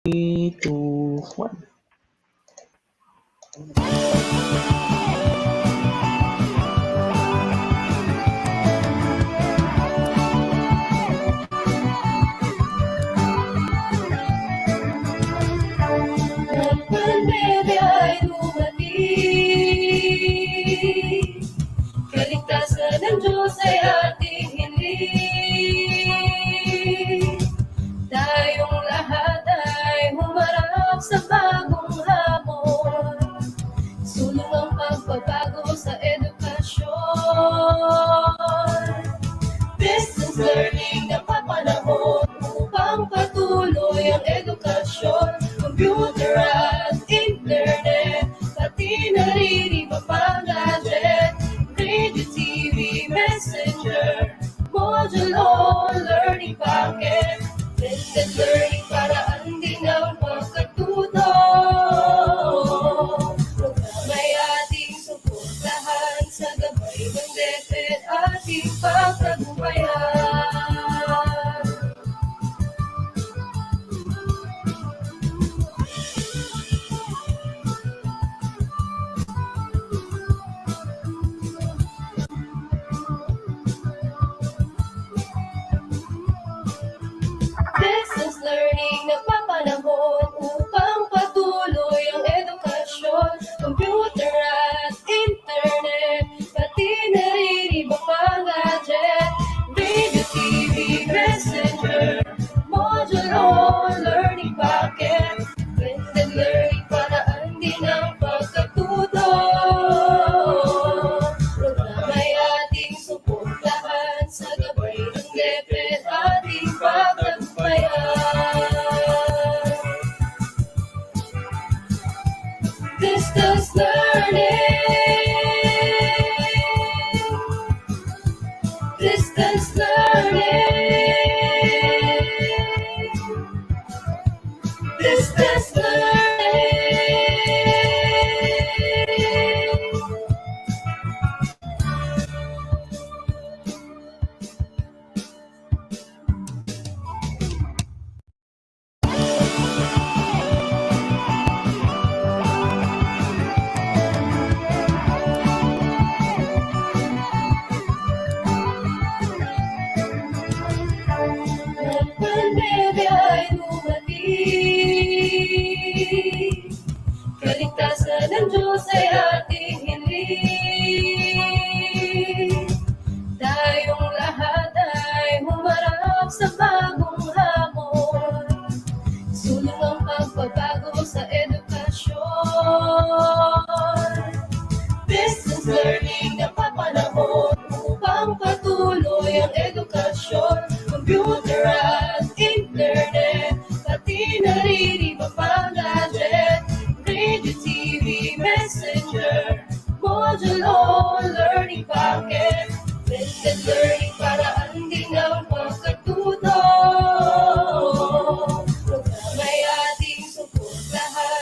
3, 2, 1. Ang pandemya ay dumating, kaligtasan ng Diyos ay ating hiling. Tayong lahat ay humarap sa bagong hamon, sulong ang pagbabago sa edukasyon. Distance learning na papanahon upang patuloy ang edukasyon. Computer at internet, pati naririba pang gadget, radio, TV, messenger, modulo, learning packet, blended learning paraan din ang pagkatuto. Programa'y ating suportahan sa gabay ng DepEd ating pagtagumpayan. Distance learning na papanahon upang patuloy ang edukasyon. Computer at internet, pati naririba pang gadget, radio, TV, messenger, modulo, learning packet, blended learning paraan din ang pagkatuto. Programa'y ating suportahan sa gabay ng DepEd ating pagtagumpayan. Distance learning, distance learning, distance learning. Ang pandemya ay dumating, kaligtasan ng Diyos ay ating hiling. Tayong lahat ay humarap sa bagong hamon, sulong ang pagbabago sa edukasyon. Distance learning na papanahon upang patuloy ang edukasyon. Computer at internet, pati naririba pang gadget, radio, TV, messenger, modulo, learning packet, blended learning paraan din ang pagkatuto. Programa'y ating suportahan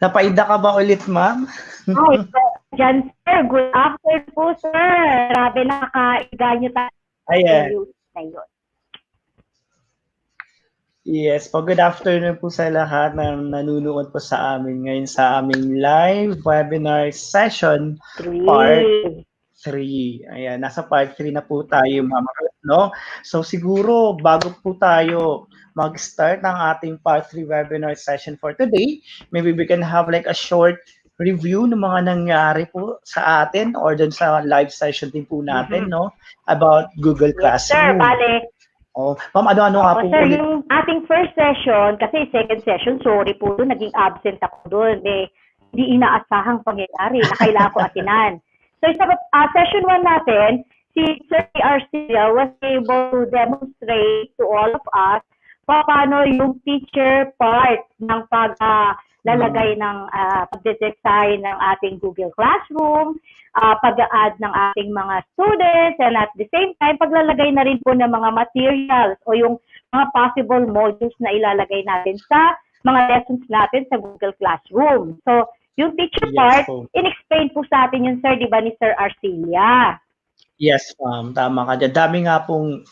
Napaida ka ba ulit, ma'am? Ay, dyan, sir. Good afternoon po, sir. Grabe, nakakaiga nyo tayo Ayan. news na yun. Yes po, good afternoon po sa lahat na nanonood po sa amin ngayon sa aming live webinar session part 3. 3. Ayan, nasa part 3 na po tayo, Ma'am Ruth, no? So siguro bago po tayo mag-start ng ating part 3 webinar session for today, maybe we can have like a short review ng mga nangyari po sa atin or dun sa live session din po natin, no? About Google Yes, sir. Classroom. Bale, Oh, ma'am, ano-ano nga po sir, ulit? yung ating first session, kasi second session, sorry po doon, naging absent ako doon. Hindi inaasahang pangyayari na kailangan ko atinan. So sa session 1 natin, si Sir Arcia was able to demonstrate to all of us paano yung teacher part ng paglalagay ng pagde-design ng ating Google Classroom, pag-add ng ating mga students, and at the same time, paglalagay na rin po ng mga materials o yung mga possible modules na ilalagay natin sa mga lessons natin sa Google Classroom. So, yung teacher part, in-explain po sa atin yun, sir, di ba, ni Sir Arcilia? Yes, ma'am. Tama ka dyan. Dami nga pong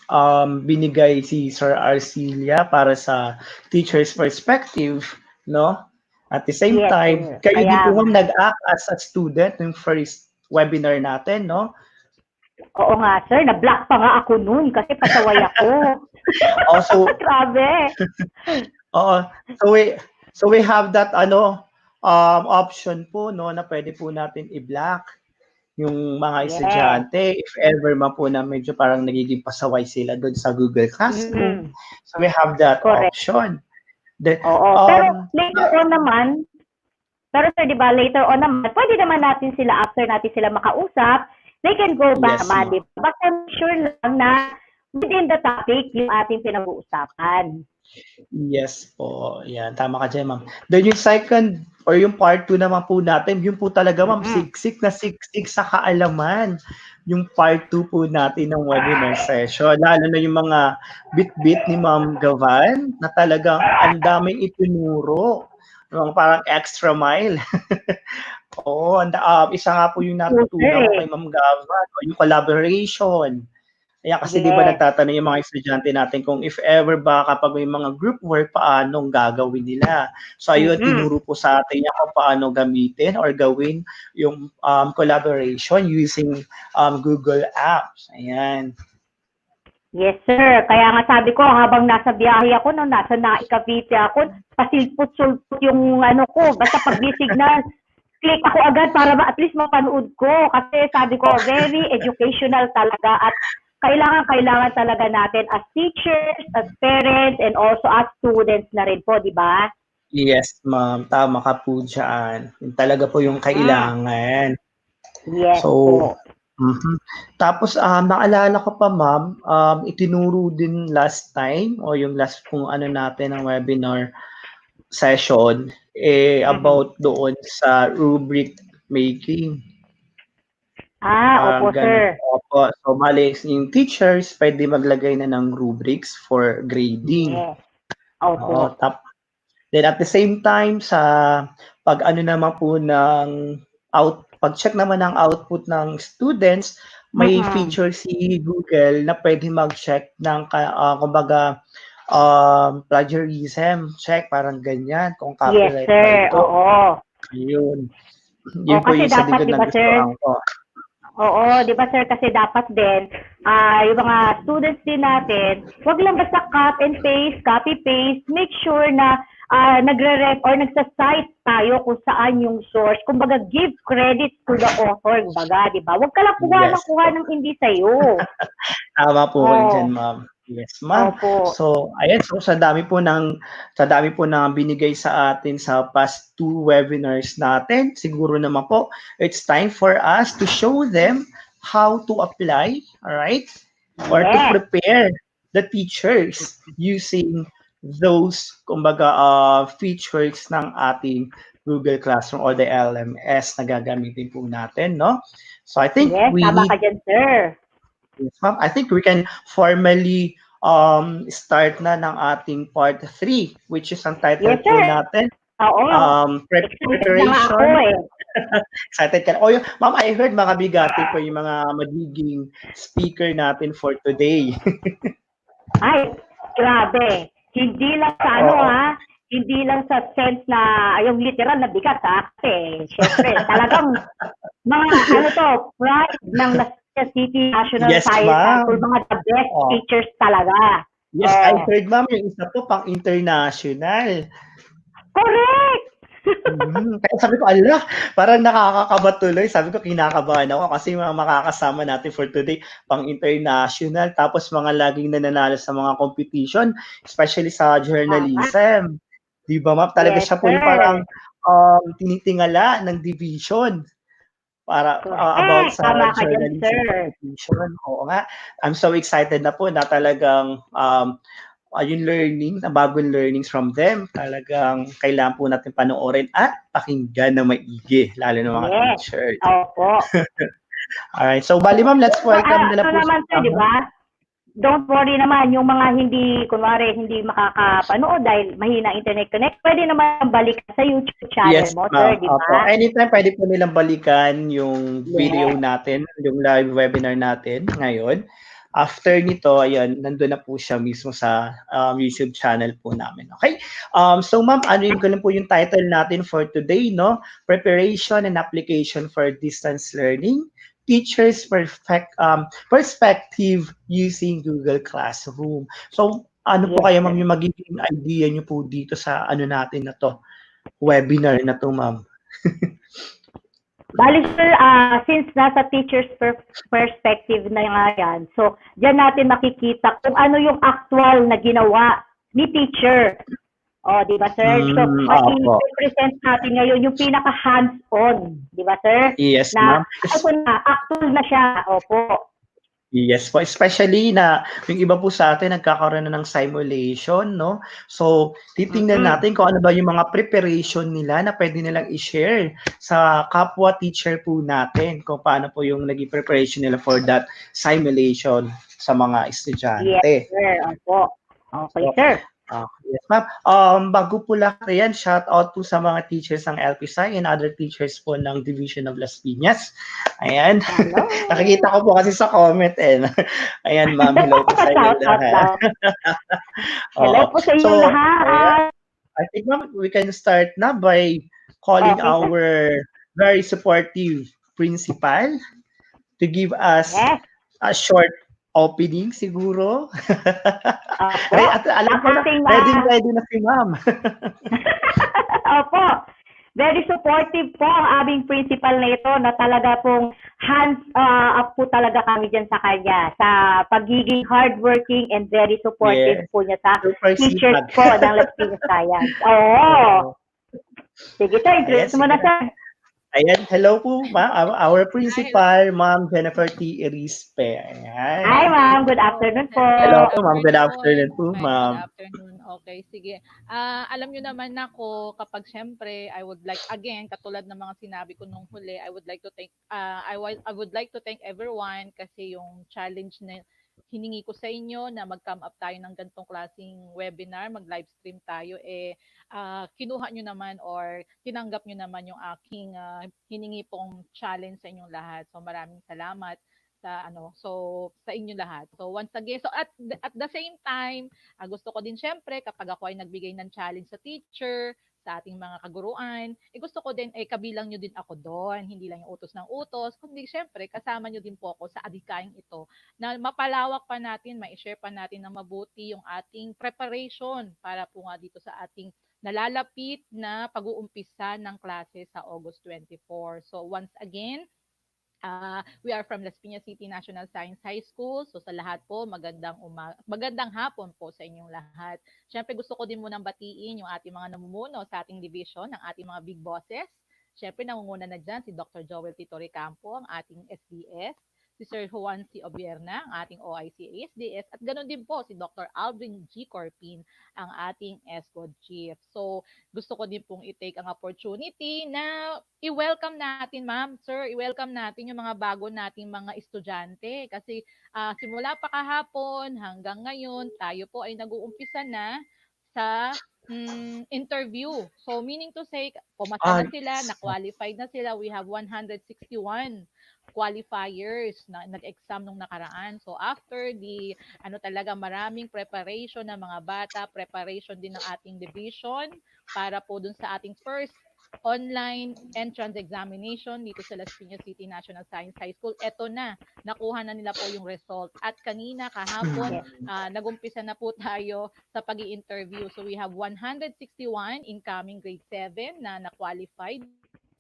binigay si Sir Arcilia para sa teacher's perspective, no? At the same time, kayo din po ma'am nag-act as a student ng first webinar natin, no? Oo nga, sir. Na-block pa nga ako noon kasi pasaway ako. Also, grabe. Oo. So we have that option po, no, na pwede po natin i-block yung mga estudyante if ever man po na medyo parang nagiging pasaway sila doon sa Google Classroom. So we have that option. Pero later on naman, pero sir, di ba, later on naman, pwede naman natin sila, after natin sila makausap, they can go back naman, di ba? Basta sure lang na within the topic yung ating pinag-uusapan. Yes po. Yan, tama ka dyan, ma'am. Then yung second or yung part 2 naman po natin, yun po talaga, ma'am, siksik na siksik sa kaalaman. Yung part 2 po natin ng webinar session. Lalo na yung mga bit-bit ni Ma'am Gavan na talagang ang daming itinuro. Parang extra mile. Oo, isa nga po yung natutunan ko kay Ma'am Gavan, yung collaboration. Kaya kasi di ba nagtatanong yung mga estudyante natin kung if ever ba kapag may mga group work, paano gagawin nila. So ayun, tinuro po sa atin niya kung paano gamitin or gawin yung collaboration using Google Apps. Ayan. Yes, sir. Kaya nga sabi ko, habang nasa biyahe ako, no, nasa Cavite ako, pasilpot-sulpot yung ko, basta pag signal, click ako agad para at least mapanood ko. Kasi sabi ko, very educational talaga at kailangan talaga natin as teachers, as parents, and also as students na rin po, di ba? Yes, ma'am. Tama ka po dyan. Yung talaga po yung kailangan. Yes so, Tapos, naalala ko pa, ma'am, itinuro din last time o yung last pong natin ng webinar session about doon sa rubric making. Opo, sir. Opo. So, bali, yung teachers, pwede maglagay na ng rubrics for grading. Yes. Opo. Then at the same time, sa naman po ng pag-check naman ng output ng students, may feature si Google na pwede mag-check ng, kumbaga, plagiarism check, parang ganyan, kung copyright ba ito. Oo. Ayun. Yun po yung isa din doon na gustuhan ko. Oo, di ba sir, kasi dapat din, yung mga students din natin, wag lang basta copy-paste, make sure na nagre-ref or nagsa-cite tayo kung saan yung source. Kumbaga, give credit to the author, kumbaga, di ba? Wag ka lang kuha ng hindi sa'yo. Tama po dyan, ma'am. Yes, ma'am. So, ayan, so sa dami po ng binigay sa atin sa past 2 webinars natin, siguro naman po, it's time for us to show them how to apply, all right? Or to prepare the teachers using those, kumbaga, features ng ating Google Classroom or the LMS na gagamitin po natin, no? So, I think tama ka dyan, sir. Yes, ma'am. I think we can formally start na ng ating part 3, which is ang title po natin. Oo. Excited na nga ako preparation. eh. Excited ka. O, ma'am, I heard mga bigati po yung mga magiging speaker natin for today. Ay, grabe. Hindi lang sa Oo. hindi lang sa sense na yung literal na bigat kasi syempre talagang mga pride ng Las Piñas City National Yes, Science High School, ma'am. mga the best Oh. teachers talaga. Yes, I heard, ma'am, yung isa po pang international. Correct! Kaya sabi ko, ala, parang nakakakaba tuloy. Sabi ko, kinakabahan ako kasi mga makakasama natin for today, pang international, tapos mga laging nananalo sa mga competition, especially sa Tama. journalism. Di ba, ma'am? Talaga Yes, siya po yung sir. parang tinitingala ng division para about Correct. sa Tama ka dyan, journalism sir. competition. Oo nga. I'm so excited na po na talagang yung learning, na bagong learnings from them, talagang kailangan po natin panoorin at pakinggan na maigi, lalo ng mga Yes. teachers. Opo. Alright, so bali ma'am, let's welcome na po naman, sir, di ba? Don't worry naman, yung mga hindi makakapanood dahil mahina internet connect, pwede naman balik sa YouTube channel Yes, mo, ma'am. sir, di Opo. ba? Anytime pwede po nilang balikan yung video Yes. natin, yung live webinar natin ngayon. After nito, ayan, nandun na po siya mismo sa YouTube channel po namin. Okay? So ma'am, ano yun ko lang po yung title natin for today, no? Preparation and application for distance learning. Teachers perspective using Google Classroom. So, ano po Yes, kaya sir. ma'am yung magiging idea niyo po dito sa ano natin na to? Webinar na to, ma'am. Bali, sir, since nasa teacher's perspective na nga yan, so diyan natin makikita kung ano yung actual na ginawa ni teacher. O, di ba, sir? So, Opo. i-present natin ngayon yung pinaka hands-on, di ba, sir? Yes, Na, ma'am. ito na, actual na siya. Opo. Yes po, especially na yung iba po sa atin nagkakaroon na ng simulation, no? So, titingnan natin kung ano ba yung mga preparation nila na pwede nilang i-share sa kapwa teacher po natin kung paano po yung naging preparation nila for that simulation sa mga Yes, estudyante. sir. Opo. Okay, So, sir. yes, ma'am. Bago po lahat yan, shout out po sa mga teachers ng LPSI and other teachers po ng Division of Las Piñas. Ayan. Hello. Nakikita ko po kasi sa comment eh. Ayan, ma'am. Hello po sa inyo Shout out lahat. lang. Hello po sa inyong So, lahat. ayan. I think, ma'am, we can start na by calling Okay, sir. our very supportive principal to give us Yes. a short opening siguro. Opo. At alam Ang ko na, ating, ready na si ma'am. Opo. Very supportive po ang aming principal na ito na talaga pong hands up po talaga kami dyan sa kanya sa pagiging hardworking and very supportive Yes. po niya sa Super teachers sipag. po ng Las Piñas Science. Oo. Sige, sir. Ayan, Introduce mo na, sige. sir. Ayan, hello po, ma'am. Our principal, Ma'am Jennifer T. Erispe. Ayan. Hi, ma'am. Good afternoon po. Hello po, ma'am. Good afternoon po, Good ma'am. afternoon. Okay, sige. Alam nyo naman ako kapag syempre I would like again katulad ng mga sinabi ko nung huli, I would like to thank I would like to thank everyone kasi yung challenge na hiningi ko sa inyo na mag-come up tayo ng ganitong klaseng webinar, mag-live stream tayo kinuha nyo naman or tinanggap nyo naman yung aking hiningi pong challenge sa inyong lahat. So maraming salamat sa inyo lahat. So once again, so at the same time, gusto ko din syempre kapag ako ay nagbigay ng challenge sa teacher, sa ating mga kaguruan, gusto ko din kabilang nyo din ako doon, hindi lang yung utos ng utos, kundi syempre kasama nyo din po ako sa adhikaing ito na mapalawak pa natin, ma-share pa natin na mabuti yung ating preparation para po nga dito sa ating nalalapit na pag-uumpisa ng klase sa August 24. So once again, we are from Las Piñas City National Science High School. So sa lahat po, magandang hapon po sa inyong lahat. Siyempre gusto ko din munang batiin yung ating mga namumuno sa ating division, ng ating mga big bosses. Siyempre nangunguna na dyan si Dr. Joel Tito Recampo, ang ating SDS, si Sir Juan C. Obierna, ang ating OIC ASDS, at ganoon din po si Dr. Alvin G. Corpin, ang ating ESCOD Chief. So, gusto ko din pong i-take ang opportunity na i-welcome natin, ma'am, sir, i-welcome natin yung mga bago nating mga estudyante kasi simula pa kahapon hanggang ngayon, tayo po ay nag-uumpisa na sa interview. So meaning to say, pumasa Ah, na sila, na-qualified na sila. We have 161 qualifiers na nag-exam nung nakaraan. So after the talaga maraming preparation ng mga bata, preparation din ng ating division para po dun sa ating first online entrance examination dito sa Las Piñas City National Science High School. Eto na, nakuha na nila po yung result. At kanina, kahapon, nagumpisa na po tayo sa pag-i-interview. So we have 161 incoming grade 7 na na-qualified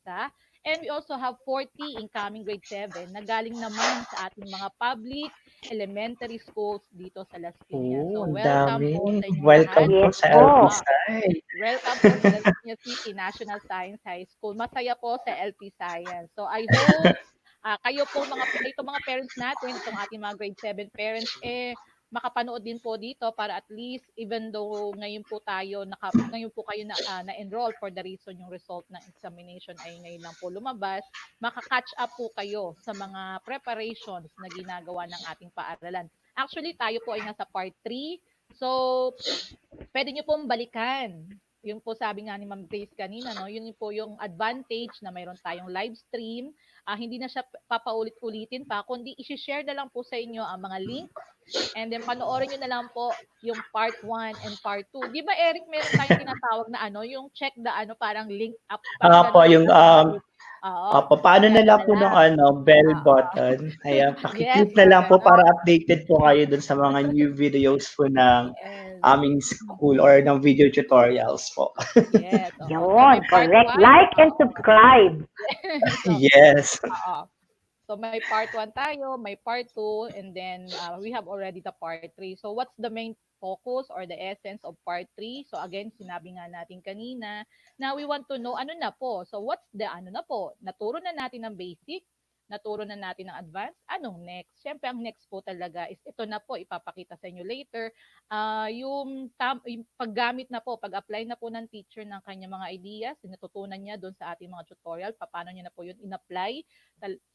sa, and we also have 40 incoming grade 7 na galing naman sa ating mga public elementary schools dito sa Las Piñas. So ang welcome dami. po sa inyong Welcome lahat. po Yes sa po. LP Welcome po sa Las Piñas City National Science High School. Masaya po sa LP Science. So I hope kayo po mga parents natin, itong ating mga grade 7 parents, makapanood din po dito para at least even though ngayon po kayo na-enroll for the reason yung result ng examination ay ngayon lang po lumabas, maka-catch up po kayo sa mga preparations na ginagawa ng ating paaralan. Actually, tayo po ay nasa part 3. So, pwede nyo pong balikan. Yung po sabi nga ni Ma'am Grace kanina, no, yun po yung advantage na mayroon tayong live stream. Hindi na siya papaulit-ulitin pa, kundi i-share na lang po sa inyo ang mga links. And then panoorin nyo na lang po yung part 1 and part 2. Di ba, Eric, meron tayong tinatawag na yung check the parang link up, parang po, ganun yung paano na check lang na po ng lang. bell button. Ayan, Yes, pakiclick na lang po ganun. para updated po kayo dun sa mga new videos po ng Yes. aming school or ng video tutorials po. Yes. So Yun, may part correct. 1. Like and subscribe. So, Yes. So may part 1 tayo, may part 2, and then we have already the part 3. So what's the main focus or the essence of part 3? So again, sinabi nga natin kanina na we want to know ano na po. So what's the na po? Naturo na natin ng basic, naturo na natin ng advanced. Anong next? Siyempre, ang next po talaga is ito na po, ipapakita sa inyo later. Yung paggamit na po, pag-apply na po ng teacher ng kanyang mga ideas, natutunan niya doon sa ating mga tutorial, paano niya na po yun in-apply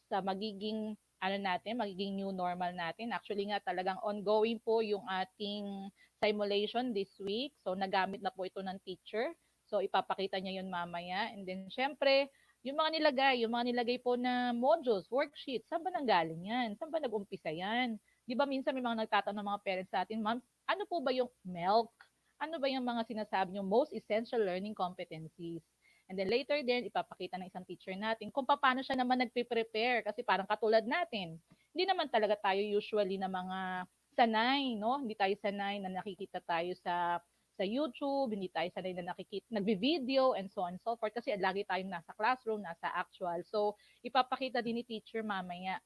sa magiging magiging new normal natin. Actually nga talagang ongoing po yung ating simulation this week. So nagamit na po ito ng teacher. So ipapakita niya yun mamaya. And then syempre, yung mga nilagay po na modules, worksheets, saan ba nanggaling yan? Saan ba nag-umpisa yan? Di ba minsan may mga nagtatanong ng mga parents sa atin, ma'am, ano po ba yung MELC? Ano ba yung mga sinasabi yung most essential learning competencies? And then later din, ipapakita ng isang teacher natin kung paano siya naman nagpe-prepare. Kasi parang katulad natin, hindi naman talaga tayo usually na mga sanay, no? Hindi tayo sanay na nakikita tayo sa YouTube, hindi tayo sanay na nagbi-video and so on and so forth. Kasi lagi tayong nasa classroom, nasa actual. So, ipapakita din ni teacher mamaya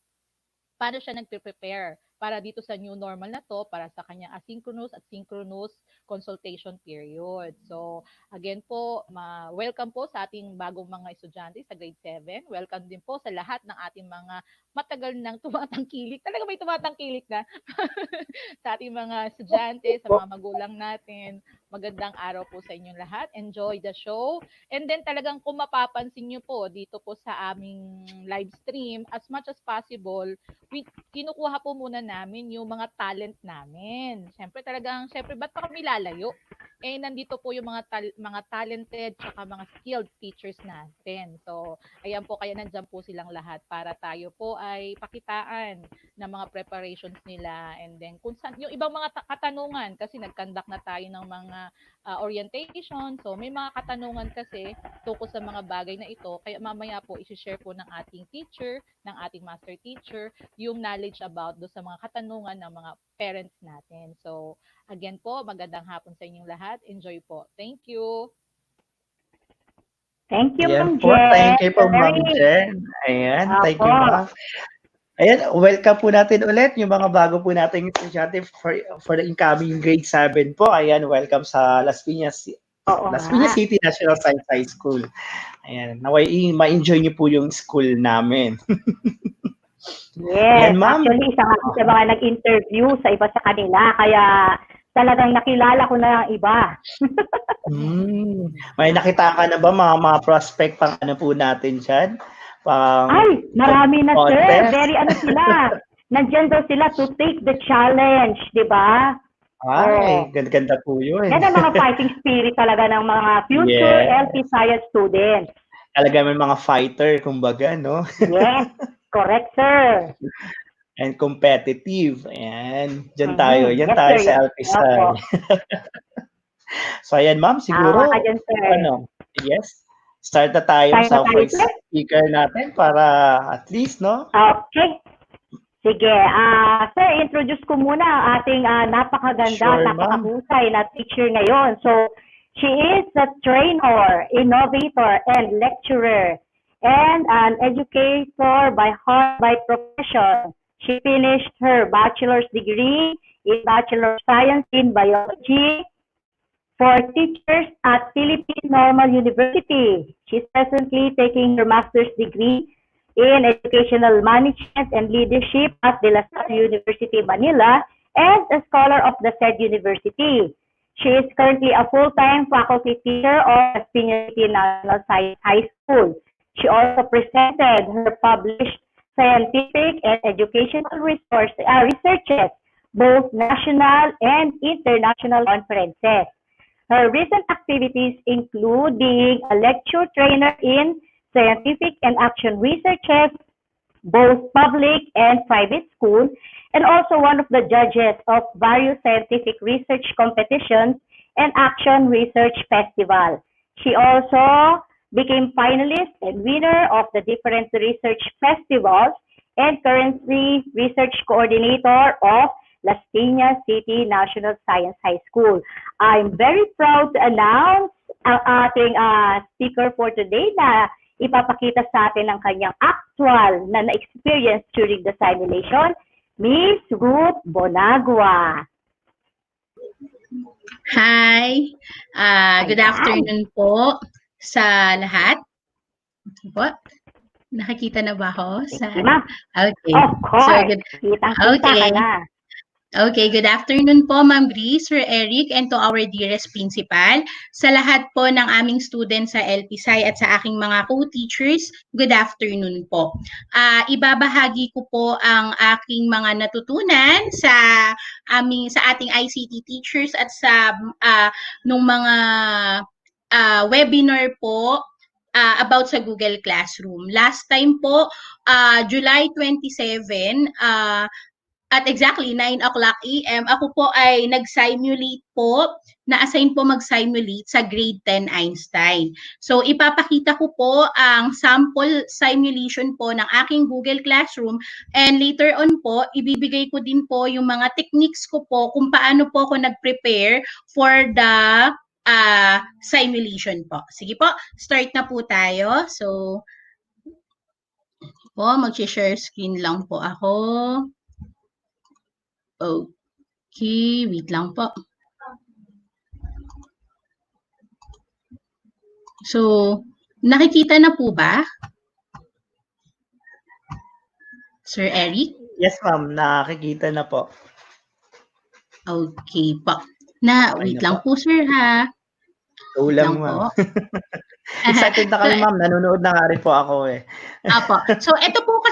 paano siya nagpe-prepare para dito sa new normal na to, para sa kanyang asynchronous at synchronous consultation period. So, again po, welcome po sa ating bagong mga estudyante sa grade 7. Welcome din po sa lahat ng ating mga matagal nang tumatangkilik. Talaga may tumatangkilik na sa ating mga estudyante, sa mga magulang natin. Magandang araw po sa inyong lahat. Enjoy the show. And then talagang kung mapapansin nyo po dito po sa aming live stream, as much as possible, kinukuha po muna namin yung mga talent namin. Siyempre, ba't pa kami lalayo? Nandito po yung mga talented tsaka mga skilled teachers natin. So, ayan po, kaya nandyan po silang lahat para tayo po ay pakitaan ng mga preparations nila. And then, kung saan, yung ibang mga katanungan, kasi nag-conduct na tayo ng mga orientation. So, may mga katanungan kasi tungkol sa mga bagay na ito. Kaya mamaya po, isi-share po ng ating teacher, ng ating master teacher, yung knowledge about do sa mga katanungan ng mga parents natin. So, again po, magandang hapon sa inyong lahat. Enjoy po. Thank you. Thank you, Ayan Ma'am po, Jen. thank you po, Ma'am Jen. Ayan, thank you, Ma'am. Ayan, welcome po natin ulit yung mga bago po nating estudyante for the incoming grade 7 po. Ayan, welcome sa Las Piñas City National Science High School. Ayan, naway ma-enjoy niyo po yung school namin. Yes, Ayan, ma'am. actually, isa nga sa mga nag-interview sa iba sa kanila, kaya talagang nakilala ko na ang iba. May nakita ka na ba mga prospect pang ano po natin dyan? Ay, marami na, sir. Very sila. Nandiyan daw sila to take the challenge, di ba? Ay, ganda po yun. Yan ang mga fighting spirit talaga ng mga future Yes. LP Science students. Talaga may mga fighter, kumbaga, no? Yes, correct, sir. And competitive. Ayan. Diyan tayo. Yan Yes, tayo sir. sa Yes. Alpisay. Opo. So, ayan, ma'am, Tama ka siguro, dyan, sir. yes, start na tayo Start na sa tayo, first sir. speaker natin para at least, no? Okay. Sige. Sir, introduce ko muna ang ating napakaganda, Sure, ma'am. napakahusay na teacher ngayon. So, she is a trainer, innovator, and lecturer, and an educator by heart, by profession. She finished her bachelor's degree in Bachelor of Science in Biology for teachers at Philippine Normal University. She's presently taking her master's degree in Educational Management and Leadership at De La Salle University, Manila, and a scholar of the said university. She is currently a full-time faculty teacher of Competency National Science High School. She also presented her published scientific and educational researches, both national and international conferences. Her recent activities include being a lecture trainer in scientific and action researches, both public and private schools, and also one of the judges of various scientific research competitions and action research festival. She also became finalist and winner of the different research festivals and currently research coordinator of Las Piñas City National Science High School. I'm very proud to announce ang ating speaker for today na ipapakita sa atin ang kanyang actual na na-experience during the simulation, Miss Ruth Bonagua. Hi, good afternoon po sa lahat. Po, nakakita na ba ako? Okay. Of course. So, good. Kitang-kita ka na. Okay, good afternoon po, Ma'am Grace, Sir Eric, and to our dearest principal. Sa lahat po ng aming students sa LPSI at sa aking mga co-teachers, good afternoon po. Ibabahagi ko po ang aking mga natutunan sa ating ICT teachers at sa nung mga webinar po about sa Google Classroom. Last time po, July 27, at exactly 9 o'clock AM, ako po ay nag-simulate po, na-assign po mag-simulate sa grade 10 Einstein. So, ipapakita ko po ang sample simulation po ng aking Google Classroom and later on po, ibibigay ko din po yung mga techniques ko po kung paano po ako nag-prepare for the simulation po. Sige po, start na po tayo. So, mag-share screen lang po ako. Okay, wait lang po. So, nakikita na po ba? Sir Eric? Yes, ma'am. Nakikita na po. Okay po. Wait lang po, sir, ha? Ulang, ma'am. Excited na kami, ma'am. Nanonood na nga rin po ako eh. Apo. So, ito po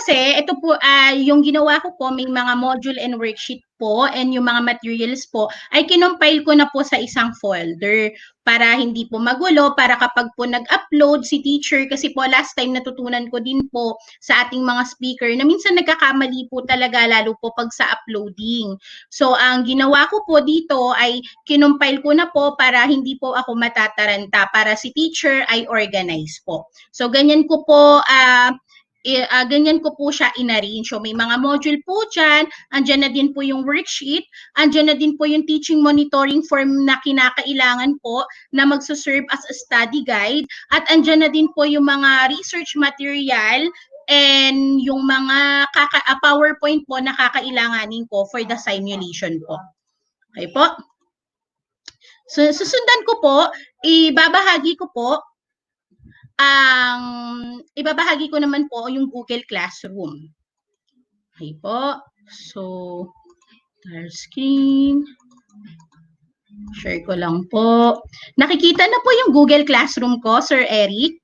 yung ginawa ko po, may mga module and worksheet po and yung mga materials po ay kinompile ko na po sa isang folder para hindi po magulo, para kapag po nag-upload si teacher, kasi po last time natutunan ko din po sa ating mga speaker na minsan nagkakamali po talaga lalo po pag sa uploading. So, ang ginawa ko po dito ay kinompile ko na po para hindi po ako matataranta, para si teacher ay organize po. So, ganyan ko po siya in-arrange. So, may mga module po dyan, andyan na din po yung worksheet, andyan na din po yung teaching monitoring form na kinakailangan po na magsaserve as a study guide, at andyan na din po yung mga research material and yung mga PowerPoint po na kakailanganin ko for the simulation po. Okay po? So, susundan ko po, ibabahagi ko naman po yung Google Classroom. Okay po. So, share screen. Share ko lang po. Nakikita na po yung Google Classroom ko, Sir Eric?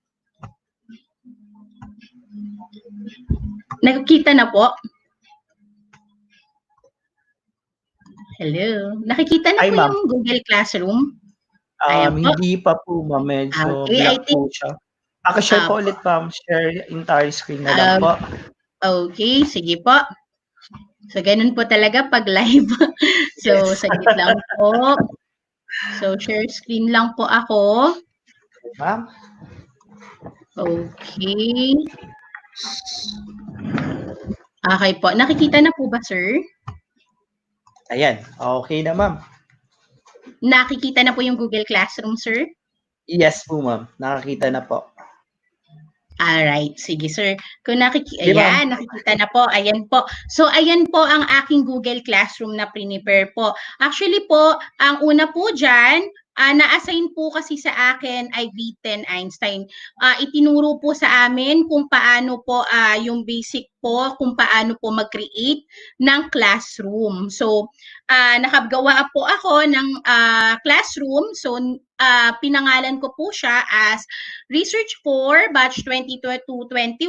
Nakikita na po? Hello. Nakikita na Ay, po ma'am. yung Google Classroom? Ayan po. Hindi pa po, ma'am. Medyo Okay, I black think po siya. Paki-share po po. ulit, ma'am. Share entire screen na lang po. Okay, sige po. So, ganun po talaga pag live. So, Yes. saglit lang po. So, share screen lang po ako. Ma'am. Okay. Okay po. Nakikita na po ba, sir? Ayan. Okay na, ma'am. Nakikita na po yung Google Classroom, sir? Yes po, ma'am. Nakakita na po. Alright, sige sir. Kung Sige, ma'am. nakikita na po, ayan po. So, ayan po ang aking Google Classroom na prepare po. Actually po, ang una po dyan, na-assign po kasi sa akin ay grade 10 Einstein. Itinuro po sa amin kung paano po yung basic po, kung paano po mag-create ng classroom. So, nakagawa po ako ng classroom. So, pinangalan ko po siya as Research 4, batch 2021,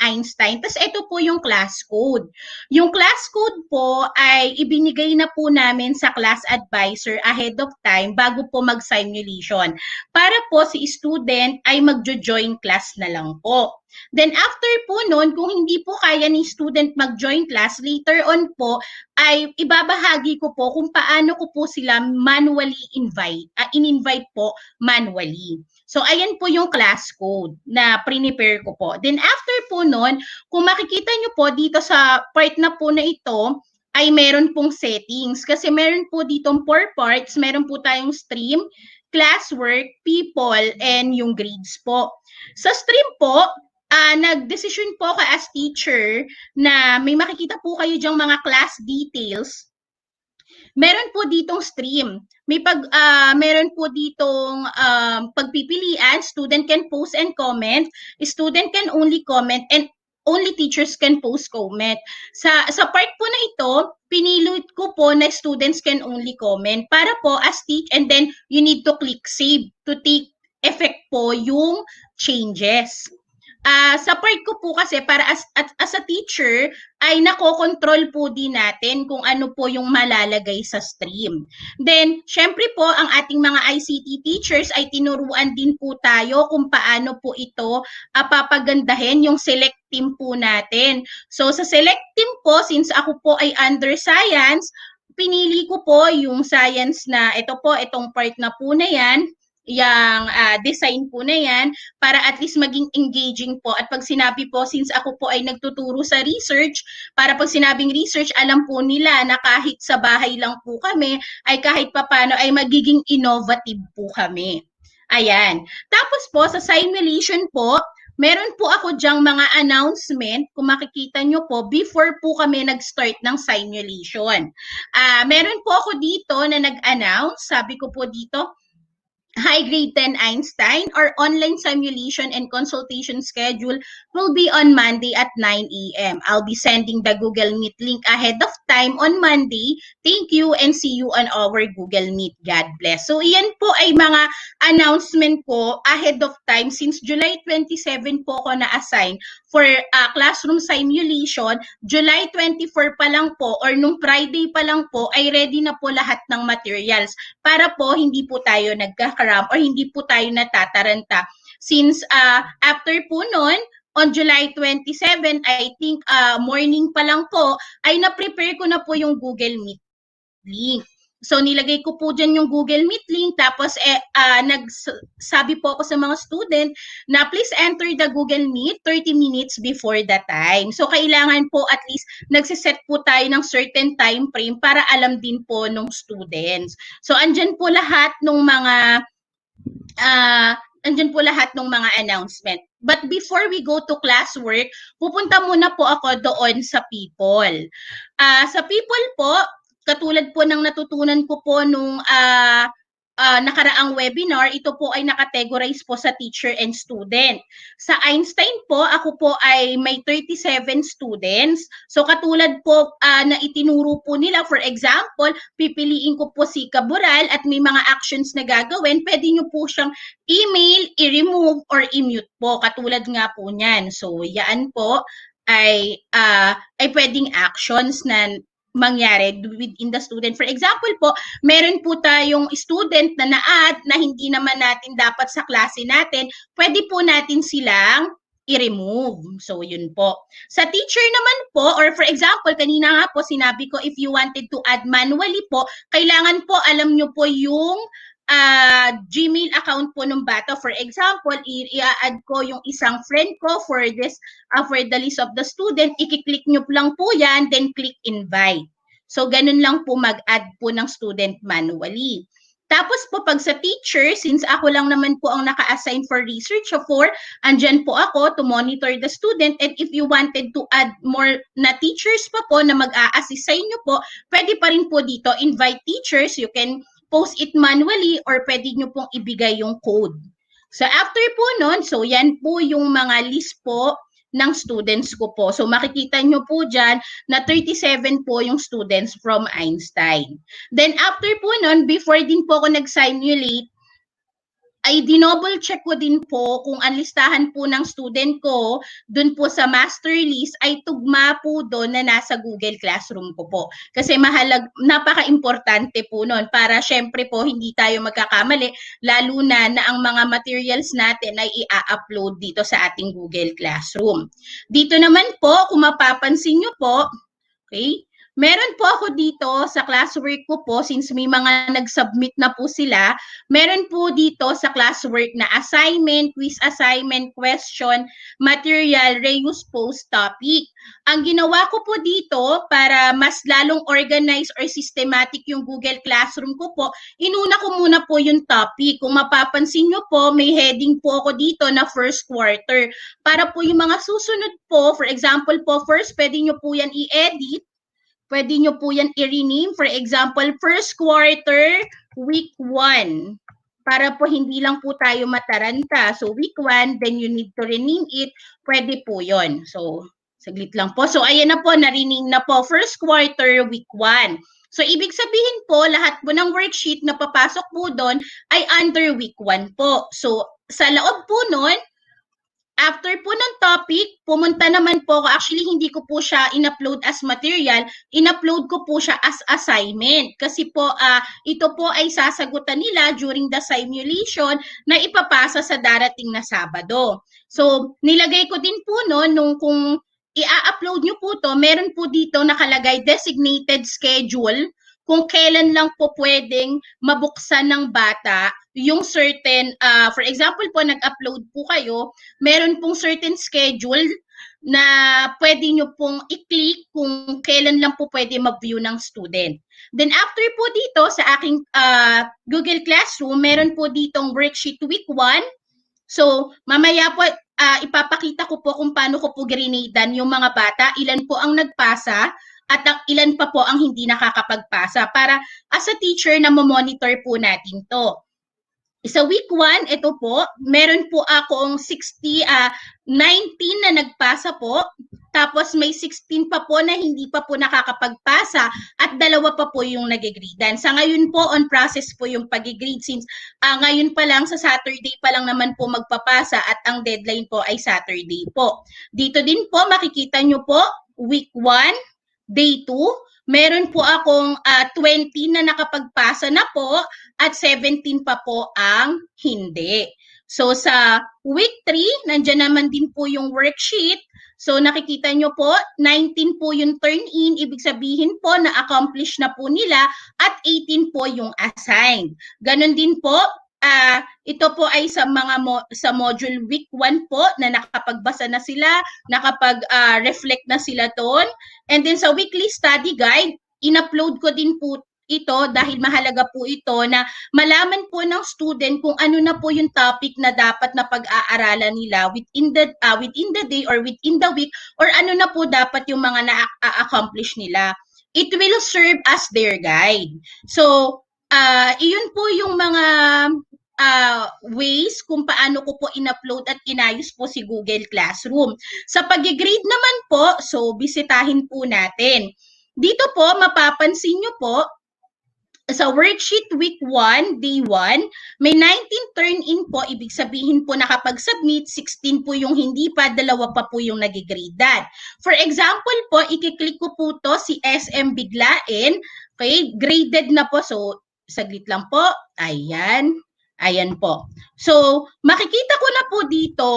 Einstein. Tapos ito po yung class code. Yung class code po ay ibinigay na po namin sa class advisor ahead of time bago po mag-simulation. Para po si student ay magjo-join class na lang po. Then after po nun, kung hindi po kaya ni student mag-join class, later on po ay ibabahagi ko po kung paano ko po sila manually in-invite po manually. So, ayan po yung class code na prepare ko po. Then, after po nun, kung makikita nyo po dito sa part na po na ito, ay meron pong settings. Kasi meron po ditong 4 parts. Meron po tayong stream, classwork, people, and yung grades po. Sa stream po, nag-decision po ka as teacher na may makikita po kayo dyang mga class details. Meron po ditong stream. Meron po ditong pagpipilian, student can post and comment, student can only comment, and only teachers can post comment. Sa part po na ito, pinili ko po na students can only comment para po as teach, and then you need to click save to take effect po yung changes. Sa part ko po kasi para as a teacher ay nakokontrol po din natin kung ano po yung malalagay sa stream. Then, syempre po ang ating mga ICT teachers ay tinuruan din po tayo kung paano po ito papagandahin yung select team po natin. So, sa select team po, since ako po ay under science, pinili ko po yung science na ito po, itong part na po na yan, yung design po na yan, para at least maging engaging po. At pag sinabi po, since ako po ay nagtuturo sa research, para pag sinabing research, alam po nila na kahit sa bahay lang po kami, ay kahit papano ay magiging innovative po kami. Ayan. Tapos po, sa simulation po, meron po ako dyang mga announcement, kung makikita nyo po, before po kami nag-start ng simulation. Meron po ako dito na nag-announce, sabi ko po dito, Hi, grade 10 Einstein, our online simulation and consultation schedule will be on Monday at 9 a.m. I'll be sending the Google Meet link ahead of time on Monday. Thank you and see you on our Google Meet. God bless. So, iyan po ay mga announcement ko ahead of time. Since July 27 po ako na-assign for classroom simulation, July 24 pa lang po or nung Friday pa lang po ay ready na po lahat ng materials para po hindi po tayo nagkakaram or hindi po tayo natataranta. Since after po nun, on July 27, I think morning pa lang po, ay na-prepare ko na po yung Google Meet link. So, nilagay ko po dyan yung Google Meet link. Tapos, nagsabi po ako sa mga student na please enter the Google Meet 30 minutes before the time. So, kailangan po at least nagsiset po tayo ng certain time frame para alam din po ng students. So, andyan po lahat ng mga announcement. But before we go to classwork, pupunta muna po ako doon sa people. Sa people po, katulad po ng natutunan ko po nung nakaraang webinar, ito po ay nakategorize po sa teacher and student. Sa Einstein po, ako po ay may 37 students. So katulad po na itinuro po nila, for example, pipiliin ko po si Kabural at may mga actions na gagawin, pwede nyo po siyang email, i-remove, or i-mute po. Katulad nga po niyan. So yan po ay pwedeng actions na mangyari within the student. For example po, meron po tayong student na na-add na hindi naman natin dapat sa klase natin, pwede po natin silang i-remove. So, yun po. Sa teacher naman po, or for example, kanina nga po sinabi ko, if you wanted to add manually po, kailangan po alam nyo po yung Gmail account po ng bata. For example, i-add ko yung isang friend ko for this, for the list of the student, i-click nyo lang po yan, then click invite. So, ganun lang po mag-add po ng student manually. Tapos po, pag sa teacher, since ako lang naman po ang naka-assign for research for, andyan po ako to monitor the student, and if you wanted to add more na teachers pa po na mag-a-assist sa inyo po, pwede pa rin po dito, invite teachers, you can post it manually or pwede nyo pong ibigay yung code. So after po nun, so yan po yung mga list po ng students ko po. So makikita nyo po dyan na 37 po yung students from Einstein. Then after po nun, before din po ako nag-simulate, ay dinoble check ko din po kung ang listahan po ng student ko dun po sa master list ay tugma po doon na nasa Google Classroom ko po. Kasi napaka-importante po nun para syempre po hindi tayo magkakamali, lalo na ang mga materials natin ay i-upload dito sa ating Google Classroom. Dito naman po, kung mapapansin nyo po, okay, meron po ako dito sa classwork ko po, since may mga nag-submit na po sila, meron po dito sa classwork na assignment, quiz assignment, question, material, reuse, post, topic. Ang ginawa ko po dito para mas lalong organized or systematic yung Google Classroom ko po, inuna ko muna po yung topic. Kung mapapansin nyo po, may heading po ako dito na first quarter. Para po yung mga susunod po, for example po, first, pwede nyo po yan i-edit. Pwede nyo po yan i-rename. For example, first quarter, week 1. Para po hindi lang po tayo mataranta. So, week 1, then you need to rename it. Pwede po yon. So, saglit lang po. So, ayan na po, na-rename na po. First quarter, week 1. So, ibig sabihin po, lahat po ng worksheet na papasok po doon ay under week 1 po. So, sa loob po nun, after po ng topic, pumunta naman po ako. Actually, hindi ko po siya in-upload as material. In-upload ko po siya as assignment. Kasi po, ito po ay sasagutan nila during the simulation na ipapasa sa darating na Sabado. So, nilagay ko din po nung kung i-upload nyo po to, meron po dito nakalagay designated schedule kung kailan lang po pwedeng mabuksan ng bata yung certain, for example po, nag-upload po kayo, meron pong certain schedule na pwede nyo pong i-click kung kailan lang po pwede mag-view ng student. Then after po dito sa aking Google Classroom, meron po ditong worksheet week 1. So mamaya po, ipapakita ko po kung paano ko po grinadean yung mga bata, ilan po ang nagpasa, at ilan pa po ang hindi nakakapagpasa para as a teacher na monitor po natin to. Sa week 1, ito po, meron po akong 19 na nagpasa po, tapos may 16 pa po na hindi pa po nakakapagpasa at 2 pa po yung nag-gradean. Sa ngayon po, on process po yung pag-grade since ngayon pa lang, sa Saturday pa lang naman po magpapasa at ang deadline po ay Saturday po. Dito din po, makikita nyo po, week 1, day 2, meron po akong 20 na nakapagpasa na po at 17 pa po ang hindi. So sa week 3, nandiyan naman din po yung worksheet. So nakikita nyo po, 19 po yung turn-in. Ibig sabihin po na accomplish na po nila at 18 po yung assigned. Ganon din po, ito po ay sa sa module week 1 po na nakapagbasa na sila, nakapag-reflect na sila doon. And then sa weekly study guide, in-upload ko din po ito dahil mahalaga po ito na malaman po ng student kung ano na po yung topic na dapat na pag-aaralan nila within the day or within the week, or ano na po dapat yung mga na-accomplish nila. It will serve as their guide. So, iyon po yung mga ways kung paano ko po in-upload at inayos po si Google Classroom. Sa pag-grade naman po, so bisitahin po natin. Dito po, mapapansin nyo po, sa worksheet week 1, day 1, may 19 turn-in po. Ibig sabihin po nakapag-submit, 16 po yung hindi pa, 2 pa po yung nag-gradean. For example po, ikiklik ko po to si SM Biglain. Okay, graded na po. So, saglit lang po. Ayan. Ayan po. So, makikita ko na po dito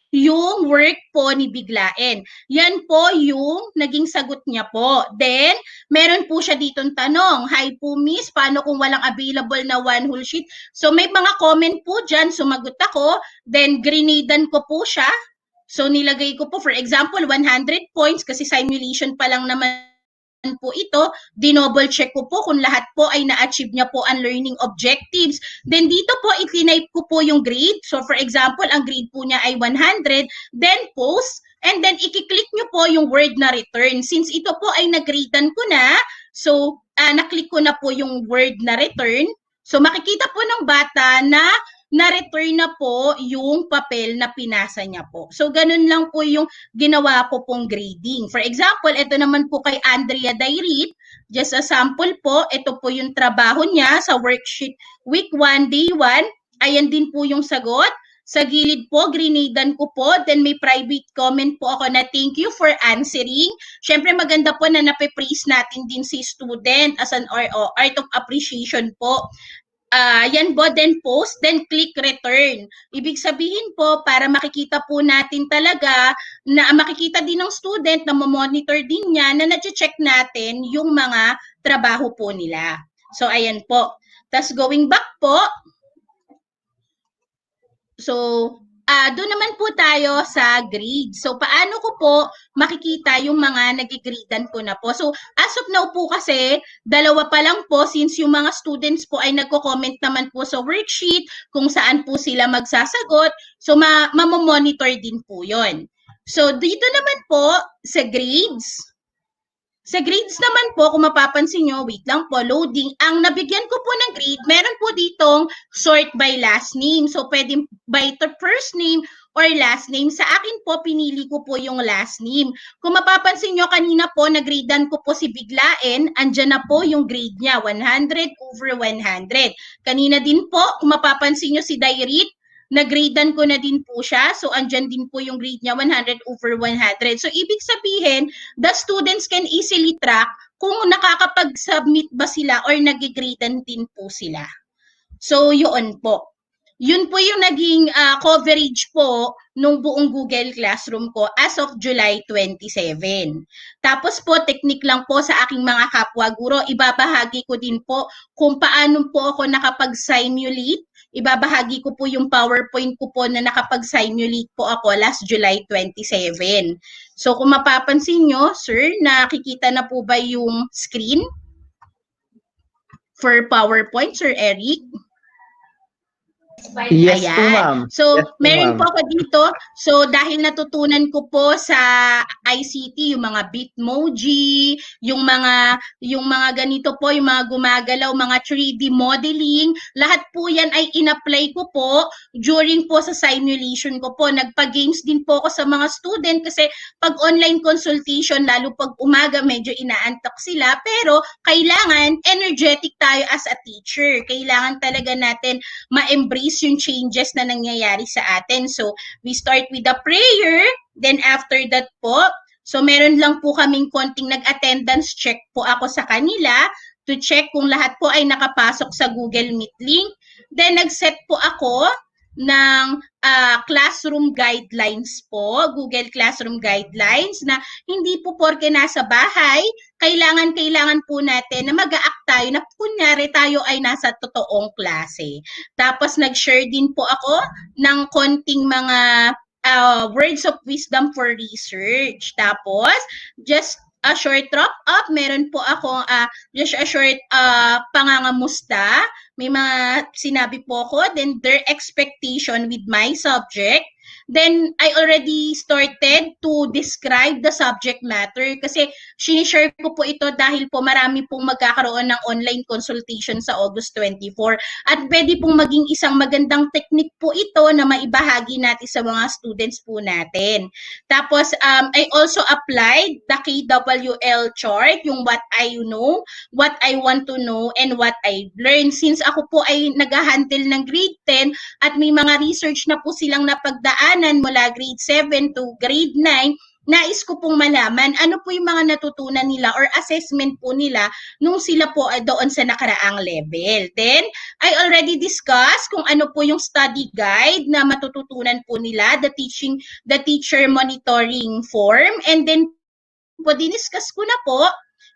yung work po ni Biglain. Yan po yung naging sagot niya po. Then, meron po siya ditong tanong, hi po miss, paano kung walang available na one whole sheet? So may mga comment po dyan, sumagot ako, then grenadean ko po siya. So nilagay ko po, for example, 100 points kasi simulation pa lang naman po ito, dinouble check ko po kung lahat po ay na-achieve niya po ang learning objectives. Then dito po, itinipe ko po yung grade. So for example, ang grade po niya ay 100, then post, and then ikiklik nyo po yung word na return. Since ito po ay nag-gradean ko na, so naklik ko na po yung word na return. So makikita po ng bata na na-return na po yung papel na pinasa niya po. So ganun lang po yung ginawa ko pong grading. For example, ito naman po kay Andrea Dairit, just a sample po, ito po yung trabaho niya sa worksheet week 1, day 1. Ayan din po yung sagot. Sa gilid po, grenadean ko po. Then may private comment po ako na thank you for answering. Siyempre maganda po na nape-praise natin din si student as an art of appreciation po. Yan po, then post, then click return. Ibig sabihin po, para makikita po natin talaga, na makikita din ng student na monitor din niya na na-check natin yung mga trabaho po nila. So, ayan po. Tapos going back po, so, doon naman po tayo sa grade. So, paano ko po makikita yung mga nag-gradean ko na po? So, as of now po kasi, 2 pa lang po since yung mga students po ay nagko-comment naman po sa worksheet kung saan po sila magsasagot. So, mamomonitor din po yon. So, dito naman po sa grades, sa grades naman po, kung mapapansin nyo, wait lang po, loading. Ang nabigyan ko po ng grade, meron po ditong sort by last name. So, pwede by the first name or last name. Sa akin po, pinili ko po yung last name. Kung mapapansin nyo, kanina po, nag-gradean ko po si Biglain. Andyan na po yung grade niya, 100 over 100. Kanina din po, kung mapapansin nyo si Dairit, nag-gradean ko na din po siya. So, andyan din po yung grade niya, 100 over 100. So, ibig sabihin, the students can easily track kung nakakapag-submit ba sila or nag-gradean din po sila. So, yun po. Yun po yung naging coverage po nung buong Google Classroom ko as of July 27. Tapos po, technique lang po sa aking mga kapwa guro, ibabahagi ko din po kung paano po ako nakapag-simulate. Ibabahagi ko po yung PowerPoint ko po na nakapag-simulate po ako last July 27. So kung mapapansin nyo, sir, nakikita na po ba yung screen for PowerPoint, Sir Eric? Yes po, Ayan. ma'am. So, Yes po, meron ma'am. po ako dito. So, dahil natutunan ko po sa ICT, yung mga Bitmoji, yung mga ganito po, yung mga gumagalaw, mga 3D modeling, lahat po yan ay in-apply ko po during po sa simulation ko po. Nagpa-games din po ako sa mga student kasi pag online consultation, lalo pag umaga, medyo inaantok sila. Pero, kailangan energetic tayo as a teacher. Kailangan talaga natin ma-embrace yung changes na nangyayari sa atin. So, we start with a prayer, then after that po, so meron lang po kaming konting nag-attendance check po ako sa kanila to check kung lahat po ay nakapasok sa Google Meet link. Then, nag-set po ako ng classroom guidelines po, Google Classroom guidelines na hindi po porke nasa bahay, kailangan po natin na mag-a-act tayo na kunyari tayo ay nasa totoong klase. Tapos nag-share din po ako ng konting mga words of wisdom for research. Tapos, just a short wrap-up, meron po ako just a short pangangamusta. May mga sinabi po ako, then their expectation with my subject. Then, I already started to describe the subject matter kasi sinishare ko po ito dahil po marami pong magkakaroon ng online consultation sa August 24. At pwede pong maging isang magandang technique po ito na maibahagi natin sa mga students po natin. Tapos, I also applied the KWL chart, yung what I know, what I want to know, and what I learned. Since ako po ay nag-handle ng grade 10 at may mga research na po silang napagdaanan mula grade 7 to grade 9, nais ko pong malaman ano po yung mga natutunan nila or assessment po nila nung sila po ay doon sa nakaraang level. Then, I already discussed kung ano po yung study guide na matututunan po nila, the teacher monitoring form, and then po diniscuss ko na po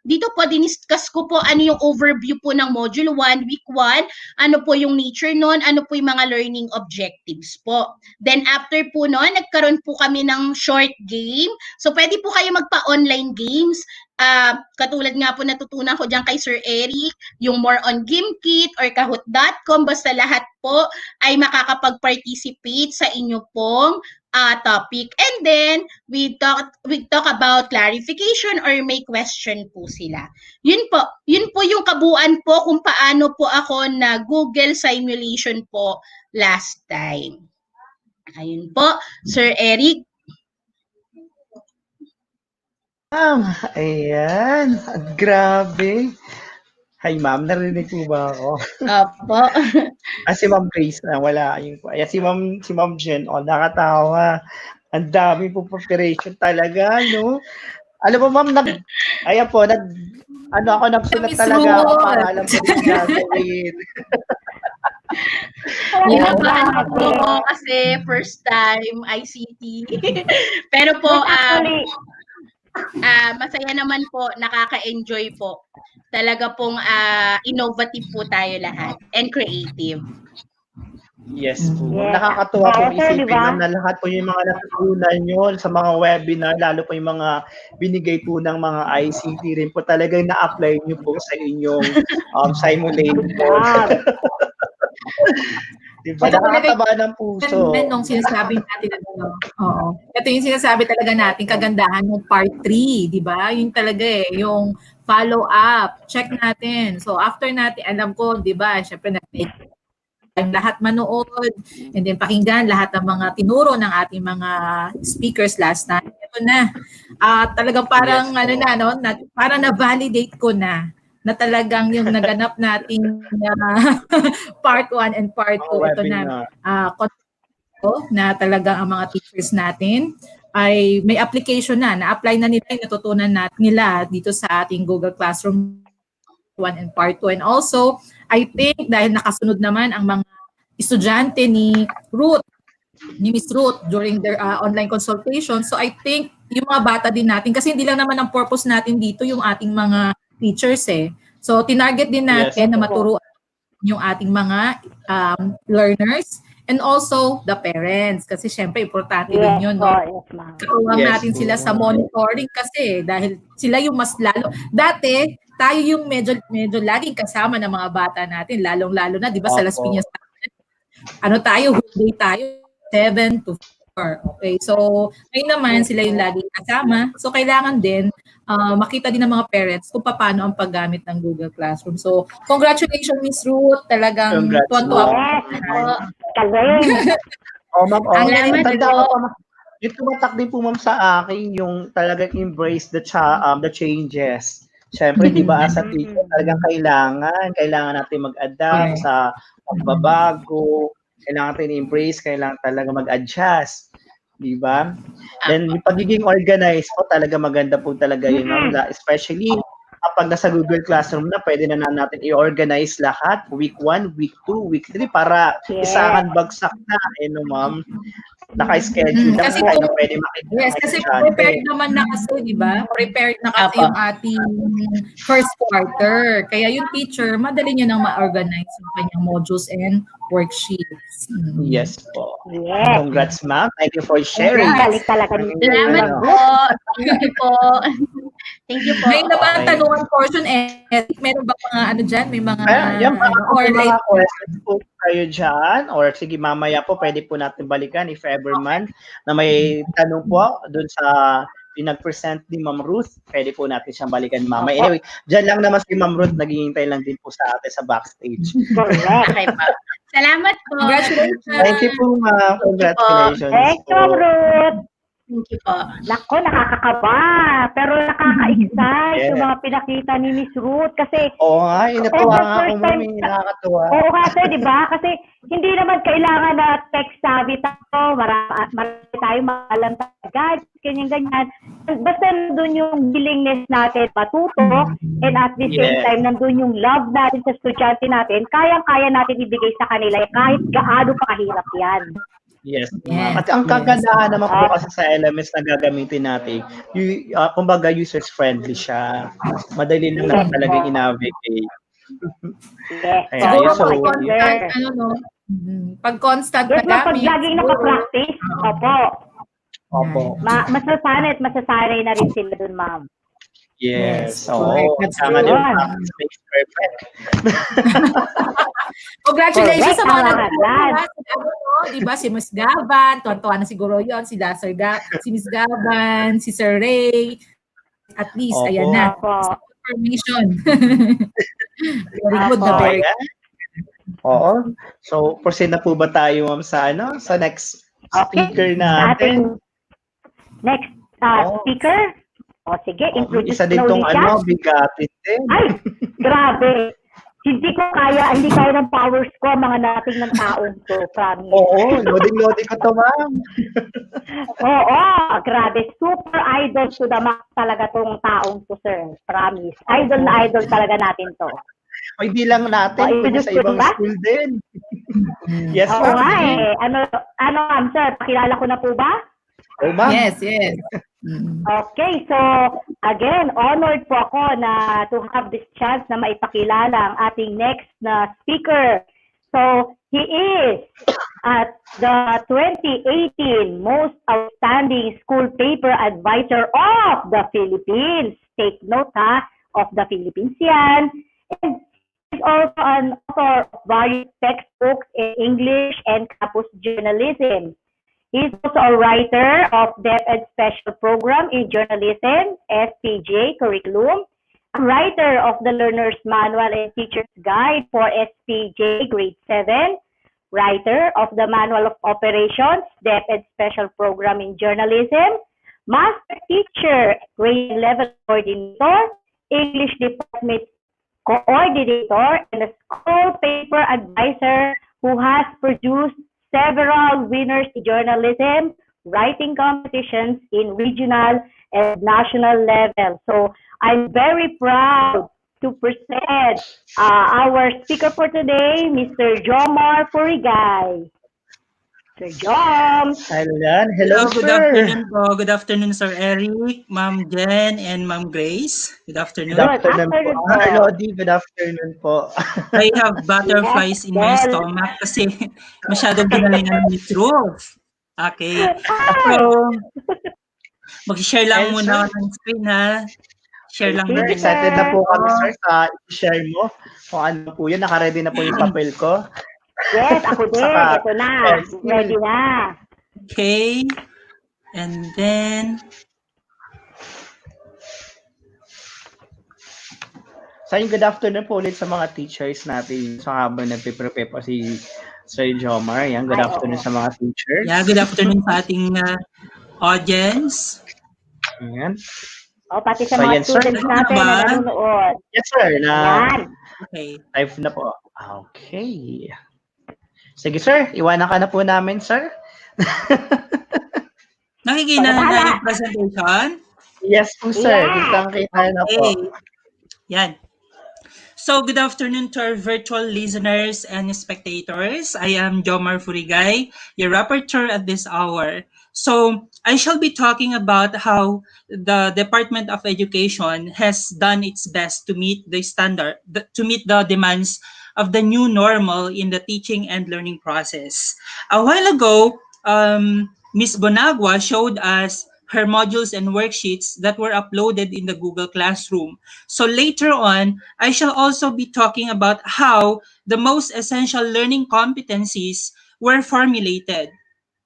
dito po, diniscuss ko po ano yung overview po ng Module 1, Week 1, ano po yung nature nun, ano po yung mga learning objectives po. Then after po nun, nagkaroon po kami ng short game. So pwede po kayo magpa-online games. Katulad nga po natutunan ko dyan kay Sir Eric, yung more on GameKit or kahoot.com, basta lahat po ay makakapag-participate sa inyo pong topic. And then, we talk about clarification or may question po sila. Yun po yung kabuuan po kung paano po ako na Google simulation po last time. Ayun po, Sir Eric. Ayan, grabe. Hi ma'am, narinig po ba ako? Opo. Si Ma'am Grace na, wala yung ayan, si Ma'am Jen, nakatawa. Ang dami po preparation talaga, no? Alam mo ma'am, ako nagsulat talaga ako para alam ko rin gagawin. Inabahan po kasi first time ICT. Pero po, masaya naman po, nakaka-enjoy po. Talaga pong innovative po tayo lahat and creative. Yes po. Nakakatuwa po isipin na lahat po yung mga natutunan nyo sa mga webinar, lalo po yung mga binigay po ng mga ICT rin po talagang na-apply nyo po sa inyong simulation. Diba? Nakakataba ng puso. Nung sinasabi natin, oo. Ito yung sinasabi talaga natin, kagandahan ng part 3, di ba? Yung talaga yung follow up, check natin. So after natin, alam ko, di ba, syempre lahat manood, and then pakinggan lahat ng mga tinuro ng ating mga speakers last time. Ito na. Talagang parang, parang na-validate ko na talagang yung naganap nating part 1 and part 2. Ito na. Na talagang ang mga teachers natin ay may application na-apply na nila, natutunan nila dito sa ating Google Classroom 1 and part 2. And also, I think dahil nakasunod naman ang mga estudyante ni Miss Ruth during their online consultation, so I think yung mga bata din natin, kasi hindi lang naman ang purpose natin dito yung ating mga teachers So, tinarget din natin na maturuan yung ating mga learners and also the parents. Kasi syempre, importante din yun. Katuwang natin sila sa monitoring kasi dahil sila yung mas lalo. Dati, tayo yung medyo laging kasama ng mga bata natin, lalong-lalo na, di ba, sa Las Piñas, tayo, whole day tayo, 7 to 4. Okay, so, ngayon naman, sila yung laging kasama. So, kailangan din, makita din ng mga parents kung paano ang paggamit ng Google Classroom. So, congratulations, Miss Ruth. Talagang tuwan-tuwa po. Ma'am, yung tumatak din po ma'am sa akin yung talagang embrace the changes. Siyempre, di ba, as a teacher, talagang kailangan natin mag-adapt sa pagbabago, kailangan natin i-embrace, kailangan talaga mag-adjust. Di ba? Then, yung pagiging organized po, talaga maganda po talaga yun. Especially, kapag nasa Google Classroom na, pwede na natin i-organize lahat, week 1, week 2, week 3, para isahan bagsak na, ma'am. Naka-schedule na kasi na pwede makita. Yes, kasi prepared naman na kasi, di ba? Prepared na kasi yung ating first quarter. Kaya yung teacher, madali niya nang ma-organize yung kanyang modules and worksheets. Yes po. Yes. Congrats, ma'am. Thank you for sharing. Balik talaga. Salamat po. Thank you po. Thank you po. Ngayon naman ang Okay. tanungan portion, Eric, meron ba mga ano dyan? May mga Yan, baka ano, kung or may mga like, questions po kayo dyan, or sige, mamaya po, pwede po natin balikan if ever man na may tanong po dun sa pinag-present ni Ma'am Ruth, pwede po natin siyang balikan mamaya. Opo. Anyway, dyan lang naman si Ma'am Ruth, naghihintay lang din po sa atin sa backstage. Correct. Okay po. Salamat po. Congratulations. Thank you po, ma'am. Congratulations Thank you, po. Ruth. Thank you po. Nako, nakakakaba. Pero nakaka-excite yung mga pinakita ni Miss Ruth. Kasi, Oo nga, natuwa the nga ako, first ma'am. time- Nakakatuwa. oo nga sir, di ba? Kasi hindi naman kailangan na tech-savvy tayo. Marami tayo maalam talaga. Ganyan-ganyan. Basta nandun yung willingness natin matuto and at the same Yes. time, nandun yung love natin sa estudyante natin, kayang-kaya natin ibigay sa kanila kahit gaano pa kahirap yan. Yes, Yes, ma'am. At ang yes. kagandahan naman po kasi sa LMS na gagamitin natin, kumbaga user-friendly siya. Madali lang naman talaga i-navigate. Yes. Kaya Siguro yun, so, pag yes, constant, sir. ano no, pag constant Yes, na ma'am, pag gamit, laging siguro, nakapractice, opo, Opo. masasanay na rin sila dun, ma'am. Yes. Yes, Oo. correct. That's Kailangan good. yung practice makes perfect. congratulations sa mga Correct, tama, nag-ano, di ba, si Miss Gavan, tuwan-tuwa na siguro yon si si Miss Gavan, si Sir Ray, at least, Opo. ayan na. Opo. Information. Very good na Opo. very Ayan. Oo. So, proceed na po ba tayo, ma'am, sa sa next speaker Sa ating natin? next Oh. speaker. O sige, introduce Isa din na tong ulit siya. bigatin din. Ay, grabe. Hindi kaya ng powers ko, mga nating ng taong to, promise. Oo, loading ko to, ma'am. Oo, grabe. Super idol to the max talaga tong taong to, sir. Promise. Idol na idol talaga natin to. O, hindi lang natin, kundi sa ibang school din. Yes, Oo ma'am. nga Sige. ma'am, sir, pakilala ko na po ba? Oh, ma'am. Yes, yes. Okay, so again, honored po ako na to have this chance na maipakilala ang ating next na speaker. So, he is at the 2018 Most Outstanding School Paper Advisor of the Philippines. Take note of the Philippines yan. And he is also an author of various textbooks in English and campus journalism. He is also a writer of DepEd Special Program in Journalism, SPJ Curriculum, a writer of the Learner's Manual and Teacher's Guide for SPJ Grade 7, writer of the Manual of Operations, DepEd Special Program in Journalism, Master Teacher, Grade 11 Coordinator, English Department Coordinator, and a School Paper Advisor who has produced several winners in journalism, writing competitions in regional and national level. So I'm very proud to present our speaker for today, Mr. Jomar Purigay. Sir Jom. Hello, Good sir. afternoon po. Good afternoon, Sir Eric, Ma'am Jen, and Ma'am Grace. Good afternoon. Good afternoon po. afternoon po. Hi, Lodi. Good afternoon po. I have butterflies in my Yes, stomach kasi masyadong ginalingan ni Truth. Okay. So, mag-share lang And muna sir? ako ng screen, ha? Share lang Sir, muna. excited na po kami, sir, sa i-share mo kung ano po yun. Naka-ready na po yung papel ko. Yes, ako din. Saka, Ito na. yes. Ready na. Okay. And then, So, good afternoon po ulit sa mga teachers natin. So, habang nagpe-prepare po si Sir Jomar. Yan, good Ay, afternoon oo. sa mga teachers. yeah, good afternoon sa ating audience. Ayan. O, pati sa So, mga yan, sir. students natin na Naman. nanonood. Yes, sir. Yan. Okay. Live na po. Okay. Sige, sir. Iwanan ka na po namin, sir. Nakikita na yung presentation? Yes po, sir. Yeah. Kitang-kita na po. Okay. Yan. So, good afternoon to our virtual listeners and spectators. I am Jomar Furigay, your rapporteur at this hour. So, I shall be talking about how the Department of Education has done its best to meet the to meet the demands of the new normal in the teaching and learning process. A while ago, Ms. Bonagua showed us her modules and worksheets that were uploaded in the Google Classroom. So later on, I shall also be talking about how the most essential learning competencies were formulated.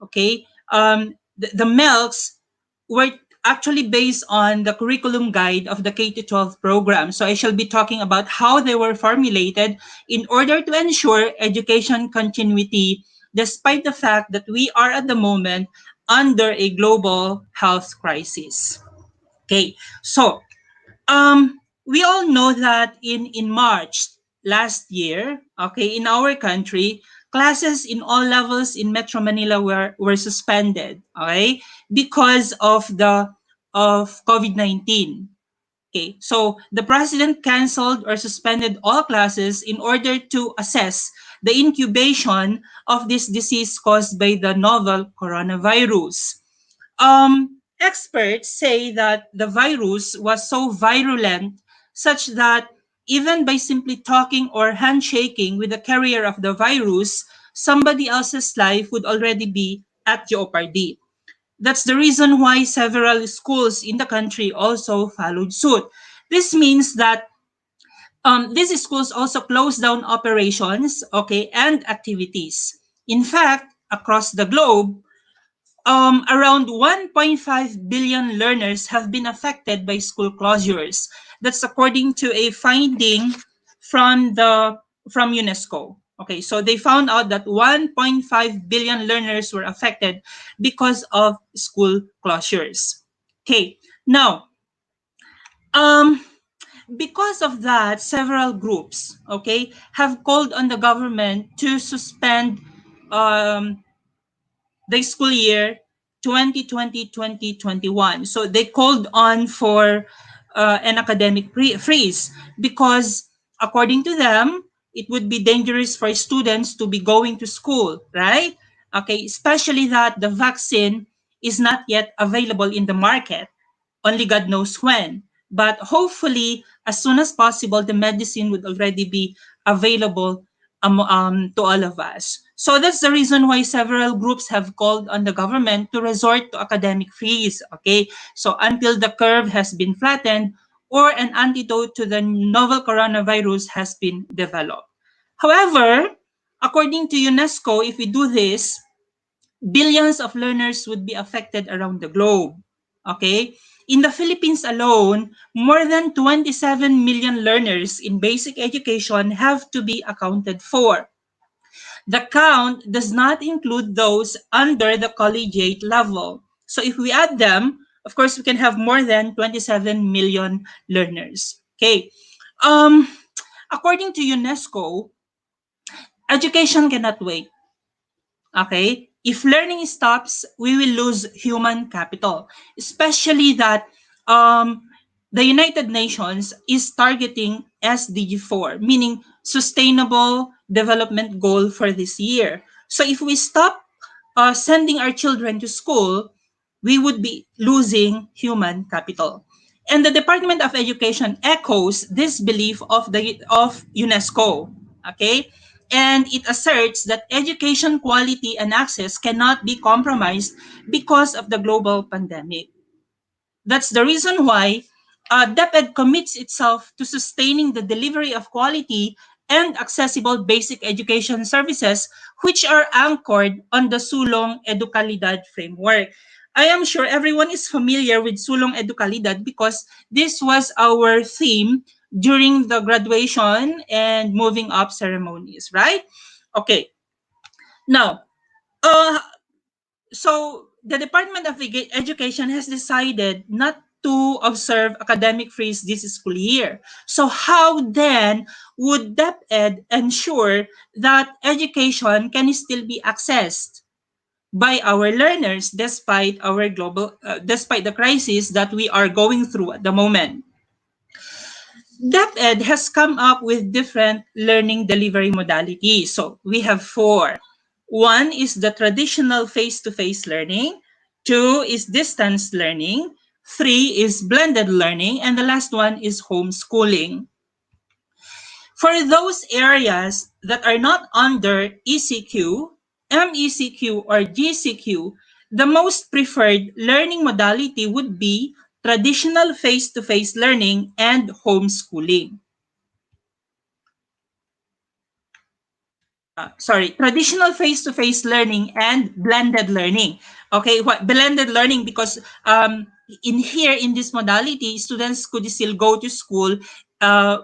Okay, the MELCs were actually based on the curriculum guide of the K-12 program. So I shall be talking about how they were formulated in order to ensure education continuity despite the fact that we are at the moment under a global health crisis. Okay, so we all know that in March last year, okay, in our country, classes in all levels in Metro Manila were suspended, okay, because of COVID-19. Okay, so the president canceled or suspended all classes in order to assess the incubation of this disease caused by the novel coronavirus. Experts say that the virus was so virulent such that even by simply talking or handshaking with the carrier of the virus, somebody else's life would already be at jeopardy. That's the reason why several schools in the country also followed suit. This means that these schools also closed down operations, okay, and activities. In fact, across the globe, around 1.5 billion learners have been affected by school closures. That's according to a finding from the from UNESCO. Okay, so they found out that 1.5 billion learners were affected because of school closures. Okay, now um, because of that, several groups, okay, have called on the government to suspend um, the school year 2020-2021. So they called on for an academic freeze because, according to them, it would be dangerous for students to be going to school, right? Okay, especially that the vaccine is not yet available in the market. Only God knows when. But hopefully, as soon as possible, the medicine would already be available to all of us. So that's the reason why several groups have called on the government to resort to academic freeze. Okay, so until the curve has been flattened or an antidote to the novel coronavirus has been developed. However, according to UNESCO, if we do this, billions of learners would be affected around the globe. Okay? In the Philippines alone, more than 27 million learners in basic education have to be accounted for. The count does not include those under the collegiate level. So if we add them, of course, we can have more than 27 million learners. Okay. Um, According to UNESCO, education cannot wait. Okay? If learning stops, we will lose human capital, especially that the United Nations is targeting SDG 4, meaning Sustainable Development Goal for this year. So if we stop sending our children to school, we would be losing human capital. And the Department of Education echoes this belief of UNESCO. Okay? And it asserts that education quality and access cannot be compromised because of the global pandemic. That's the reason why DepEd commits itself to sustaining the delivery of quality and accessible basic education services, which are anchored on the Sulong Educalidad framework. I am sure everyone is familiar with Sulong Educalidad because this was our theme during the graduation and moving up ceremonies, right? Okay. Now, uh, so the Department of Education has decided not to observe academic freeze this school year. So how then would DepEd ensure that education can still be accessed by our learners despite the crisis that we are going through at the moment? DepEd has come up with different learning delivery modalities. So we have four. One is the traditional face-to-face learning. Two is distance learning. Three is blended learning. And the last one is homeschooling. For those areas that are not under ECQ, MECQ, or GCQ, the most preferred learning modality would be traditional face-to-face learning and homeschooling. Traditional face-to-face learning and blended learning. Okay, what blended learning? Because in this modality, students could still go to school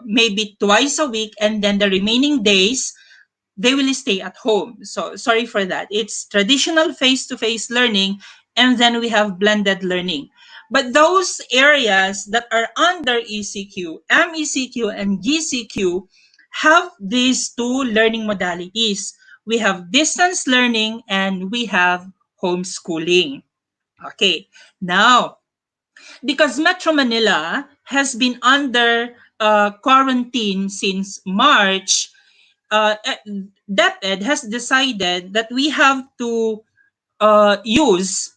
maybe twice a week, and then the remaining days they will stay at home. So sorry for that. It's traditional face-to-face learning, and then we have blended learning. But those areas that are under ECQ, MECQ, and GCQ have these two learning modalities. We have distance learning and we have homeschooling. Okay, now, because Metro Manila has been under quarantine since March, DepEd has decided that we have to use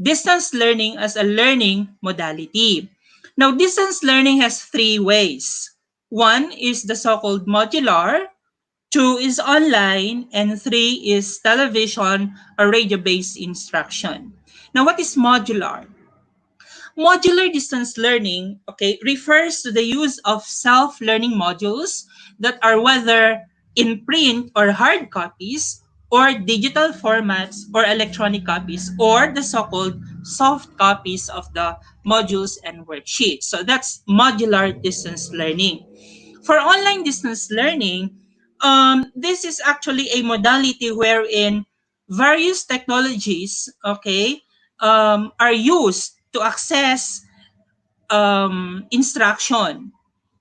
distance learning as a learning modality. Now, distance learning has three ways. One is the so-called modular, two is online, and three is television or radio-based instruction. Now, what is modular? Modular distance learning, okay, refers to the use of self-learning modules that are whether in print or hard copies, or digital formats or electronic copies, or the so-called soft copies of the modules and worksheets. So that's modular distance learning. For online distance learning, this is actually a modality wherein various technologies, okay, are used to access instruction.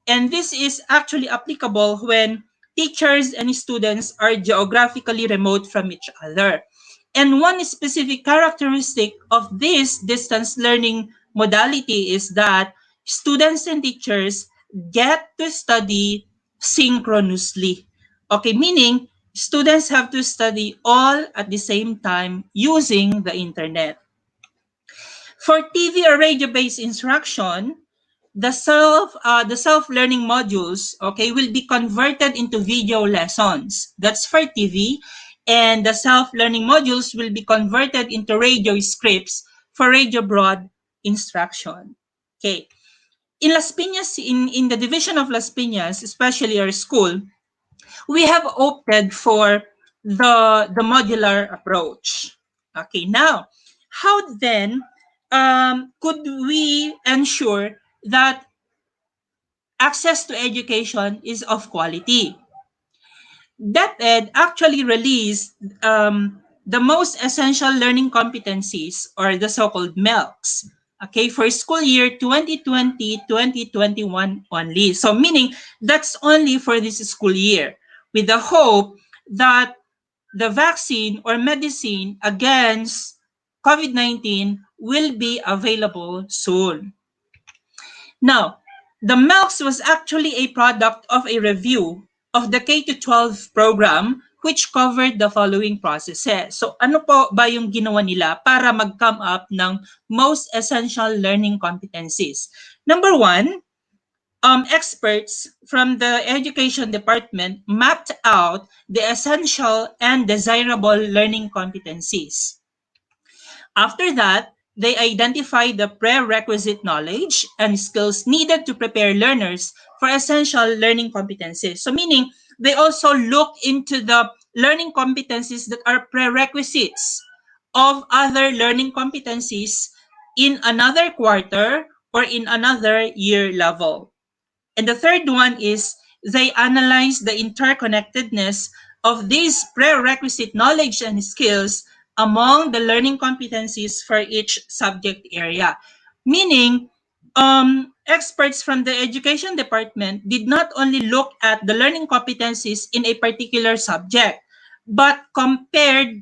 And this is actually applicable when teachers and students are geographically remote from each other. And one specific characteristic of this distance learning modality is that students and teachers get to study synchronously. Okay, meaning students have to study all at the same time using the internet. For TV or radio-based instruction, the self-learning modules, okay, will be converted into video lessons. That's for TV. And the self-learning modules will be converted into radio scripts for radio broad instruction. Okay. In Las Piñas, in the division of Las Piñas, especially our school, we have opted for the modular approach. Okay, now, how then could we ensure that access to education is of quality? DepEd actually released the most essential learning competencies, or the so-called MELCs, okay, for school year 2020-2021 only. So meaning that's only for this school year, with the hope that the vaccine or medicine against COVID-19 will be available soon. Now, the MELCS was actually a product of a review of the K-12 program, which covered the following processes. So ano po ba yung ginawa nila para mag-come up ng most essential learning competencies? Number one, experts from the education department mapped out the essential and desirable learning competencies. After that, they identify the prerequisite knowledge and skills needed to prepare learners for essential learning competencies. So meaning, they also look into the learning competencies that are prerequisites of other learning competencies in another quarter or in another year level. And the third one is they analyze the interconnectedness of these prerequisite knowledge and skills among the learning competencies for each subject area. Meaning, experts from the education department did not only look at the learning competencies in a particular subject, but compared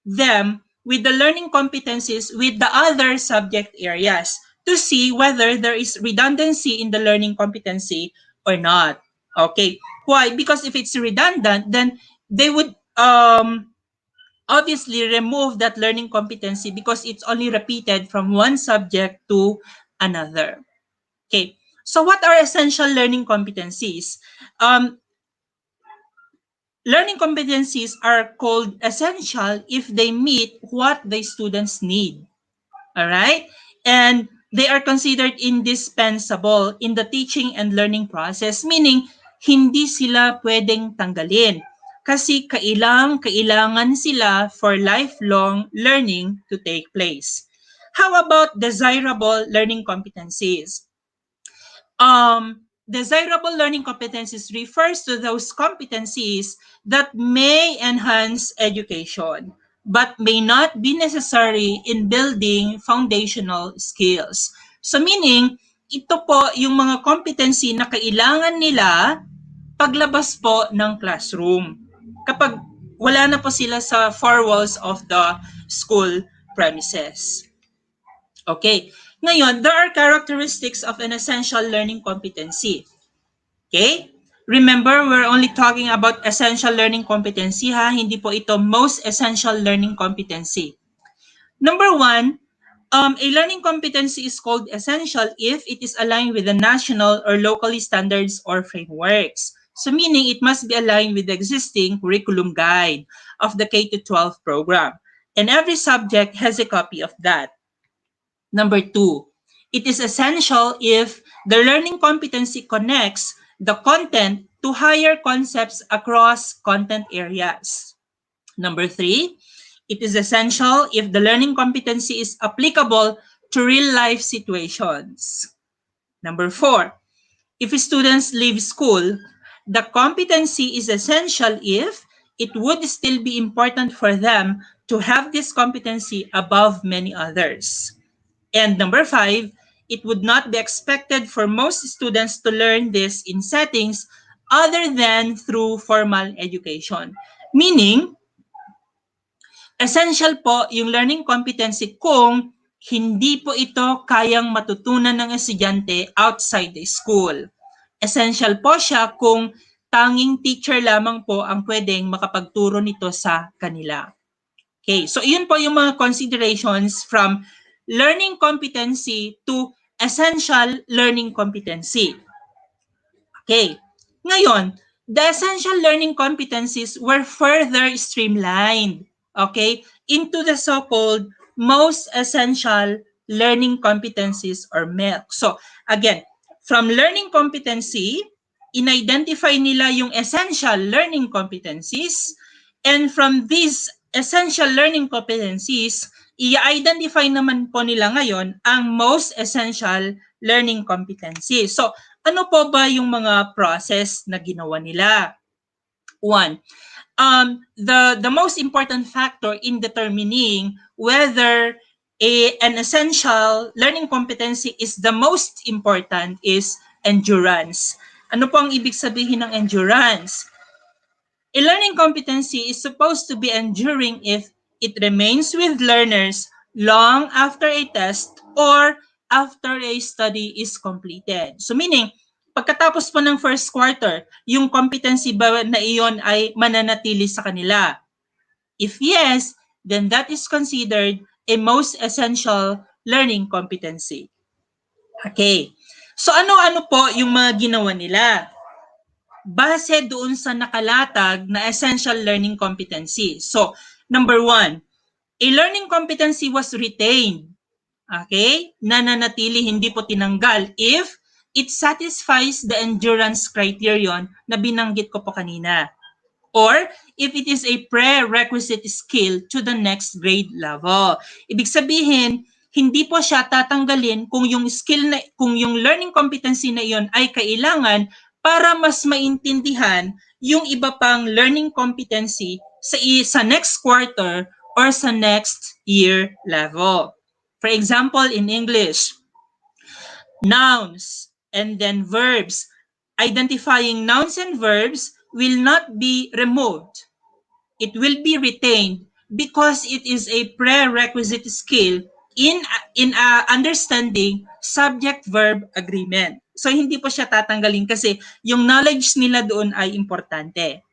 them with the learning competencies with the other subject areas to see whether there is redundancy in the learning competency or not. Okay. Why? Because if it's redundant, then they would obviously remove that learning competency because it's only repeated from one subject to another. Okay. So what are essential learning competencies? learning competencies are called essential if they meet what the students need. All right? And they are considered indispensable in the teaching and learning process, meaning hindi sila pwedeng tanggalin kasi kailangan sila for lifelong learning to take place. How about desirable learning competencies? Desirable learning competencies refers to those competencies that may enhance education but may not be necessary in building foundational skills. So meaning, ito po yung mga competency na kailangan nila paglabas po ng classroom. Kapag wala na po sila sa four walls of the school premises. Okay. Ngayon, there are characteristics of an essential learning competency. Okay? Remember, we're only talking about essential learning competency ha, hindi po ito most essential learning competency. Number one, a learning competency is called essential if it is aligned with the national or locally standards or frameworks. So meaning it must be aligned with the existing curriculum guide of the K-12 program. And every subject has a copy of that. Number two, it is essential if the learning competency connects the content to higher concepts across content areas. Number three, it is essential if the learning competency is applicable to real-life situations. Number four, if students leave school, the competency is essential if it would still be important for them to have this competency above many others. And number five, it would not be expected for most students to learn this in settings other than through formal education. Meaning, essential po yung learning competency kung hindi po ito kayang matutunan ng estudyante outside the school. Essential po siya kung tanging teacher lamang po ang pwedeng makapagturo nito sa kanila. Okay, so yun po yung mga considerations from learning competency to essential learning competency. Okay, ngayon, the essential learning competencies were further streamlined, okay, into the so-called most essential learning competencies or MEC. So, again, from learning competency, in-identify nila yung essential learning competencies, and from these essential learning competencies, i-identify naman po nila ngayon ang most essential learning competencies. So, ano po ba yung mga process na ginawa nila? One, the most important factor in determining whether an essential learning competency is the most important is endurance. Ano po ang ibig sabihin ng endurance? A learning competency is supposed to be enduring if it remains with learners long after a test or after a study is completed. So meaning, pagkatapos po ng first quarter, yung competency ba na iyon ay mananatili sa kanila? If yes, then that is considered a most essential learning competency. Okay. So ano-ano po yung mga ginawa nila? Base doon sa nakalatag na essential learning competency. So, number one, a learning competency was retained. Okay? Nananatili, hindi po tinanggal if it satisfies the endurance criterion na binanggit ko po kanina. Or if it is a prerequisite skill to the next grade level. Ibig sabihin, hindi po siya tatanggalin kung yung skill na kung yung learning competency na iyon ay kailangan para mas maintindihan yung iba pang learning competency sa next quarter or sa next year level. For example, in English, nouns and then verbs. Identifying nouns and verbs will not be removed. It will be retained because it is a prerequisite skill in understanding subject-verb agreement. So, hindi po siya tatanggalin kasi yung knowledge nila doon ay importante.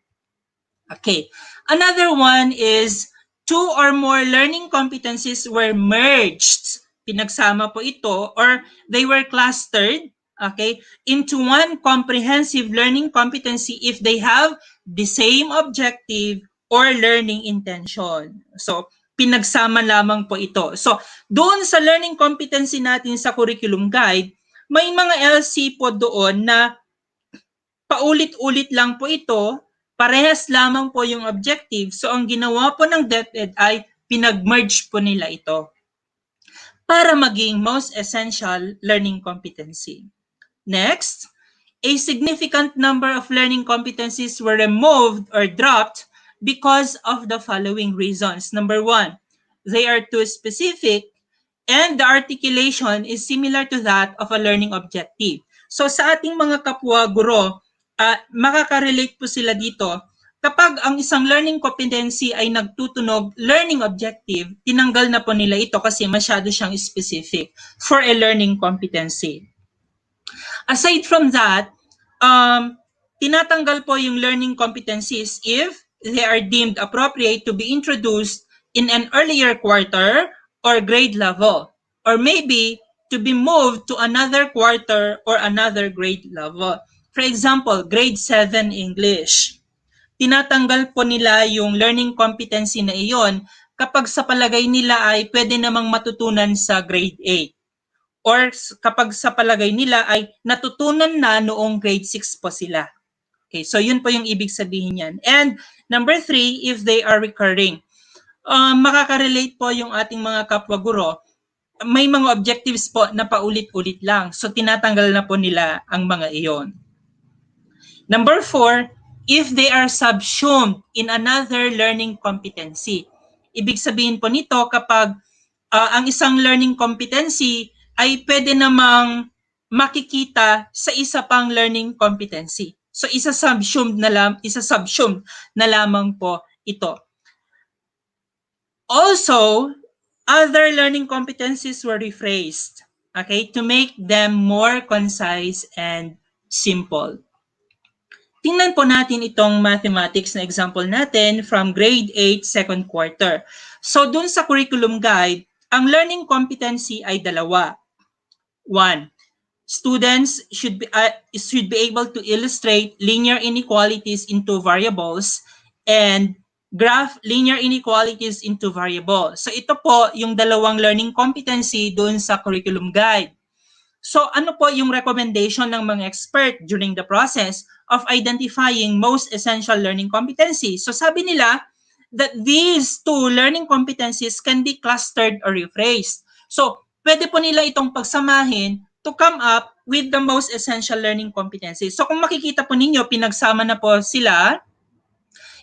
Okay. Another one is 2 or more learning competencies were merged. Pinagsama po ito or they were clustered okay, into one comprehensive learning competency if they have the same objective or learning intention. So, pinagsama lamang po ito. So, doon sa learning competency natin sa curriculum guide, may mga LC po doon na paulit-ulit lang po ito, parehas lamang po yung objective. So, ang ginawa po ng DepEd ay pinag-merge po nila ito para maging most essential learning competency. Next, a significant number of learning competencies were removed or dropped because of the following reasons. Number one, they are too specific and the articulation is similar to that of a learning objective. So sa ating mga kapwa guro, makaka-relate po sila dito. Kapag ang isang learning competency ay nagtutunog learning objective, tinanggal na po nila ito kasi masyado siyang specific for a learning competency. Aside from that, tinatanggal po yung learning competencies if they are deemed appropriate to be introduced in an earlier quarter or grade level, or maybe to be moved to another quarter or another grade level. For example, grade 7 English. Tinatanggal po nila yung learning competency na iyon kapag sa palagay nila ay pwede namang matutunan sa grade 8. Or kapag sa palagay nila ay natutunan na noong grade 6 po sila. Okay, so yun po yung ibig sabihin yan. And number 3, if they are recurring. Makaka-relate po yung ating mga kapwa guro. May mga objectives po na paulit-ulit lang. So tinatanggal na po nila ang mga iyon. Number 4, if they are subsumed in another learning competency. Ibig sabihin po nito kapag ang isang learning competency ay pwede namang makikita sa isa pang learning competency. So isa-subsumed na lamang po ito. Also, other learning competencies were rephrased, okay, to make them more concise and simple. Tingnan po natin itong mathematics na example natin from grade 8, second quarter. So, dun sa curriculum guide, ang learning competency ay dalawa. 1, students should be able to illustrate linear inequalities into variables and graph linear inequalities into variables. So, ito po yung dalawang learning competency dun sa curriculum guide. So ano po yung recommendation ng mga expert during the process of identifying most essential learning competencies? So sabi nila that these two learning competencies can be clustered or rephrased. So pwede po nila itong pagsamahin to come up with the most essential learning competencies. So kung makikita po ninyo, pinagsama na po sila.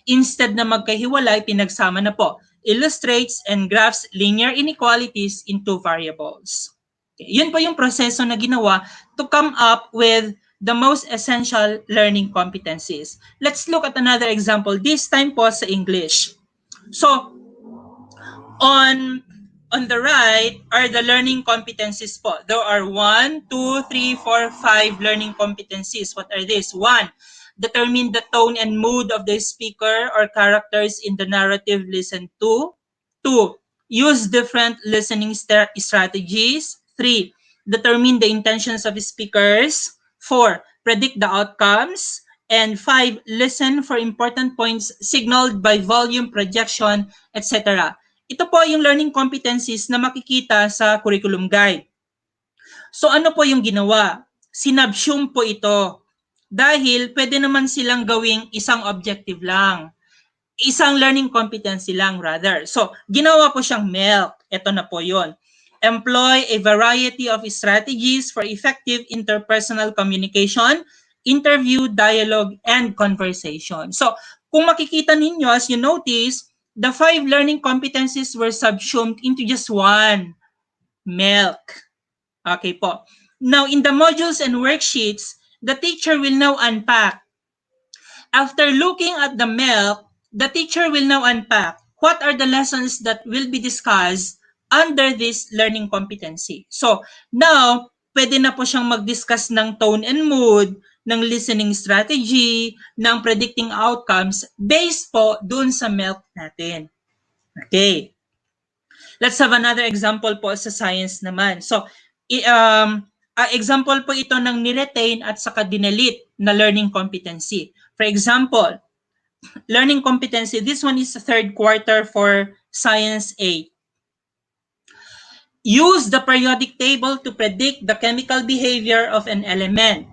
Instead na magkahiwalay, pinagsama na po. Illustrates and graphs linear inequalities into variables. Yun po yung proseso na ginawa to come up with the most essential learning competencies. Let's look at another example, this time po sa English. So, on the right are the learning competencies po. There are 1, 2, 3, 4, 5 learning competencies. What are these? 1, determine the tone and mood of the speaker or characters in the narrative listened to. 2, use different listening strategies. 3, determine the intentions of speakers. 4, predict the outcomes. And 5, listen for important points signaled by volume, projection, etc. Ito po yung learning competencies na makikita sa curriculum guide. So ano po yung ginawa? Sinubsume po ito. Dahil pwede naman silang gawing isang objective lang. Isang learning competency lang rather. So ginawa po siyang MELC. Ito na po yon. Employ a variety of strategies for effective interpersonal communication, interview, dialogue, and conversation. So, kung makikita ninyo, as you notice, the 5 learning competencies were subsumed into just one, MELC. Okay po. Now, in the modules and worksheets, the teacher will now unpack. After looking at the MELC, the teacher will now unpack what are the lessons that will be discussed under this learning competency. So, now, pwede na po siyang mag-discuss ng tone and mood, ng listening strategy, ng predicting outcomes based po dun sa MELC natin. Okay. Let's have another example po sa science naman. So, example po ito ng niretain at saka dinelete na learning competency. For example, learning competency, this one is the third quarter for Science 8. Use the periodic table to predict the chemical behavior of an element.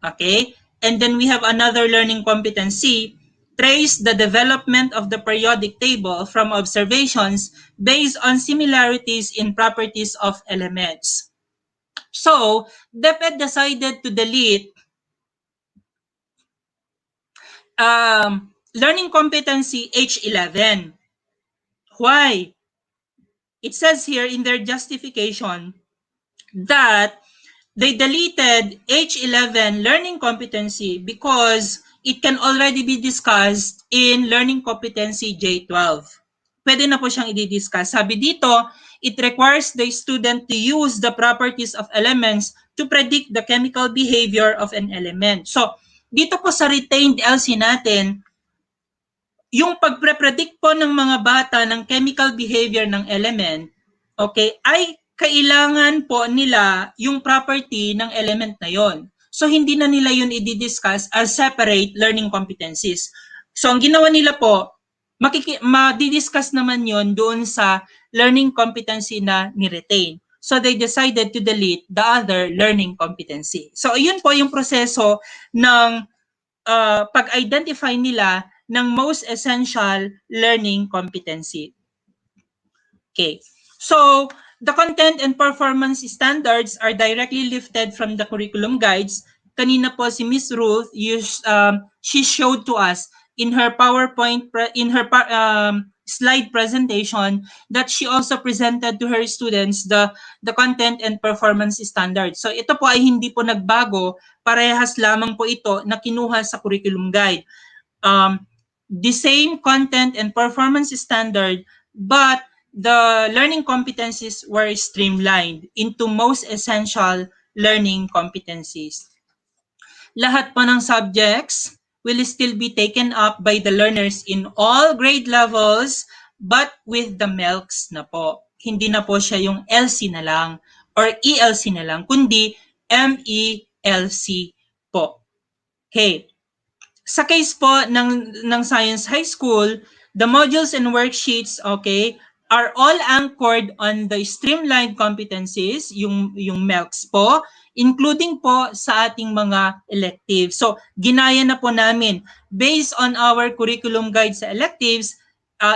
Okay? And then we have another learning competency. Trace the development of the periodic table from observations based on similarities in properties of elements. So, DepEd decided to delete learning competency H11. Why? It says here in their justification that they deleted H11 learning competency because it can already be discussed in learning competency J12. Pwede na po siyang i-discuss. Sabi dito, it requires the student to use the properties of elements to predict the chemical behavior of an element. So, dito po sa retained LC natin, yung pagpre-predict po ng mga bata ng chemical behavior ng element, okay, ay kailangan po nila yung property ng element na yon. So, hindi na nila yun i-discuss as separate learning competencies. So, ang ginawa nila po, ma-discuss naman yon doon sa learning competency na ni-retain. So, they decided to delete the other learning competency. So, yun po yung proseso ng pag-identify nila ng most essential learning competency. Okay. So, the content and performance standards are directly lifted from the curriculum guides. Kanina po si Miss Ruth, she showed to us in her PowerPoint, slide presentation that she also presented to her students the content and performance standards. So, ito po ay hindi po nagbago, parehas lamang po ito na kinuha sa curriculum guide. The same content and performance standard, but the learning competencies were streamlined into most essential learning competencies. Lahat po ng subjects will still be taken up by the learners in all grade levels, but with the MELCs na po. Hindi na po siya yung LC na lang or ELC na lang, kundi MELC po. Okay. Sa case po ng Science High School, the modules and worksheets, okay, are all anchored on the streamlined competencies, yung MELCs po, including po sa ating mga electives. So, ginaya na po namin. Based on our curriculum guide sa electives,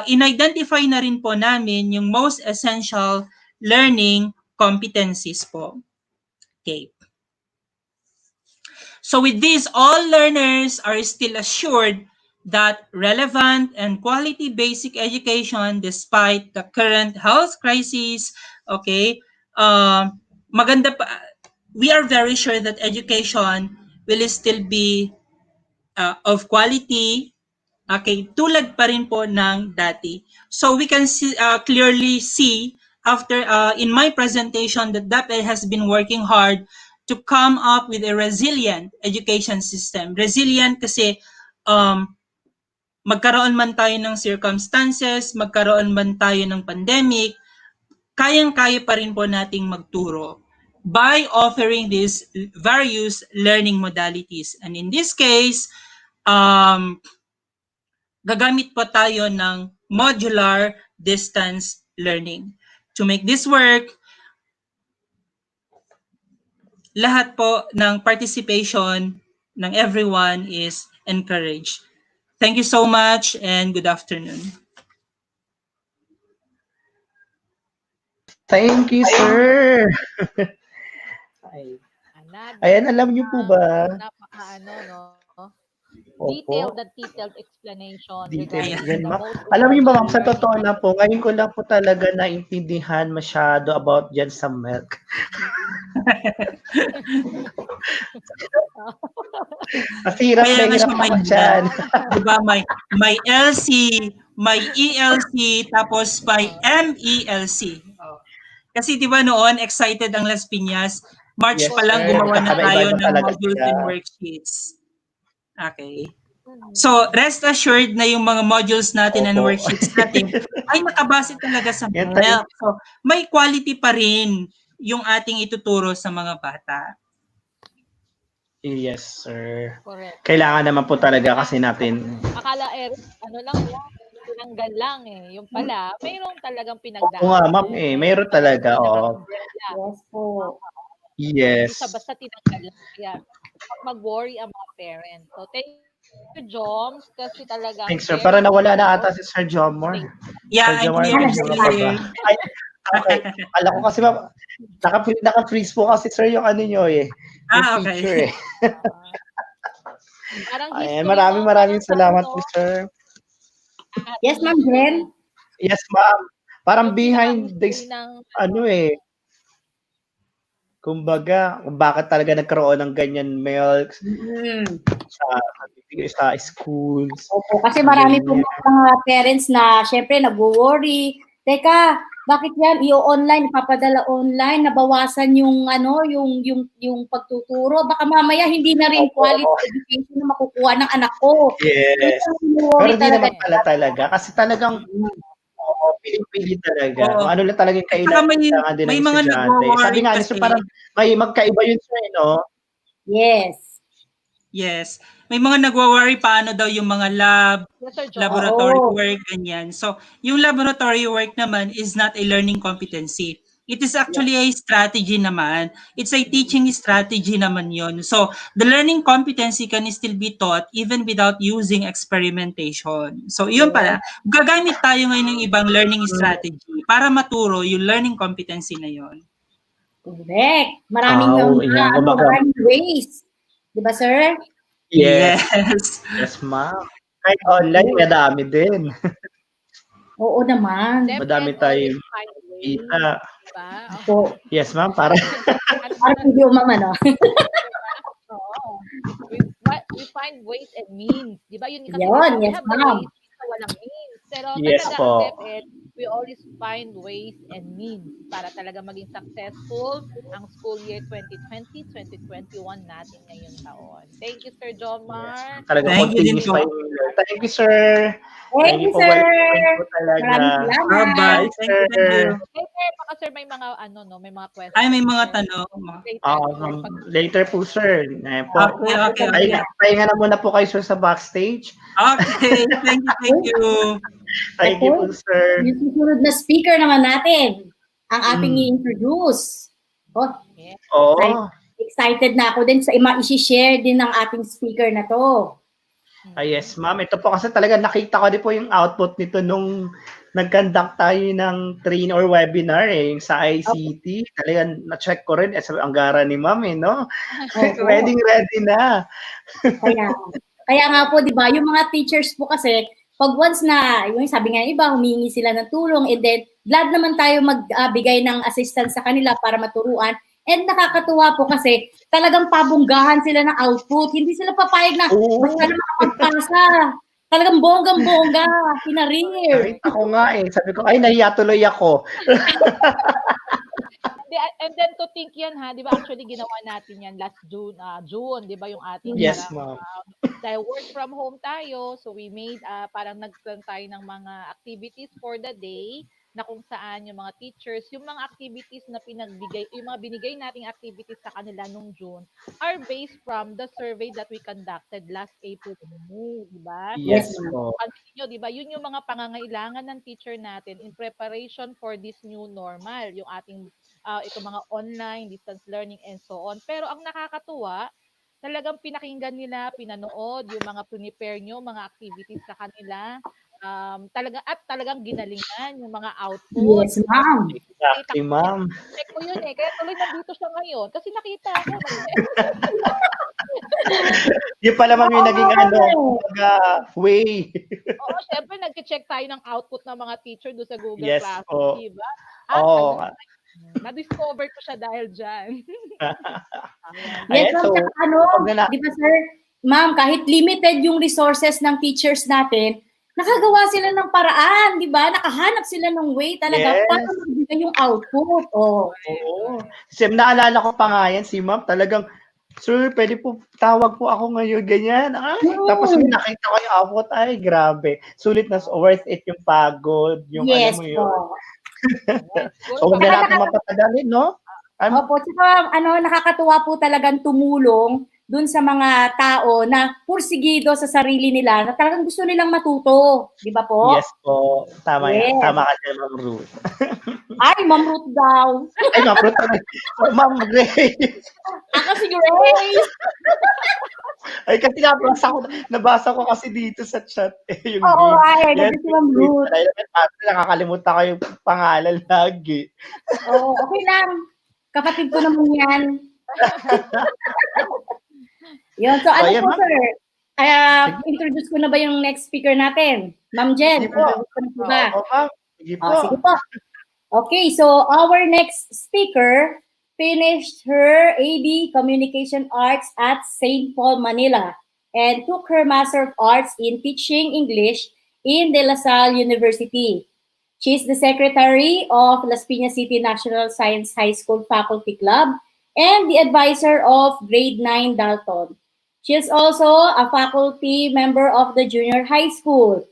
in-identify na rin po namin yung most essential learning competencies po. Okay. So with this, all learners are still assured that relevant and quality basic education despite the current health crisis, okay, maganda pa, we are very sure that education will still be of quality, okay, tulad pa rin po ng dati. So we can clearly see after in my presentation that DepEd has been working hard to come up with a resilient education system. Resilient kasi magkaroon man tayo ng circumstances, magkaroon man tayo ng pandemic, kayang-kaya pa rin po nating magturo by offering these various learning modalities. And in this case, gagamit po tayo ng modular distance learning. To make this work, lahat po ng participation ng everyone is encouraged. Thank you so much and good afternoon. Thank you, sir. Ayan, alam niyo po ba? Detailed explanation. Alam niyo ba, sa totoo na po, ngayon ko lang po talaga naintindihan masyado about dyan sa milk. Kasi hirap na hirap ako dyan. Diba, may LC, may ELC, tapos may MELC. Kasi diba noon, excited ang Las Piñas, March pa lang gumawa na tayo ng modules and worksheets. Okay. So, rest assured na yung mga modules natin and worksheets natin ay nakabase talaga sa MELC. So, may quality pa rin yung ating ituturo sa mga bata. Yes, sir. Correct. Kailangan naman po talaga kasi natin. Akala ano lang yan, tinanggal lang eh. Yung pala, mayroong talagang Oo pinagdaanan. nga, ma'am eh. Mayroon talaga, oo. Yes po. Hindi Yes. siya basta tinanggal lang. Kaya huwag mag-worry ang mga parents. So, thank you, Joms, kasi talagang Thanks, sir. very Para nawala na thorough. ata si Sir Jomar. Yeah, Sir I Jomar, clear medyo clear. nakababa. Ay, okay. Alam ko kasi ma'am, naka-freeze po kasi sir yung ano nyo eh. Yung Okay. picture eh. Parang Ayan, history, maraming no? maraming Parang salamat ano, po, sir. Yes, Ma'am Jen. Yes, ma'am. Parang yung behind pinaka-history this, ng ano eh, kumbaga, kung bakit talaga nagkaroon ng ganyan milk sa schools. Opo, kasi marami po Ganyan. mga parents na syempre nagwo-worry. Teka, bakit yan i-online, ipapadala online, nabawasan yung ano, yung pagtuturo. Baka mamaya hindi na rin Opo. quality education na makukuha ng anak ko. Yes. So, Pero di talaga. naman pala talaga kasi talagang piling-pili talaga. Oo. Kung ano lang talaga yung At saka kailangan din may ng mga estudyante. nagwo-worry Sabi nga niya, kasi, so parang may magkaiba yun sir, no? Yes. yes, may mga nagwo-worry paano daw yung mga lab, Yes, Sir Joms. laboratory Oo. work, ganyan. So, yung laboratory work naman is not a learning competency. It is actually a strategy naman. It's a teaching strategy naman yon. So, the learning competency can still be taught even without using experimentation. So, yun pala. Gagamit tayo ngayon ng ibang learning strategy para maturo yung learning competency na yon. Correct. Maraming Yan, kumbaga, maraming ways. Di ba, sir? yes. Yes. Yes, ma'am. Kahit online, madami din. Oo naman. Them Madami can tayong always find ways. kita. Diba? So, Yes, ma'am. Para Ano para video ma'am, ano? Oo. We find ways and means. Di ba? Yun kasi Yun, we yes, have the ma'am. ways, minsan walang means. Pero yes talaga ang po. DepEd, we always find ways and means para talaga maging successful ang school year 2020-2021 natin ngayong taon. Thank you, Sir Jomar. Talagang Thank you din continuous po. pa yung Thank you, sir. Thank you, po. sir. Walang po talaga. Maraming salamat. Bye-bye. Thank you, thank you. Later, baka sir may mga may mga questions. Ay, may mga sir. tanong. Later, sir, Later po, sir. Ayan po. Okay. Pahinga na muna po kayo, sir, sa backstage. Okay, thank you. Thank you po, sir. Yung susunod na speaker naman natin, ang ating i-introduce. Oh, Oo. excited na ako din sa i-share din ng ating speaker na to. Yes, ma'am. Ito po kasi talaga nakita ko din po yung output nito nung nag-conduct tayo ng training or webinar yung sa ICT. Talagang na-check ko rin. Ang gara ni ma'am no? Ready na. Kaya nga po, di ba, yung mga teachers po kasi, pag once na, yung sabi nga iba, humingi sila ng tulong, and then, glad naman tayo magbigay ng assistance sa kanila para maturuan. And nakakatuwa po kasi, talagang pabunggahan sila ng output. Hindi sila papayag na, basta na makapagpasa. Talagang bonggang-bongga, pinarir. Ako nga sabi ko, ay, nahiya tuloy ako. And then to think yan di ba actually ginawa natin yan last June, di ba yung ating yes, parang dahil work from home tayo, so we made parang nagplan tayo ng mga activities for the day na kung saan yung mga teachers, yung mga activities na yung mga binigay nating activities sa kanila nung June are based from the survey that we conducted last April and May, di ba? Yes po. Nyo, di ba? Yun yung mga pangangailangan ng teacher natin in preparation for this new normal, yung ating ito mga online, distance learning, and so on. Pero ang nakakatuwa, talagang pinakinggan nila, pinanood, yung mga prepare nyo, mga activities sa kanila. Talagang ginalingan yung mga output. Yes, ma'am. Exactly, ma'am. Check ko yun kaya tuloy nandito siya ngayon. Kasi nakita ko. Yung pala ma'am yung naging way. Oo, syempre nag-check tayo ng output ng mga teacher doon sa Google yes, Classroom, diba? Na-discover ko siya dahil dyan. Yes, ma'am, di ba sir, ma'am, kahit limited yung resources ng teachers natin, nakagawa sila ng paraan, di ba? Nakahanap sila ng way talaga para magbigay yung output. Oo. Kasi naalala ko pa nga yan, si ma'am, talagang, sir, pwede po, tawag po ako ngayon, ganyan. Tapos may nakita ko yung output, ay, grabe. Sulit na, worth it yung pagod, yung alam mo yun. So, huwag na natin mapatagalin, no? I'm, Opo, tsaka nakakatuwa po talagang tumulong dun sa mga tao na pursigido sa sarili nila na talagang gusto nilang matuto. Di ba po? yes po. Tama yan. Yes. Tama ka dyan, Ma'am Ruth. Ay, Ma'am Ruth daw. Ay, Ma'am Ruth. Ma'am Grace. Ako si Grace. Ay, kasi nabasa ko kasi dito sa chat yung Oo, name. ay, Yes, nandito si Ma'am Ruth. Nakakalimutan ko yung pangalan lagi. Oo, okay lang. Kapatid ko naman yan. Yun. So, ano Ayan, po, ma'am. sir? Introduce ko na ba yung next speaker natin? Ma'am Jen, Sige po. introduce ko na po ba? Oo, ma'am. Sige po. Sige po. Okay, so our next speaker finished her AD Communication Arts at St. Paul, Manila, and took her Master of Arts in Teaching English in De La Salle University. She is the secretary of Las Piñas City National Science High School Faculty Club and the advisor of Grade 9 Dalton. She is also a faculty member of the Junior High School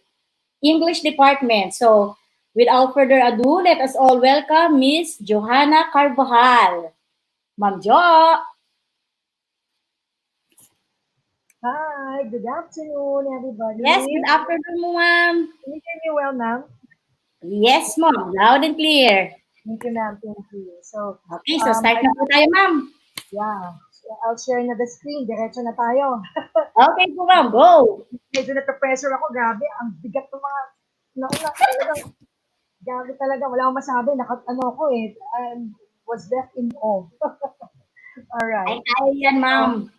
English Department. So, without further ado, let us all welcome Miss Johanna Carvajal. Ma'am Jo. Hi, good afternoon, everybody. Yes, good afternoon mo, ma'am. Can you hear me well, ma'am? Yes, ma'am. Loud and clear. Thank you, ma'am. Thank you. So, Okay, so start na po tayo, ma'am. yeah, I'll share na the screen. Diretso na tayo. Okay po, ma'am. Go. Medyo na-pressure ako. Grabe, ang bigat ng mga, nauna, talagang, grabe talaga. Wala akong masabi. I was left in awe. All right. Ay, yan, ma'am.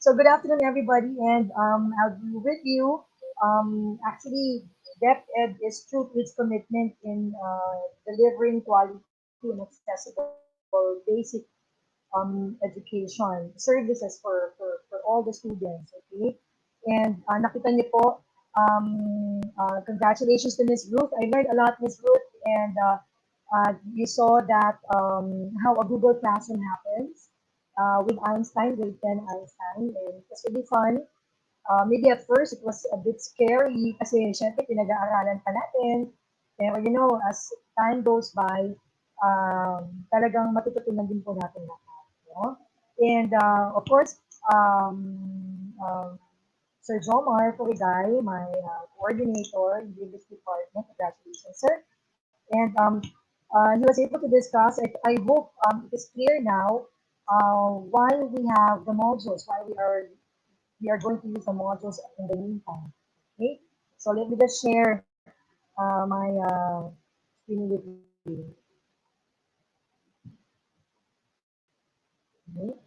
So good afternoon, everybody, and I'll be with you. Actually, DepEd is true to its commitment in delivering quality and accessible basic education services for all the students. Okay, and nakita niyo po, congratulations to Miss Ruth. I learned a lot, Miss Ruth, and you saw that how a Google Classroom happens with Einstein, with 10 Einstein, and it was really fun. Maybe at first it was a bit scary kasi syempre pinag-aaralan pa natin. Pero you know, as time goes by, talagang matututunan din po natin lahat. You know? And of course, Sir Jomar Purigay, my coordinator in the English department, congratulations, sir. And he was able to discuss. I hope it is clear now why we have the modules, why we are going to use the modules in the meantime. Okay, so let me just share my screen with you. Okay.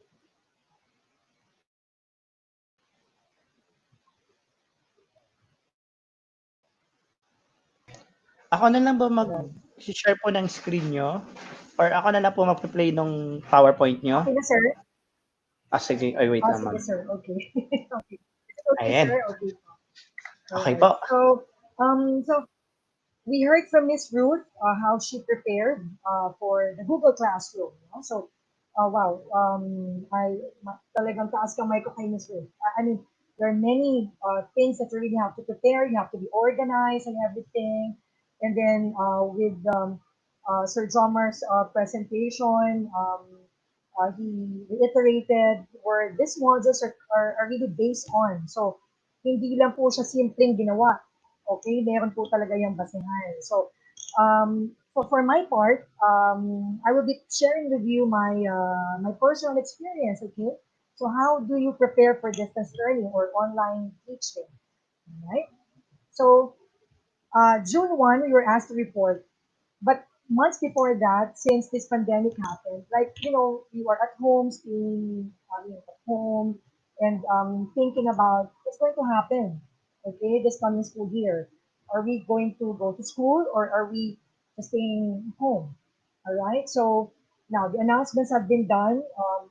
Ako na lang ba mag-share po ng screen nyo? Or ako na lang po mag-play ng PowerPoint nyo? Okay na, sir. Sige. Ay, wait lang, ma'am. Sige, sir. Okay. Okay. Ayan. Sir. Okay. Okay po. So we heard from Miss Ruth how she prepared for the Google Classroom. No? So, wow, talagang taas kamay ko kay Miss Ruth. I mean, there are many things that you really have to prepare. You have to be organized and everything. And then with Sir Zomer's presentation, he reiterated where these modules are really based on. So, hindi lang po siya simpleng ginawa. Okay, meron po talaga yung basehan. So, for my part, I will be sharing with you my personal experience. Okay, so how do you prepare for distance learning or online teaching? Right. So, June 1, we were asked to report, but months before that, since this pandemic happened, like you know, you are at home, staying at home, and thinking about what's going to happen. Okay, this coming school year, are we going to go to school or are we just staying home? All right. So now the announcements have been done.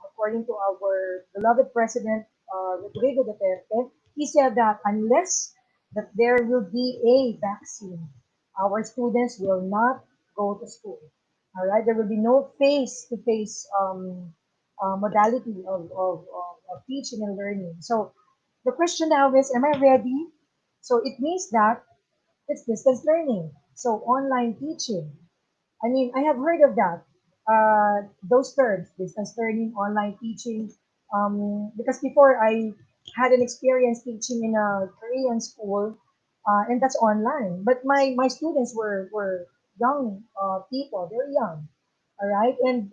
According to our beloved president, Rodrigo Duterte, he said that unless that there will be a vaccine, our students will not go to school. All right, there will be no face-to-face modality of teaching and learning. So the question now is, am I ready? So it means that it's distance learning. So online teaching. I mean, I have heard of that. those terms, distance learning, online teaching, because before I had an experience teaching in a Korean school, and that's online. But my students were young people, very young, all right, and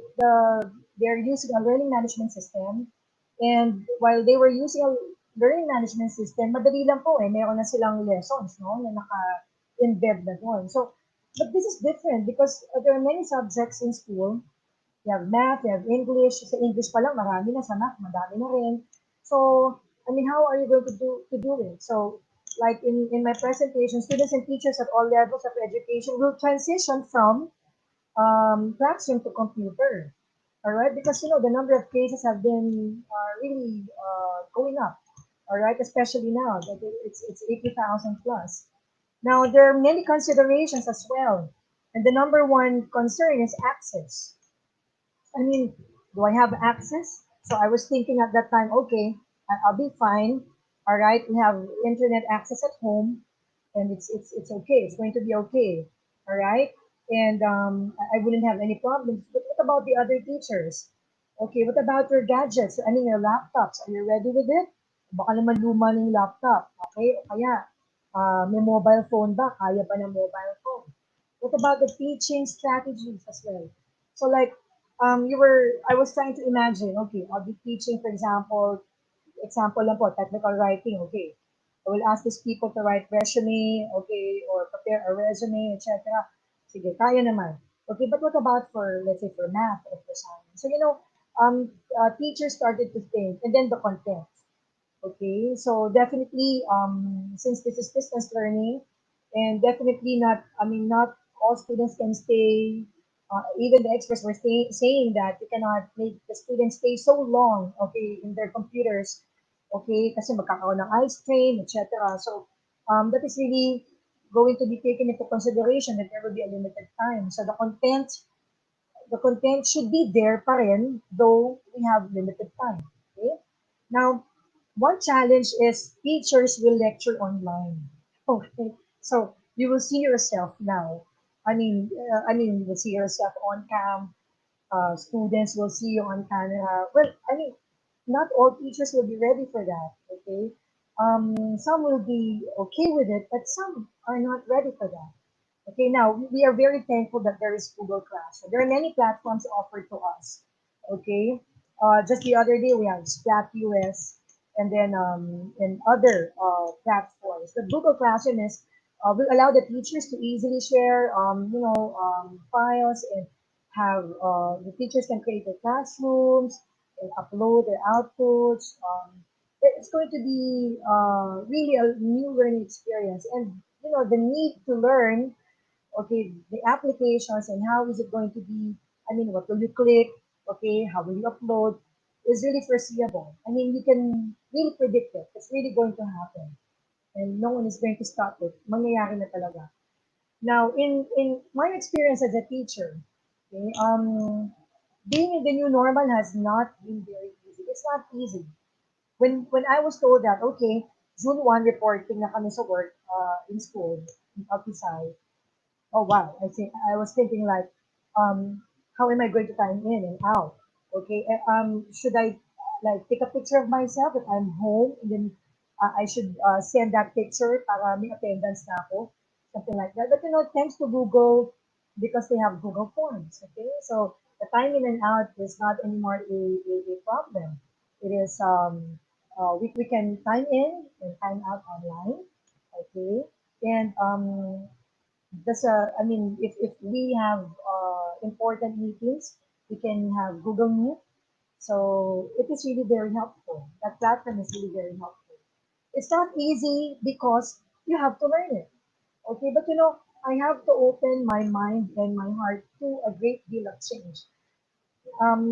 they're using a learning management system. And while they were using a learning management system, madali lang po eh, meron na silang lessons, no, na naka-embed na doon. So, but this is different because there are many subjects in school. You have math, you have English. Sa English pa lang, marami na. Sa math, madami na rin. So, I mean, how are you going to do it? So, like in my presentation, students and teachers at all levels of education will transition from classroom to computer. All right, because the number of cases have been really going up. All right, especially now that it's 80,000 plus. Now there are many considerations as well, and the number one concern is access. I mean, do I have access? So I was thinking at that time, okay, I'll be fine. All right, we have internet access at home, and it's okay. It's going to be okay. All right, and I wouldn't have any problems. But what about the other teachers? Okay, what about your gadgets? I mean, your laptops. Are you ready with it? Baka naman luma ng laptop. Okay, o kaya may mobile phone ba? Kaya ba ng mobile phone? What about the teaching strategies as well? So like I was trying to imagine, okay, I'll be teaching, for example lang po, technical writing, okay. I will ask these people to write resume, okay, or prepare a resume, etc. Sige, kaya naman. Okay, but what about for, let's say, for math or for science? So, teachers started to think, and then the content. Okay, so definitely, since this is distance learning, and definitely not, I mean, not all students can stay. Even the experts were saying that you cannot make the students stay so long, okay, in their computers, okay, kasi magkakaroon ng eye strain, etc. So, that is really going to be taken into consideration that there will be a limited time. So the content should be there pa rin, though we have limited time. Okay? Now, one challenge is teachers will lecture online. Okay, so you will see yourself now. You will see yourself on cam. Students will see you on camera. Well, I mean, not all teachers will be ready for that. Okay, some will be okay with it, but some are not ready for that. Okay, now we are very thankful that there is Google Classroom. There are many platforms offered to us. Okay, just the other day we have Splat US, and then in other platforms. The Google Classroom will allow the teachers to easily share files, and have the teachers can create their classrooms and upload their outputs. It's going to be really a new learning experience, and the need to learn, okay, the applications and how is it going to be, I mean, what will you click, okay, how will you upload, is really foreseeable. I mean, you can really predict it. It's really going to happen. And no one is going to stop it. Mangyayari na talaga. Now, in my experience as a teacher, okay, being in the new normal has not been very easy. It's not easy. When I was told that, okay, June 1 reporting na kami sa work in school, in Alpisay. Oh wow! I was thinking like, how am I going to time in and out? Okay, should I like take a picture of myself if I'm home, and then I should send that picture para may attendance na ako, something like that. But thanks to Google, because they have Google Forms. Okay, so the time in and out is not anymore a problem. It is we can time in and time out online. Okay, and I mean, if we have important meetings, we can have Google Meet. So it is really very helpful. That platform is really very helpful. It's not easy because you have to learn it. Okay, but I have to open my mind and my heart to a great deal of change.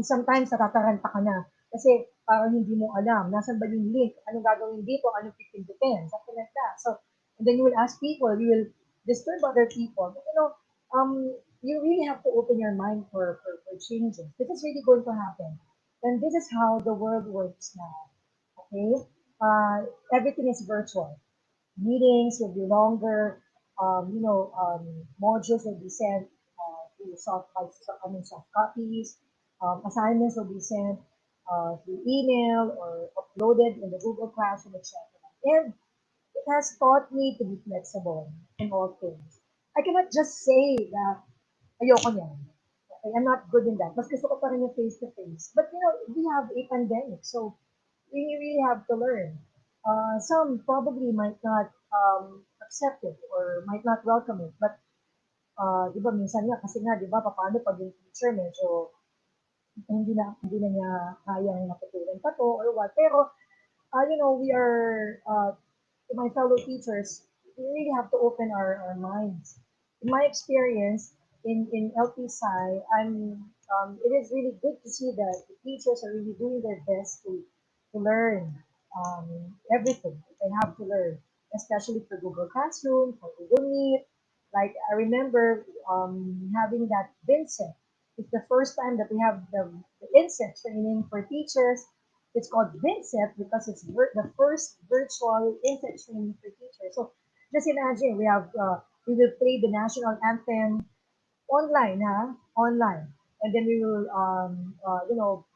Sometimes natataranta ka na kasi parang hindi mo alam, nasan ba yung link, anong gagawin dito, anong pipindutin, something like that. So, and then you will ask people, you will disturb other people. But, you really have to open your mind for changes. This is really going to happen. And this is how the world works now. Okay? Everything is virtual. Meetings will be longer. Modules will be sent through soft copies. Assignments will be sent through email or uploaded in the Google Classroom, etc. And it has taught me to be flexible in all things. I cannot just say that ayoko niyan. Okay, I'm not good in that. Mas gusto ko pa rin yung face-to-face. But we have a pandemic, so we really have to learn. Some probably might not accept it or might not welcome it. But, di ba, minsan nga, kasi nga, di ba, paano pag yung teacher medyo hindi na niya kayang matutunan pa to or what. Pero, we are, to my fellow teachers, we really have to open our minds. In my experience in LP Sci, it is really good to see that the teachers are really doing their best to learn everything that they have to learn, especially for Google Classroom, for Google Meet. Like I remember having that Vincent. It's the first time that we have the insect training for teachers. It's called Vincent because it's the first virtual insect training for teachers. So just imagine we will play the national anthem online, huh? Online. And then we will,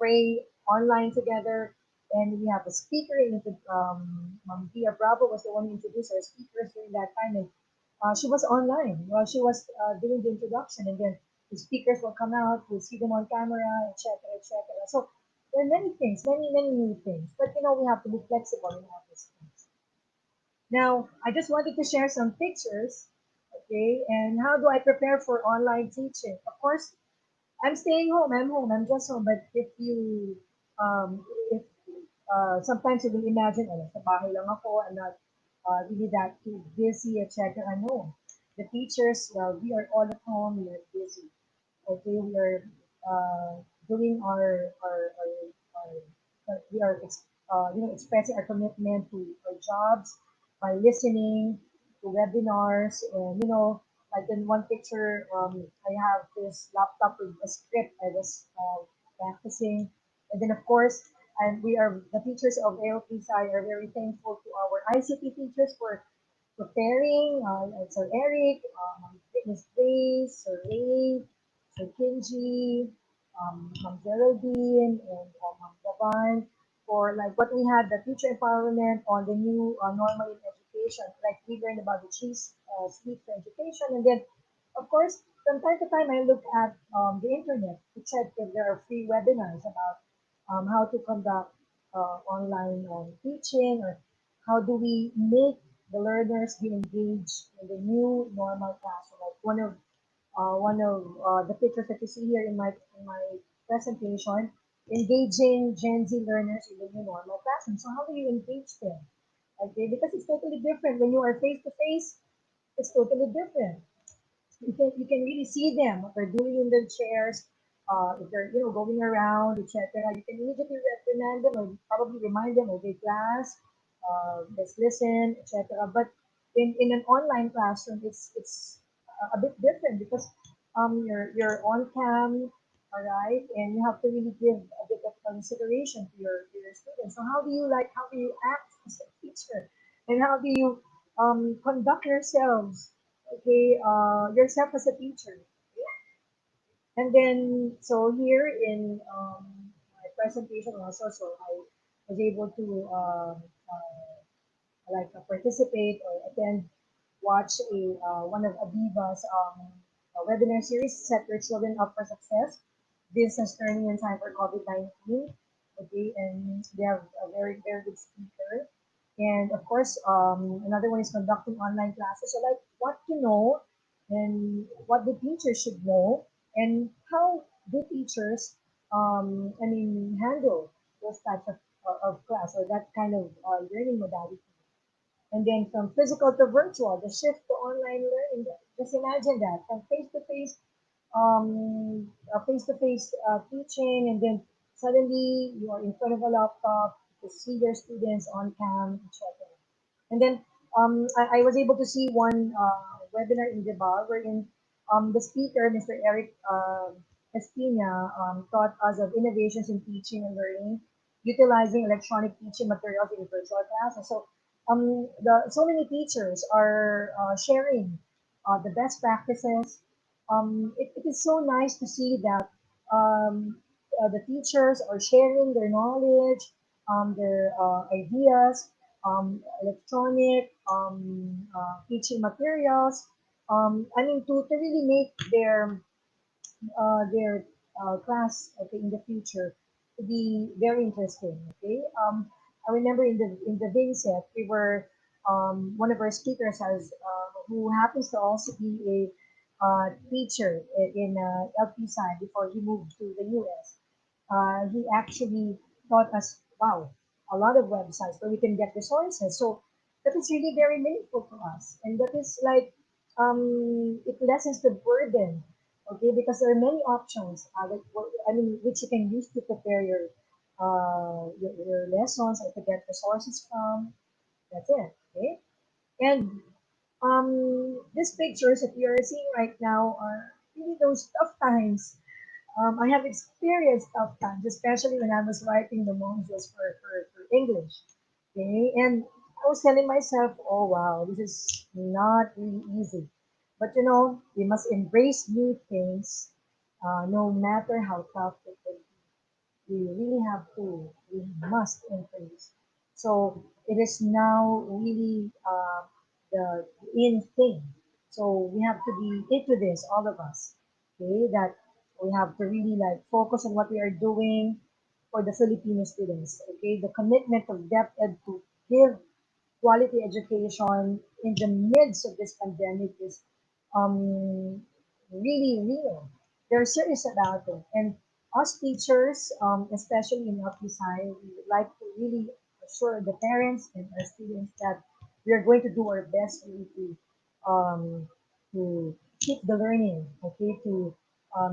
pray online together. And we have a speaker. Ma'am Pia Bravo was the one who introduced our speakers during that time. And she was online while she was doing the introduction. And then the speakers will come out, we'll see them on camera, etc., etc. So there are many things, many, many new things. But, we have to be flexible in all these things. Now, I just wanted to share some pictures, okay? And how do I prepare for online teaching? Of course, I'm staying home. I'm home. I'm just home. But if sometimes you will imagine, sa bahay lang ako, I'm not really that too busy, etc. No, the teachers, we are all at home. We are busy. Okay, we are doing we are expressing our commitment to our jobs by listening to webinars and like in one picture I have this laptop with a script I was practicing, and then of course and we are the teachers of AOPSI are very thankful to our ICT teachers for preparing, Sir Eric, Miss Grace, Sir Ray, Sir Kinji, Ma'am Geraldine, and Ma'am Gavan, for like what we had, the teacher empowerment on the new normal in education. Like we learned about the cheese suite for education, and then of course from time to time I look at the internet to check if there are free webinars about how to conduct online teaching, or how do we make the learners be engaged in the new normal classroom. Like one of the pictures that you see here in my presentation, engaging Gen Z learners in the new normal classroom. So how do you engage them? Okay, because it's totally different when you are face to face. It's totally different. You can really see them what they're doing in their chairs. If they're going around, etc. You can immediately reprimand them or probably remind them, okay, class, let's listen, etc. But in an online classroom, it's a bit different because you're on cam, all right, and you have to really give a bit of consideration to your students. So how do you act as a teacher, and how do you conduct yourselves, okay, yourself as a teacher. And then, so here in my presentation also, so I was able to participate or attend, watch one of Aviva's webinar series, Set Your Children Up for Success, Business Learning in Time for COVID-19. Okay, and they have a very, very good speaker. And of course, another one is conducting online classes. So like what to know and what the teachers should know, and how do teachers, handle those types of class or that kind of learning modality. And then from physical to virtual, the shift to online learning. Just imagine that from face-to-face teaching, and then suddenly you are in front of a laptop to see your students on cam, etc. And then I was able to see one webinar in Debal wherein the speaker, Mr. Eric Espina, taught us of innovations in teaching and learning, utilizing electronic teaching materials in virtual classes. So so many teachers are sharing the best practices, it is so nice to see that the teachers are sharing their knowledge, their ideas, electronic teaching materials. I mean, to really make their class, okay, in the future to be very interesting. Okay, I remember in the VSET we were one of our speakers has who happens to also be a teacher in LP side before he moved to the US. He actually taught us, wow, a lot of websites where we can get resources. So that is really very meaningful to us, and that is like it lessens the burden, okay? Because there are many options, I mean, which you can use to prepare your lessons or to get resources from. That's it, okay? And these pictures that we are seeing right now are really those tough times. I have experienced tough times, especially when I was writing the modules for English. Okay, and I was telling myself, oh wow, this is not really easy. But we must embrace new things, no matter how tough it will be. We really have to, we must embrace. So it is now really the in thing. So we have to be into this, all of us. Okay, that we have to really like focus on what we are doing for the Filipino students. Okay, the commitment of DepEd to give quality education in the midst of this pandemic is really real. They're serious about it. And us teachers, especially in LPSI, we would like to really assure the parents and our students that we are going to do our best really um, to keep the learning, okay, to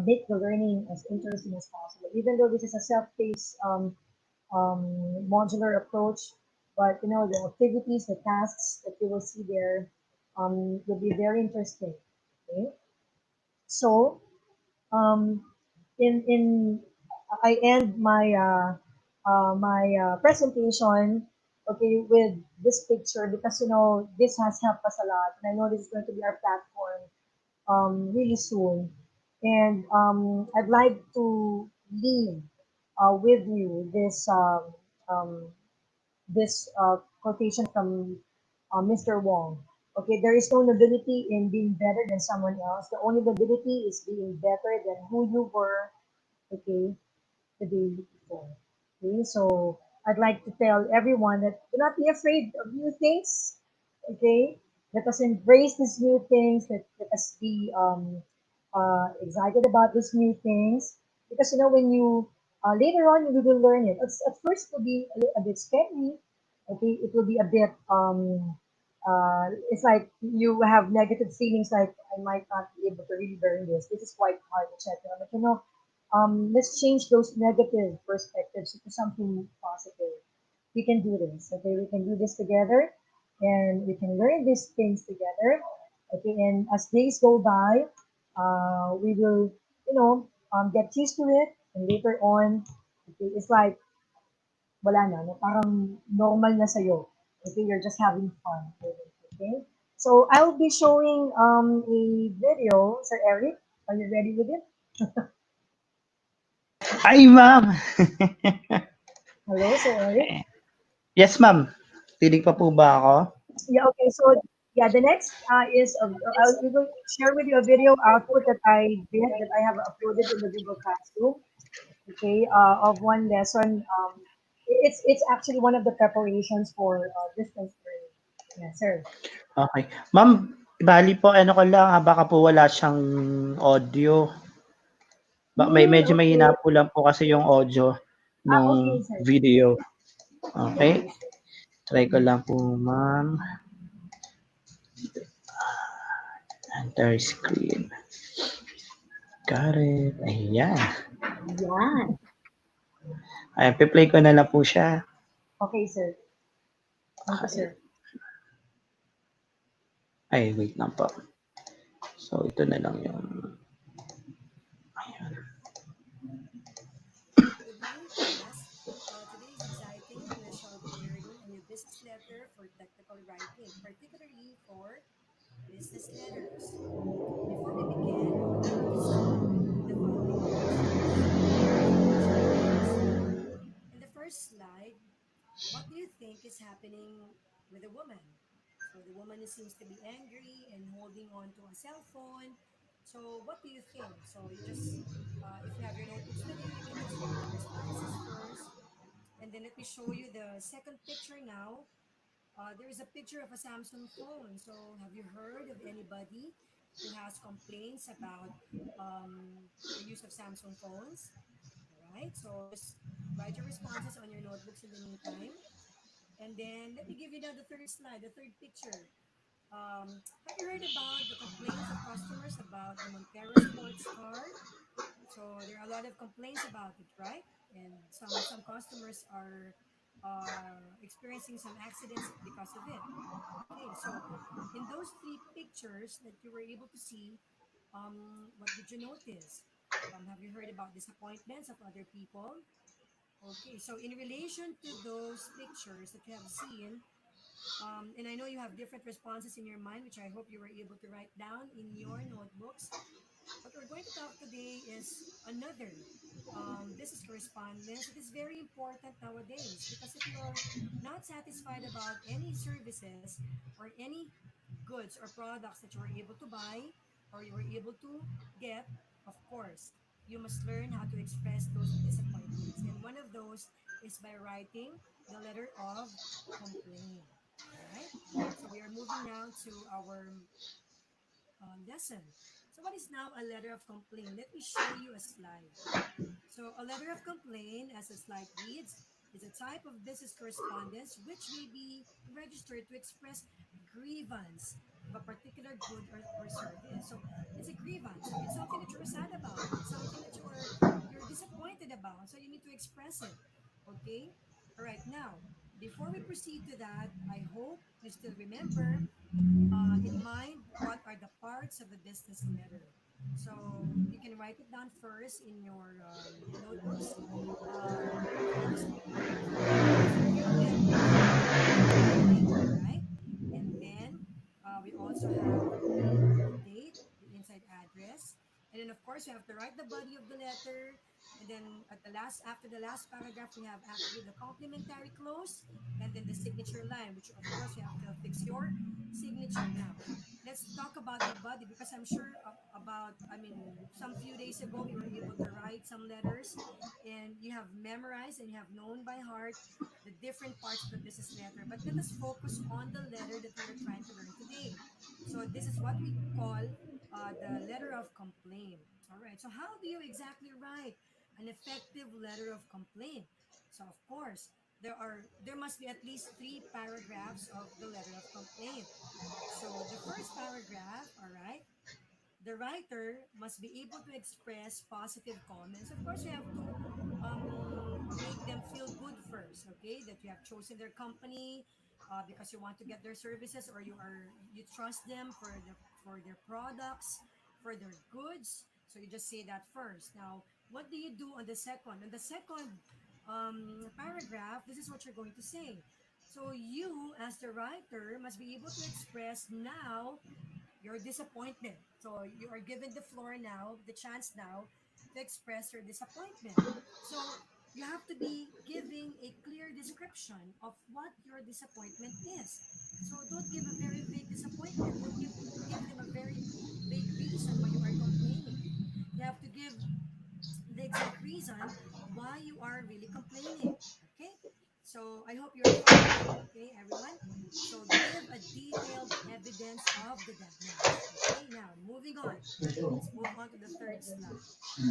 make the learning as interesting as possible. Even though this is a self-paced modular approach, but the activities, the tasks that you will see there will be very interesting. Okay, so um, in I end my presentation, okay, with this picture because this has helped us a lot, and I know this is going to be our platform really soon. And I'd like to leave with you um, this quotation from Mr. Wong. Okay, there is no nobility in being better than someone else. The only nobility is being better than who you were, okay, the day before. Okay, so I'd like to tell everyone that do not be afraid of new things. Okay, let us embrace these new things. Let us be excited about these new things because when you later on you will learn it. At first, it will be a bit scary. Okay, it will be a bit it's like you have negative feelings like I might not be able to really learn this. This is quite hard, etc. But let's change those negative perspectives into something positive. We can do this. Okay, we can do this together, and we can learn these things together. Okay, and as days go by, we will, get used to it, and later on, okay, it's like wala na, no? Parang normal na sa'yo. Okay, you're just having fun with it. Okay, so I'll be showing a video, Sir Eric. Are you ready with it? Ay, ma'am! Hello, Sir Eric. Yes, ma'am. Tinig pa po ba ako? Yeah, okay. So, yeah, the next is we will share with you a video output that I did that I have uploaded in the Google Classroom. Okay, of one lesson. It's actually one of the preparations for distance learning. Yeah, sir. Okay. Ma'am, bali po, ano ko lang, baka po wala siyang audio. Medyo Okay. mahina po lang po kasi yung audio Okay, nung sir. video. Okay? Okay, sir. Try ko lang po, ma'am. Enter screen. Got it. Ayan. Yan. Ayan, play ko na lang po siya. Okay, sir. Thank you, sir. Ay, wait lang po. So, ito na lang yung... Ayan. Good morning, class. Today is exciting. We shall be learning a new business letter for technical writing, particularly for business letters. Before we begin, I would like you to start with the following questions. So let me show you the first slide. In the first slide, what do you think is happening with a woman? So the woman seems to be angry and holding on to a cell phone. So what do you think? So you just, if you have your notebooks with you, you can just write your responses first. And then let me show you the second picture now. There is a picture of a Samsung phone. So have you heard of anybody who has complaints about the use of Samsung phones? All right. So just write your responses on your notebooks in the meantime. And then let me give you now the third slide, the third picture. Have you heard about the complaints of customers about the Montero sports car? So there are a lot of complaints about it, right? And some customers are experiencing some accidents because of it. Okay, so in those three pictures that you were able to see, what did you notice? Have you heard about disappointments of other people? Okay, so in relation to those pictures that you have seen, and I know you have different responses in your mind, which I hope you were able to write down in your notebooks. What we're going to talk today is another business correspondence. It is very important nowadays because if you are not satisfied about any services or any goods or products that you were able to buy or you were able to get, of course, you must learn how to express those disappointments. And one of those is by writing the letter of complaint. All right. So we are moving now to our lesson. So, what is now a letter of complaint? Let me show you a slide. So, a letter of complaint, as the slide reads, is a type of business correspondence which may be registered to express grievance of a particular good or service. So, it's a grievance. So, it's something that you're sad about. It's something that you're disappointed about. So, you need to express it. Okay. All right. Now, before we proceed to that, I hope you still remember in mind what are the parts of a business letter. So you can write it down first in your notebooks. First, let's review a bit. So we have the heading, right? And then we also have the date, the inside address. And then, of course, we have to write the body of the letter. And then at the last, after the last paragraph, we have actually the complimentary close and then the signature line, which of course you have to affix your signature. Now, let's talk about the body because I'm sure about, I mean, some few days ago we were able to write some letters and you have memorized and you have known by heart the different parts of the business letter. But let us focus on the letter that we are trying to learn today. So, this is what we call the letter of complaint. All right. So, how do you exactly write an effective letter of complaint? So, of course, there must be at least three paragraphs of the letter of complaint. So the first paragraph, all right, the writer must be able to express positive comments. Of course, you have to make them feel good first, okay? That you have chosen their company because you want to get their services or you trust them for their products, for their goods. So you just say that first. Now, what do you do on the second? On the second paragraph, this is what you're going to say. So you, as the writer, must be able to express now your disappointment. So you are given the floor now, the chance now to express your disappointment. So you have to be giving a clear description of what your disappointment is. So don't give a very vague disappointment. Don't give them a very vague reason why you are complaining. You have to give the exact reason why you are really complaining. Okay? So I hope you're following. Okay, everyone? So give a detailed evidence of the damage. Okay, now moving on. Let's move on to the third slide.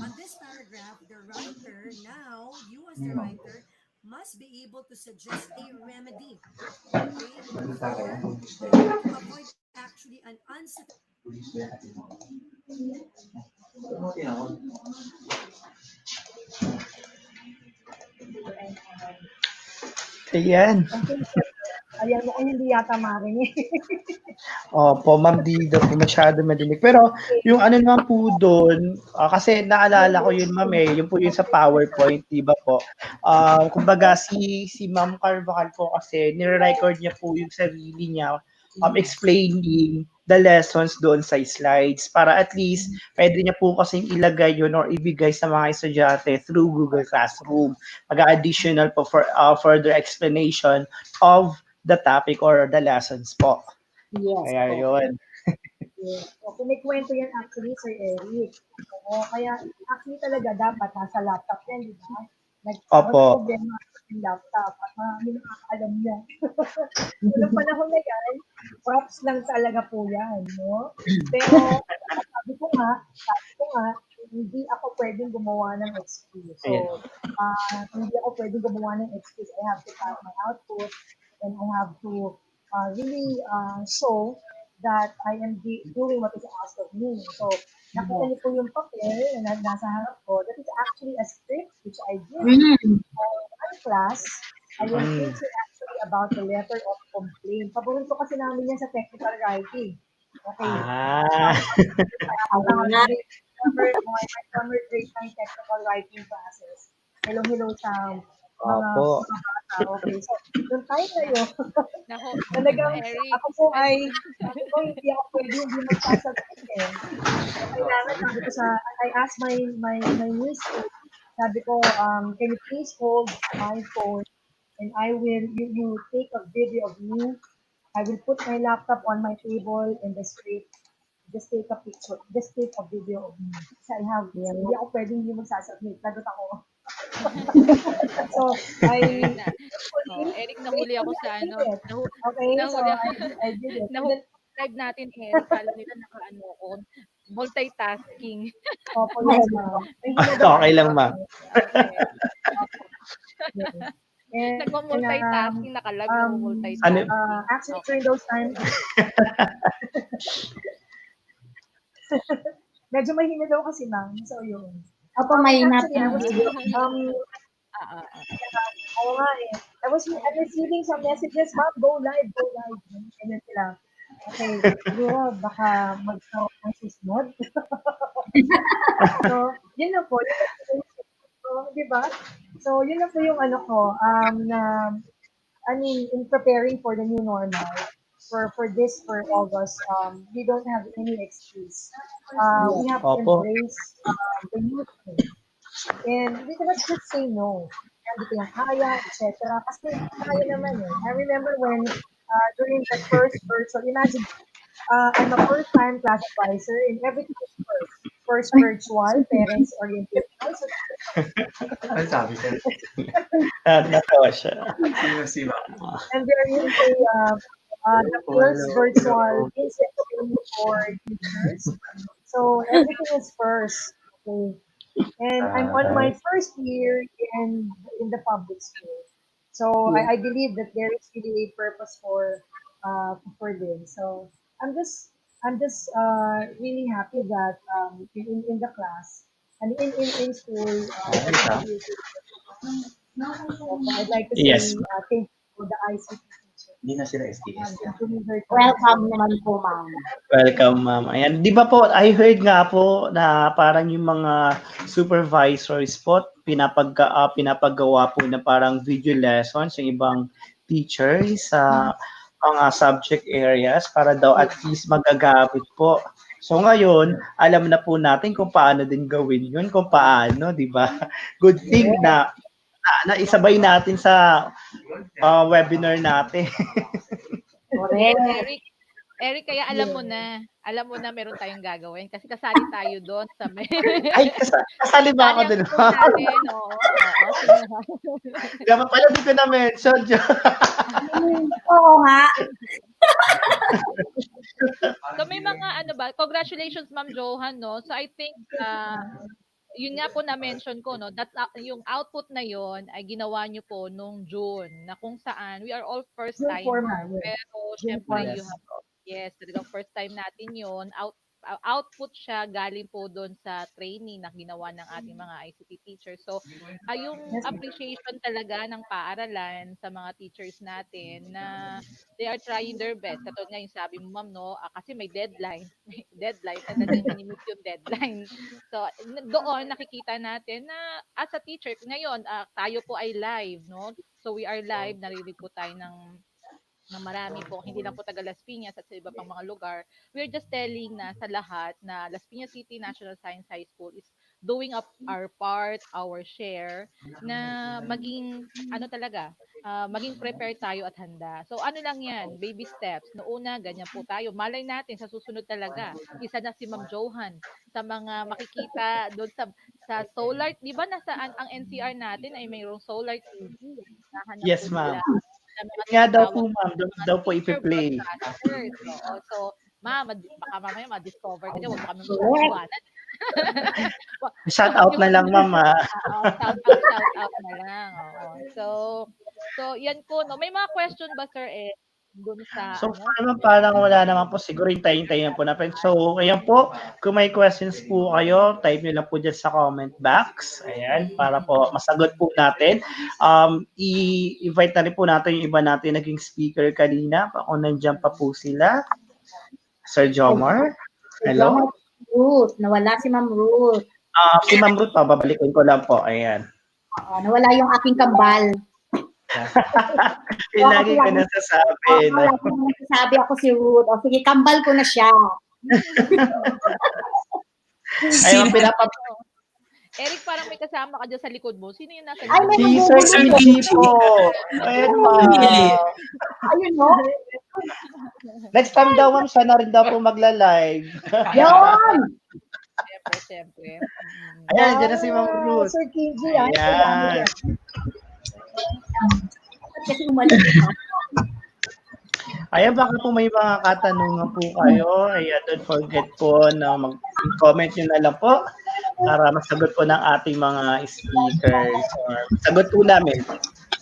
On this paragraph, the writer, now you as the writer, must be able to suggest a remedy. Okay, for or to avoid actually an unsatisfactory. Ayan. Okay, sir. Ayan, mukhang hindi yata marinig. Opo, ma'am, di daw po masyado madinig. Pero yung ano naman po doon, kasi naalala ko yun, ma'am, yun po yung sa PowerPoint, di ba po? Kumbaga si Ma'am Carvajal po kasi nire-record niya po yung sarili niya explaining the lessons doon sa slides para at least pwede niya po kasing ilagay yun or ibigay sa mga estudyante through Google Classroom. Mag-additional po for further explanation of the topic or the lessons po. Yes Kaya po. yun. Yes. O, kumikwento yan actually, Sir Eric. Oo, kaya actually talaga dapat nasa laptop yan, di ba? Walang Opo. problema yung laptop at marami nakakaalam niya. So, nung panahon na yan, props lang talaga po yan, no? Pero sabi ko nga, hindi ako pwedeng gumawa ng excuse. Ayan. So, hindi ako pwedeng gumawa ng excuse. I have to type my output and I have to really show that I am doing what is asked of me. So, nakita niyo po yung papel na nasa harap ko. That is actually a script which I did one class. I am Mm. teaching actually about the letter of complaint. Paborito kasi namin yan sa technical writing. Okay. Ah. My summer grade 9 technical writing classes. Hello sa mga Opo. bata. Okay. So, yung time na yun, Nako, talagang Eric. ako po ay, sabi ko, hindi ako pwede hindi magsasagot eh. So, kailangan, sabi ko I asked my niece to, sabi ko, can you please hold my phone and you take a video of me. I will put my laptop on my table in the street. Just take a picture. Just take a video of me. Kasi hindi ako pwedeng hindi magsasubmit. Lagot ako. So, Eric na. hopefully, Eric, nahuli ako sa I did ano. it. Okay, so Nahuli, I did it. And nahuli then, sa live natin, Eric. Kala nila naka-ano ko. Multitasking. opo, yes, ma'am. Hindi na daw Okay lang, ma'am. Okay. yes. And, Nagmo-multitasking, naka-live, Ano? nagmo-multitasking. actually, Okay. during those times, medyo mahina daw kasi, ma'am. So, yun. Opo, mahina Actually, I was, Ah, ah, ah. oo nga eh. I'm receiving some messages, ma'am, go live, go live. Ganyan sila. Okay, siguro baka magkaroon ng susunod. So, yun na po. Di ba? So, yun na po yung ano ko, in preparing for the new normal, for August, we don't have any excuse. We have to Opo. embrace the new thing. And we cannot just say no. Hindi ko yan kaya, etc. Kasi kaya naman eh. I remember when during the first virtual, imagine, I'm a first-time class advisor and everything is first. First virtual, parents orientation. Also, Ano sabi ko? Natawa siya. and there is the first virtual incentive for teachers. So everything is first. Okay. And I'm on my first year in the public school. So I believe that there is really a purpose for this. So I'm just really happy that in the class and in school everybody is I'd like to say Yes. thank you for the ICT teachers. Hindi na sila SDS. Welcome naman po, ma'am. Welcome, ma'am. Ayan. Di ba po, I heard nga po na parang yung mga supervisors po, pinapagawa po na parang video lessons yung ibang teachers sa mga subject areas para daw at least magagamit po. So ngayon, alam na po natin kung paano din gawin yun, kung paano, di ba? Good thing na isabay natin sa webinar natin. Eric, Eric, kaya alam mo na meron tayong gagawin kasi kasali tayo doon sa may Ay, kasali ba ako kasali ang dun? group natin, oo, sige nga. Dapat pala di ko na-mention. Oo nga. So may mga ano ba, congratulations Ma'am Johan, no? So I think yun nga po na-mention ko, no, that yung output na yon ay ginawa nyo po nung June, na kung saan we are all first June 4, timer. ma'am. Yes. Pero June syempre 4. you have, yes, talagang first time natin yon. Output siya galing po doon sa training na ginawa ng ating mga ICT teachers. So, yung Yes, ma'am. appreciation talaga ng paaralan sa mga teachers natin na they are trying their best. Katulad nga yung sabi mo, ma'am, no, kasi may deadline. May deadline, talagang minimit yung deadline. So, doon nakikita natin na as a teacher, ngayon, tayo po ay live, no? So, we are live, narinig po tayo ng na marami po, hindi lang po taga Las Piñas at sa iba pang mga lugar, we're just telling na sa lahat na Las Piñas City National Science High School is doing up our part, our share, na maging, ano talaga, maging prepared tayo at handa. So ano lang yan, baby steps. Noong una, ganyan po tayo. Malay natin, sa susunod talaga, isa na si Ma'am Johan sa mga makikita doon sa solar, di ba nasa ang NCR natin ay mayroong solar TV. Nahanap po Yes, sila ma'am. na mga Yun nga daw po, tinatawag ma'am. Doon mga daw po teacher ipi-play. broadcasters. Oo. So, baka mamaya ma-discover ka dyan. Huwag mo kami masyadong Correct. iwanan. Shout Huwag out niyo na lang, ma'am, ah. shout out na lang. Oo. So, yan po, no. May mga question ba, Sir Ed? Doon sa, So far naman parang wala naman po. Siguro hintayin-tayin po natin. So, ayan po. Kung may questions po kayo, type nyo lang po dyan sa comment box. Ayan, para po masagot po natin. I-invite na rin po natin yung iba natin naging speaker kanina. Kung nandiyan pa po sila. Sir Jomar. Hello. Ruth. Nawala si Ma'am Ruth. Si Ma'am Ruth, babalikin ko lang po. Ayan. Nawala yung aking kambal. Yung lagi ko nasasabi. No? Lagi ko nasasabi ako si Ruth. O sige, kambal ko na siya. Ayun, Eric, parang may kasama ka dyan sa likod mo. Sino yung nasa Ay, likod may mo? Si Sir nagugulo. Kimchi po. Ayun, ma'am. Ayun, no? Next time daw, ma'am, siya na rin daw po magla-live. Yun! Siyempre. Ayan, dyan na si Ma'am Ruth. Sir Kinji, Ayan. Kasi umalis na. Ayan, baka po may mga katanungan po kayo. Ayan, don't forget po na mag-comment nyo na lang po para masagot po ng ating mga speakers. Or masagot po namin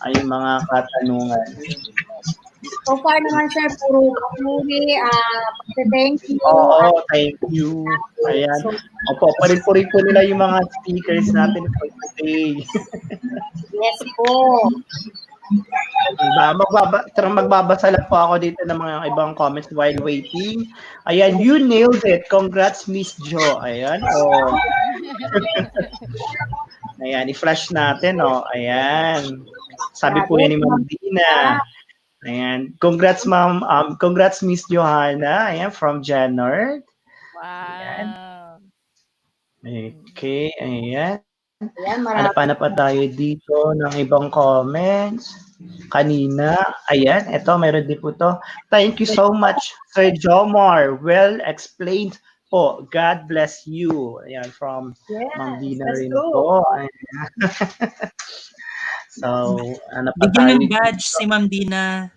ay mga katanungan. So far naman, sir, puro papuri. Thank you. Oo, thank you. Ayan. Opo, puri-puri po nila yung mga speakers natin for today. Yes po. Magbabasa lang po ako dito ng mga ibang comments while waiting. Ayan, you nailed it. Congrats, Miss Jo. Ayan, oh. Ayan, i-flash natin, oh. Ayan. Sabi po yan ni Ma'am Dina. Ayan. Congrats, Ma'am. Congrats, Miss Johanna. Ayan, from Janard. Wow. Okay, ayan. Hanap pa tayo dito ng ibang comments. Kanina, ayan, ito, mayroon din po to. Thank you so much, Sir Jomar. Well explained po. God bless you. Ayan, from Ma'am Dina rin po. So, ano pa Bigyan tayo? ng badge si Ma'am Dina.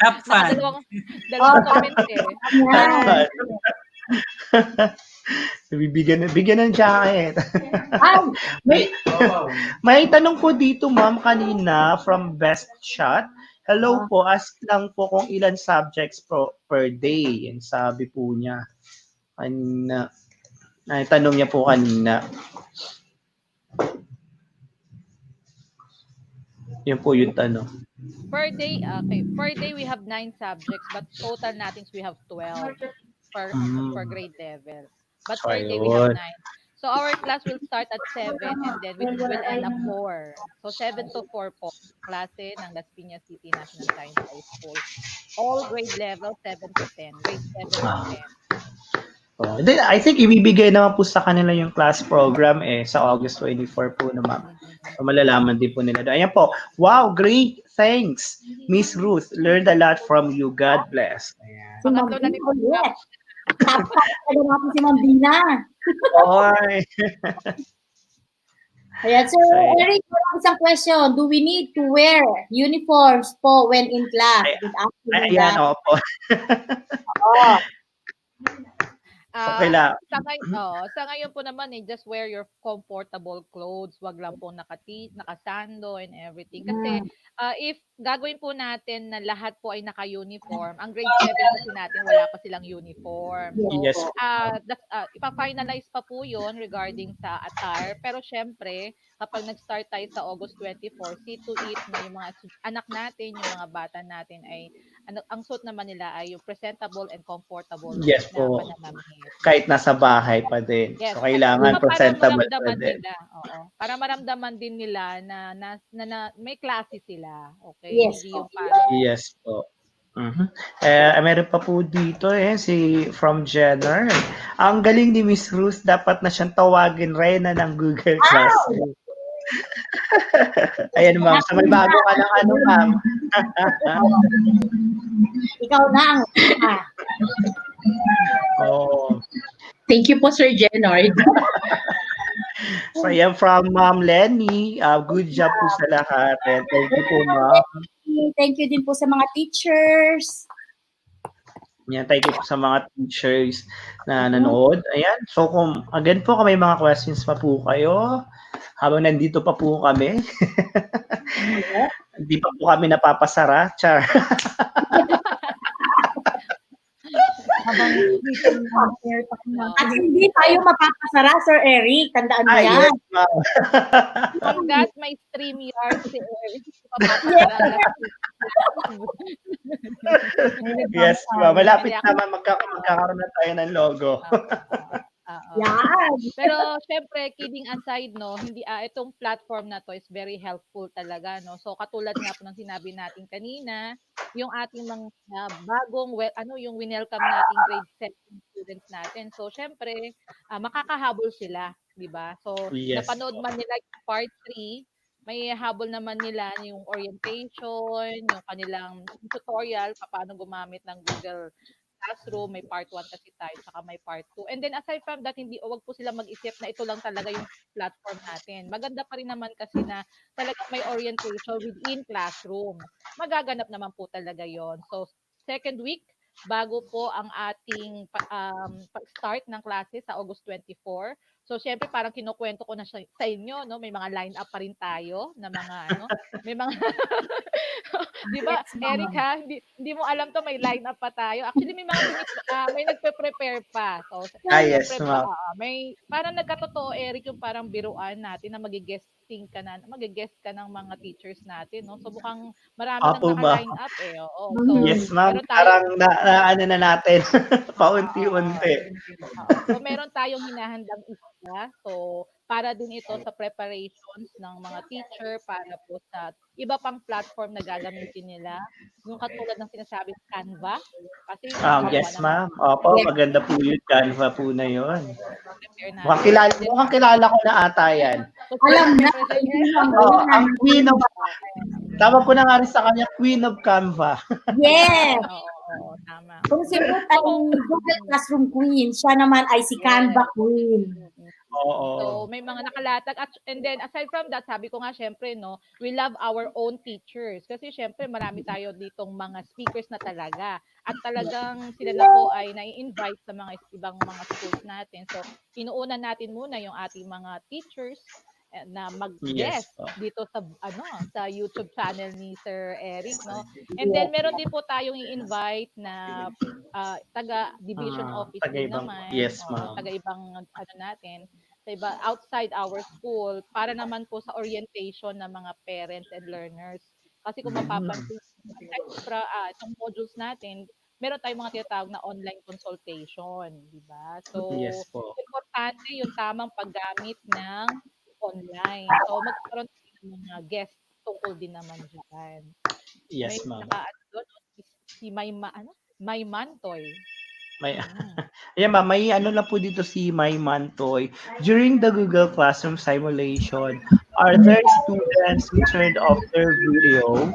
Nakadalawang comment eh. Bigyan ng jacket. May tanong po dito, ma'am, kanina from Best Shot. Hello po, ask lang po kung ilan subjects per day. Yan sabi po niya. Kanina. Ay, tanong niya po kanina. Yan po yung tanong. Per day, okay. Per day, we have 9 subjects, but total natin we have 12 per grade level. But per day, we have 9. So, our class will start at 7 and then we will end up 4. So, 7 to 4 po. Klase ng Las Piñas City National Science High School. All grade level, 7 to 10. Grade 7 to 10. Then, I think ibibigay naman po sa kanila yung class program sa August 24 po naman. So, malalaman din po nila. Ayan po. Wow, great. Thanks, Miss Ruth. Learned a lot from you. God bless. Ayan. Pangatlo na dito. Tapos na natin si Ma'am Dina. Oy. Ayan, so Eric, isang question. Do we need to wear uniforms po when in class? Ayan, opo. Okay lang. Sa ngayon po naman just wear your comfortable clothes. Wag lang po nakasando and everything. Kasi if gagawin po natin na lahat po ay naka-uniform, ang grade 7 kasi natin wala pa silang uniform. So, yes. ipa-finalize pa po yun regarding sa attire. Pero syempre, kapag nag-start tayo sa August 24, see to it na yung mga anak natin, yung mga bata natin ay ang suot naman nila ay yung presentable and comfortable Yes na po. pananamit. Kahit nasa bahay pa din. Yes, So, kailangan para presentable pa maramdaman din. nila, oo. Para maramdaman din nila na may klase sila, okay? Yes Hindi po. yung parang Yes po. Mhm. Meron pa po dito si from Jenner. Ang galing ni Miss Ruth, dapat na siyang tawagin Reyna ng Google Classroom. Ayan ma'am, sa may bago ka ng ano ma'am. Ikaw na ang Oo. Thank you po, Sir Jenard. So yan from Ma'am Lenny. Good job po sa lahat. And thank you po ma'am. Thank you din po sa mga teachers. Yan, thank you po sa mga teachers na nanood. Ayan. So kung again po kung may mga questions pa po kayo habang nandito pa po kami. Hindi pa po kami napapasara. Char. Habang share pa natin. At hindi tayo mapapasara, Sir Eric. Tandaan mo yan. Yes, ma'am. hangga't may StreamYard si Eric, papapasara lang. Yes, ma'am. Malapit naman magkakaroon na tayo ng logo. Yan. Pero syempre, kidding aside, no, hindi itong platform na to is very helpful talaga, no. So katulad nga po ng sinabi natin kanina, yung ating mga bagong yung winelcome nating grade 7 students natin. So syempre, makakahabol sila, 'di ba? So Yes. napanood man nila yung part 3, may habol naman nila yung orientation, yung kanilang tutorial paano gumamit ng Google Classroom, may part 1 kasi tayo, saka may part 2. And then aside from that, wag po sila mag-isip na ito lang talaga yung platform natin. Maganda pa rin naman kasi na talagang may orientation within classroom. Magaganap naman po talaga yon. So, second week, bago po ang ating start ng klase sa August 24. So, syempre, parang kinukwento ko na sa inyo, no? May mga line-up pa rin tayo na mga, may mga, di ba, Erica, hindi mo alam to, may line-up pa tayo. Actually, may mga, may nagpe-prepare pa. So, yes, syempre, ma'am. may, parang nagkatotoo, Eric, yung parang biruan natin na mag-guest ka ng mga teachers natin, no? So, mukhang marami nang Opo, ma'am. naka-line up, Oo. So, Yes, ma'am. meron tayong, Parang na natin. Paunti-unti. So, meron tayong hinahandang isa. So, para din ito sa preparations ng mga teacher para po sa iba pang platform na gagamitin nila. Yung katulad ng sinasabing Canva. Kasi Yes, ma'am. Opo, maganda po yun. Canva po na yun. prepare Mukhang kilala ko na ata yan. Alam na. Ang Queen of... Tawag ko na nga rin sa kanya, Queen of Canva. Yes. Oo, tama. Kung si Ruth ay Google Classroom Queen, siya naman ay si Canva Queen. Oo. So, may mga nakalatag. And then, aside from that, sabi ko nga, syempre, no, we love our own teachers. Kasi, syempre, marami tayo ditong mga speakers na talaga. At talagang sila na po ay nai-invite sa mga ibang mga schools natin. So, inuuna natin muna yung ating mga teachers na mag-guest dito sa YouTube channel ni Sir Eric, no? And then meron din po tayong i-invite na taga division office din naman. Yes, ma'am. Taga ibang natin, sa iba outside our school para naman po sa orientation ng mga parents and learners. Kasi kung mapapansin, itong modules natin, meron tayong mga tinatawag na online consultation, di ba? So, importante yung tamang paggamit ng online. So, magkaroon tayo ng mga guests tungkol din naman dyan. Yes, ma'am. Si May Mantoy. Ayan, ma'am, may lang po dito si May Mantoy. During the Google Classroom simulation, are there students who turned off their video?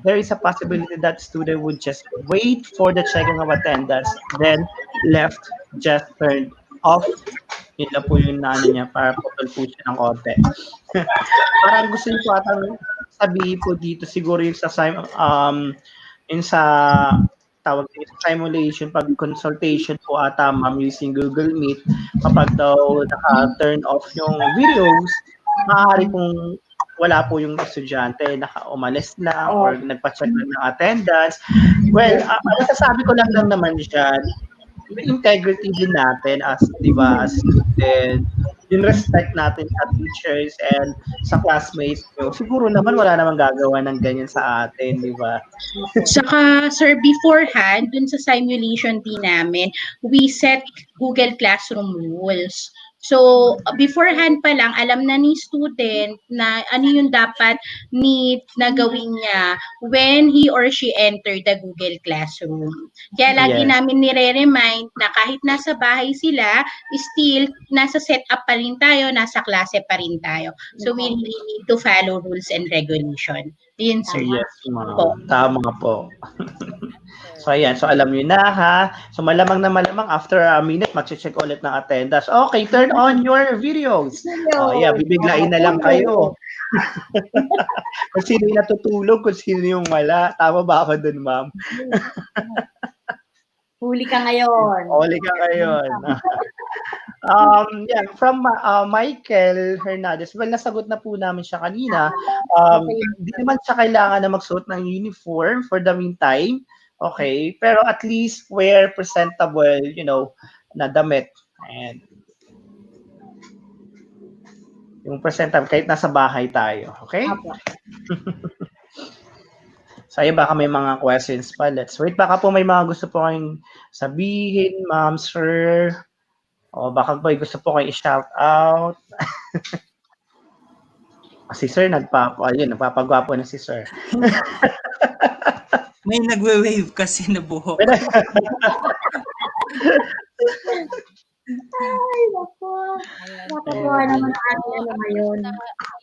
There is a possibility that student would just wait for the checking of attendance, then left, just turned off. Yun lang po yung niya para putol po siya ng konti. Parang gusto niyo po atang sabihin po dito siguro yung sa tawag dito simulation, pag consultation po ata ma'am using Google Meet, kapag daw naka-turn off yung videos, maaari pong wala po yung estudyante, naka-umalis lang or nagpa-check lang ng attendance. Well, sasabi ko lang naman dyan, yung integrity din natin as, di ba, as student, yung respect natin sa teachers and sa classmates nyo, siguro naman wala namang gagawa ng ganyan sa atin, di ba? Saka, sir, beforehand, dun sa simulation din namin, we set Google Classroom rules. So, beforehand pa lang, alam na ni student na ano yung dapat na gawin niya when he or she enter the Google Classroom. Kaya lagi Yes. namin nire-remind na kahit nasa bahay sila, still, nasa setup pa rin tayo, nasa klase pa rin tayo. So, we really need to follow rules and regulation. Yun, sir. Yes, ma'am. Tama po. So, ayan. So, alam nyo na, ha? So, malamang na malamang, after a minute, mag-check ulit ng attendance. Okay, turn on your videos. Oh, yeah, bibiglain na lang kayo. Kung sino yung natutulog, kung sino yung wala. Tama ba ako dun, ma'am? Huli ka ngayon. Huli ka ngayon. Yeah, from Michael Hernandez, well, nasagot na po namin siya kanina. Hindi naman siya kailangan na magsuot ng uniform for the meantime. Okay, pero at least wear presentable, na damit. And yung presentable, kahit nasa bahay tayo. Okay? So, ayun, baka may mga questions pa. Let's wait. Baka po may mga gusto po kayong sabihin, ma'am, sir. O baka po gusto po kayong i-shout out. Si sir, nagpapagwapo na si sir. May nagwe-wave kasi na buhok. Ay, naku. Nakakatuwa naman ang ating ngayon.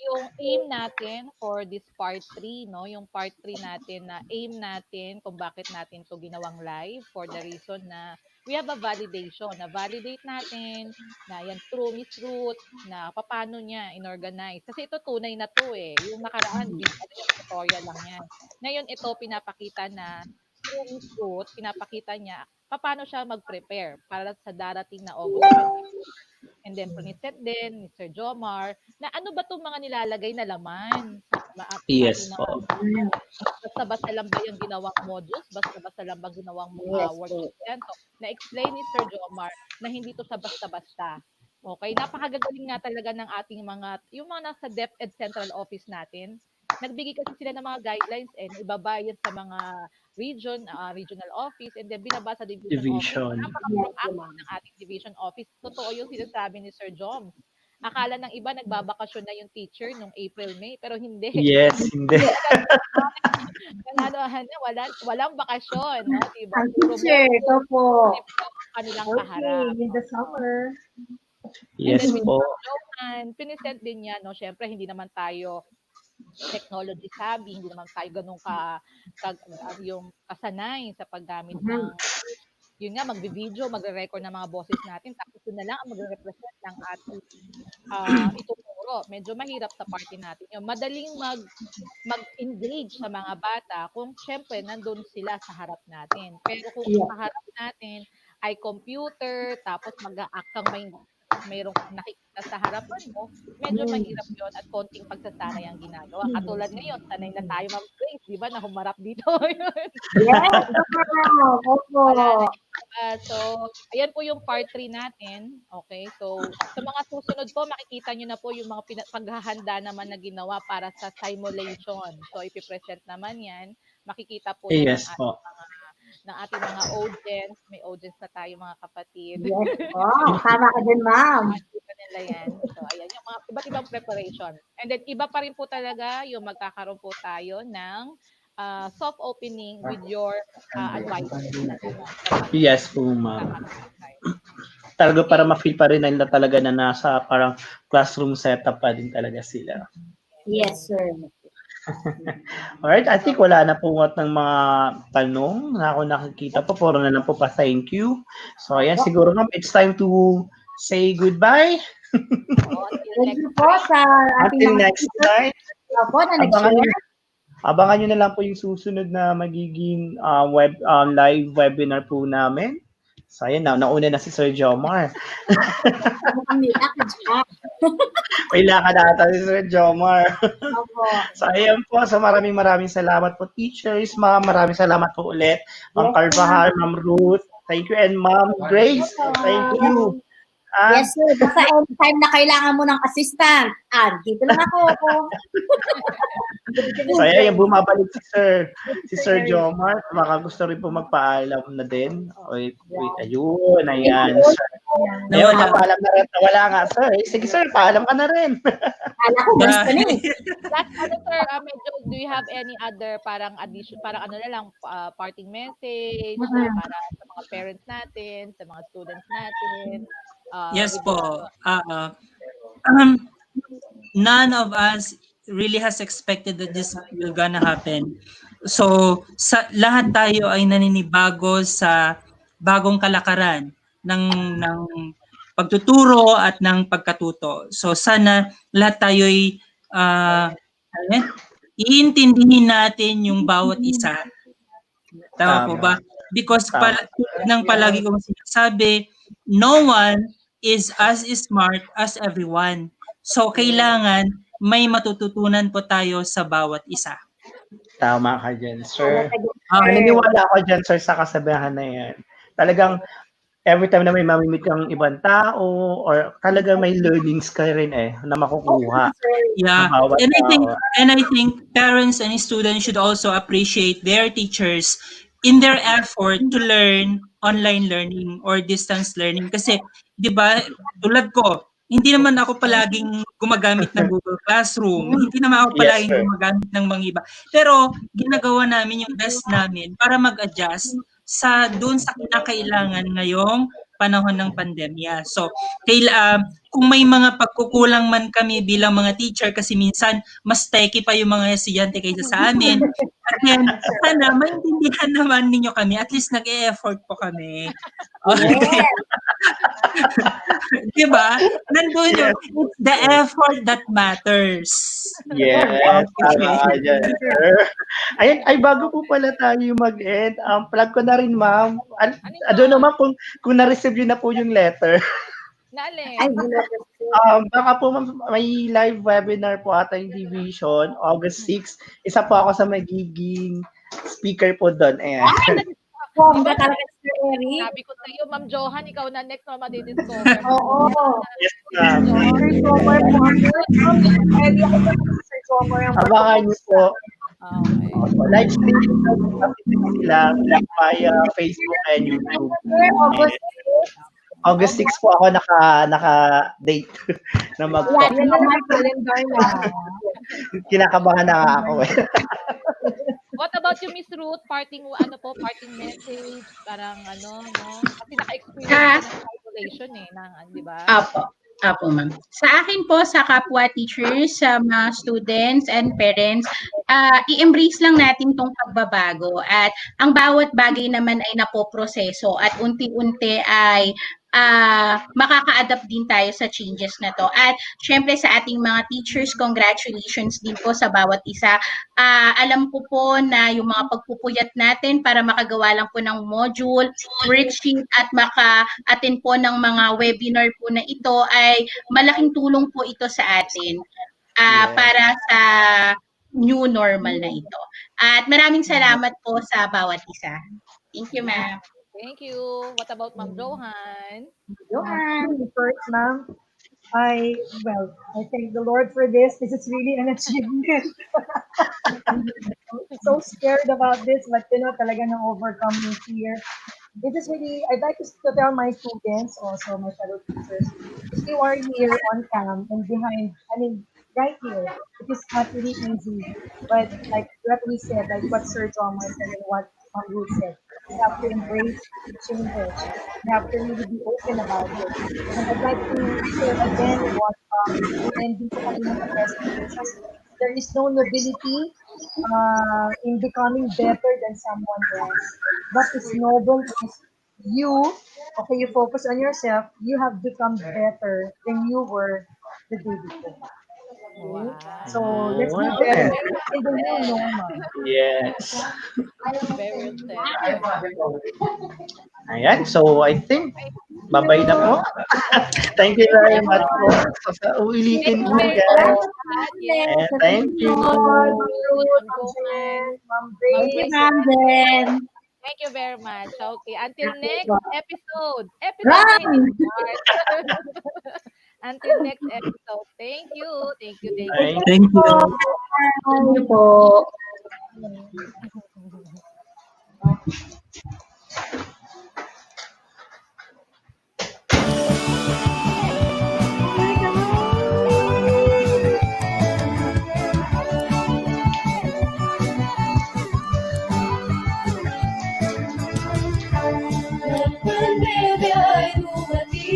Yung aim natin for this part 3, no? Yung part 3 natin na aim natin kung bakit natin to ginawang live for the reason na we have a validation. Na validate natin na yan true, Miss Ruth, na paano niya inorganize. Kasi ito tunay na to eh. Yung nakaraan, yung tutorial lang yan. Ngayon ito pinapakita na true, Miss Ruth, pinapakita niya paano siya mag-prepare para sa darating na August 22. And then, present din ni Sir Jomar na ano ba itong mga nilalagay na laman sa Yes ating po. basta-basta lang ba yung ginawang modules? Basta-basta lang ba ginawang worksheet yan? So, na-explain ni Sir Jomar na hindi to sa basta-basta. Okay? Napakagagaling nga talaga ng ating yung mga nasa DepEd Central Office natin. Nagbigay kasi sila ng mga guidelines ibabayad sa mga regional office, and then binabasa division office. Napaka-proactive ng ating division office. Totoo yung sinasabi ni Sir Joms. Akala ng iba nagbabakasyon na yung teacher nung April, May, pero hindi. Yes, hindi. Walang bakasyon, no? Diba? Ang teacher, ito po. Kanilang kaharap. In the summer. Yes po. Johan, pinisent din niya, no? Syempre, hindi naman tayo technology savvy, hindi naman tayo ganun yung kasanay sa paggamit ng yun nga, magbi-video, magre-record ng mga boses natin, tapos yun na lang ang magre-represent ng ating ituturo. Medyo mahirap sa party natin. Yung madaling mag-engage sa mga bata kung syempre nandun sila sa harap natin. Pero kung sa harap natin ay computer, tapos mag-a-act kang mayroong nakikita sa harapan mo, medyo mahirap yun at konting pagsasanay ang ginagawa. Katulad ngayon, sanay na tayo mag-Grace, di ba, na humarap dito. Yes, opo. So, ayan po yung part 3 natin. Okay, so sa mga susunod po, makikita nyo na po yung mga paghahanda naman na ginawa para sa simulation. So, ipipresent naman yan. Makikita po yan ng ating mga audience. May audience na tayo, mga kapatid. Yes, tama ka din, ma'am. Makikita nila yan. So, ayan, yung mga iba't ibang preparation. And then, iba pa rin po talaga yung magkakaroon po tayo ng soft opening with your advisors. Yes po, ma'am. Talaga para ma-feel pa rin nila talaga na nasa parang classroom setup pa din talaga sila. Yes, sir. Alright, I think wala na po ng mga tanong na ako nakikita po. Puro na lang po pa thank you. So, ayan, siguro ma'am, it's time to say goodbye. Thank you po sa until next time. Opo, na nag-share. Abangan nyo na lang po yung susunod na magiging live webinar po namin. So, ayan, nauna na si Sir Jomar. May lakad ata si Sir Jomar. So, ayan po. So, maraming salamat po, teachers. Ma'am, maraming salamat po ulit. Ma'am Carvajal, Ma'am Ruth. Thank you. And Ma'am Grace, thank you. Yes, sir. Basta anytime na kailangan mo ng assistant, dito lang ako. So, ayan, yung bumabalik si Sir Jomar. Baka gusto rin po magpaalam na din. Wait, ayun, ayan. Sir. Ayun, napaalam na rin. Wala nga, sir. Sige, sir, paalam ka na rin. Kala ko, gusto na eh. Last sir, medyo, do you have any other parang addition, parang ano na lang, parting message, para sa mga parents natin, sa mga students natin? Yes with po. None of us really has expected that this will gonna happen. So, lahat tayo ay naninibago sa bagong kalakaran ng pagtuturo at ng pagkatuto. So, sana lahat tayo ay iintindihin natin yung bawat isa. Tama po ba? Because ng palagi kong sinasabi, no one is as smart as everyone. So, kailangan may matututunan po tayo sa bawat isa. Tama ka dyan, sir. Naniniwala ako dyan, sir, sa kasabihan na yan. Talagang, every time na may mamimit kang ibang tao, or talagang may learnings ka rin na makukuha. Yeah, and I think parents and students should also appreciate their teachers in their effort to learn online learning or distance learning. Kasi, di ba, tulad ko, hindi naman ako palaging gumagamit ng Google Classroom. Hindi naman ako palaging gumagamit ng mga iba. Pero, ginagawa namin yung best namin para mag-adjust doon sa kinakailangan ngayong panahon ng pandemya. So, kung may mga pagkukulang man kami bilang mga teacher kasi minsan mas techy pa yung mga estudyante kaysa sa amin. At then, sana maintindihan naman ninyo kami. At least nag-e-effort po kami. Okay. Diba? Nandun yun. It's the effort that matters. Yes. Ayun, bago po pala tayo mag-end, plug ko na rin, ma'am. Ano naman kung na-receive yun na po yung letter. Baka po may live webinar po ata yung division, August 6. Isa po ako sa magiging speaker po doon. Ayan. Sabi ko sa iyo, Ma'am Johan, ikaw na next na madidiscover. Oo. Yes, ma'am. Abangan niyo po. Live streaming sila via Facebook and YouTube. August 6 po ako naka-date na mag-talk. Kinakabahan na ako. What about you, Miss Ruth? Parting message, parang no? Kasi naka-experience ng isolation di ba? Apo, ma'am. Sa akin po, sa kapwa teachers, sa mga students and parents, i-embrace lang natin tong pagbabago at ang bawat bagay naman ay napoproseso at unti-unti ay makaka-adapt din tayo sa changes na to. At syempre sa ating mga teachers, congratulations din po sa bawat isa. Alam ko po na yung mga pagpupuyat natin para makagawa lang po ng module, worksheet at maka-attend po ng mga webinar po na ito ay malaking tulong po ito sa atin para sa new normal na ito. At maraming salamat po sa bawat isa. Thank you, ma'am. Thank you. What about Ma'am Johan? First, ma'am, I thank the Lord for this. This is really an achievement. So scared about this, but talaga na overcome yung fear. This is really, I'd like to tell my students, also my fellow teachers, if you are here on cam and right here, it is not really easy. But like what we said, like what Sir John said and what Ruth said, you have to embrace changes. You have to really be open about it. And I'd like to share again what ending ko kanina sa presentation. There is no nobility in becoming better than someone else. What is noble is you focus on yourself, you have become better than you were the day before. Okay? So let's be better in the new normal. Yes. Very well said. Ayan, so I think babay na po. Thank you very much po. Sa ulitin mo, guys. Thank you. Ma'am Grace. Thank you, Ma'am Jen. Thank you very much. Okay, until Okay next po. episode. Episode na Run! ito. Until next episode. Thank you. Thank you. Thank you. Thank Thank you. Thank you po. Ng pandemya ay dumating,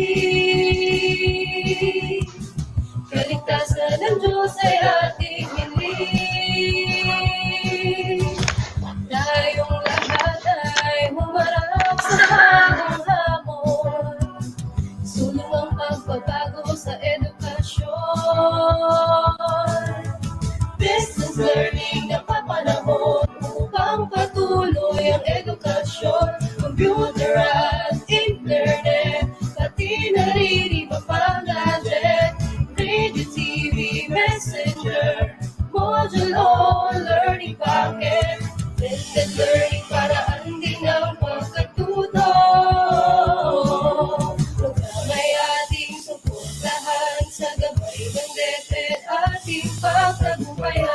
kaligtasan ng Diyos ay ating hiling. Tayong lahat ay humarap sa bagong hamon, sulong ang pagbabago sa edukasyon. Distance learning na papanahon upang patuloy ang edukasyon. Computer at internet, pati naririba pang gadget, radio, TV, messenger, module o learning packet. Blended learning paraan din ang pagkatuto. Programa'y ating suportahan sa gabay ng DepEd ating pagtagumpayan.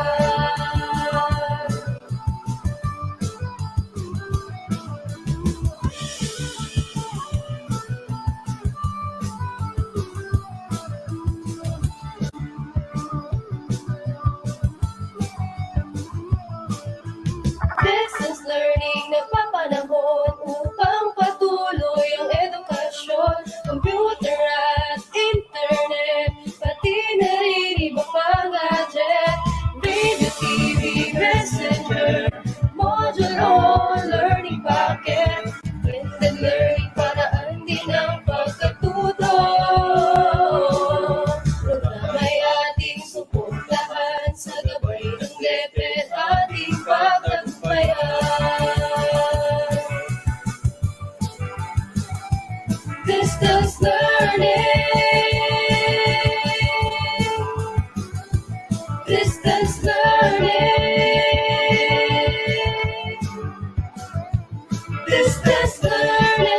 Distance learning nagpapanahon upang patuloy ang edukasyon. Computer at internet, pati nariribang mga gadget, radio, TV, messenger, module o learning packet. Blended learning paraan din ang pagkatuto. Programa'y ating suportahan sa gabay ng DepEd ating pagtagumpayan. Distance learning, distance learning, distance learning.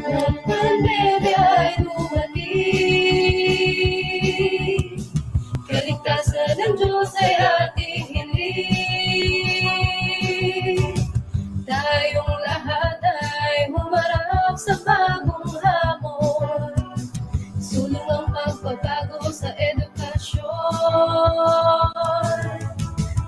Ng pandemya ay dumating, kaligtasan ng Diyos ay ating hiling. Tayong lahat ay humarap sa bagong hamon, sulong ang pagbabago sa edukasyon.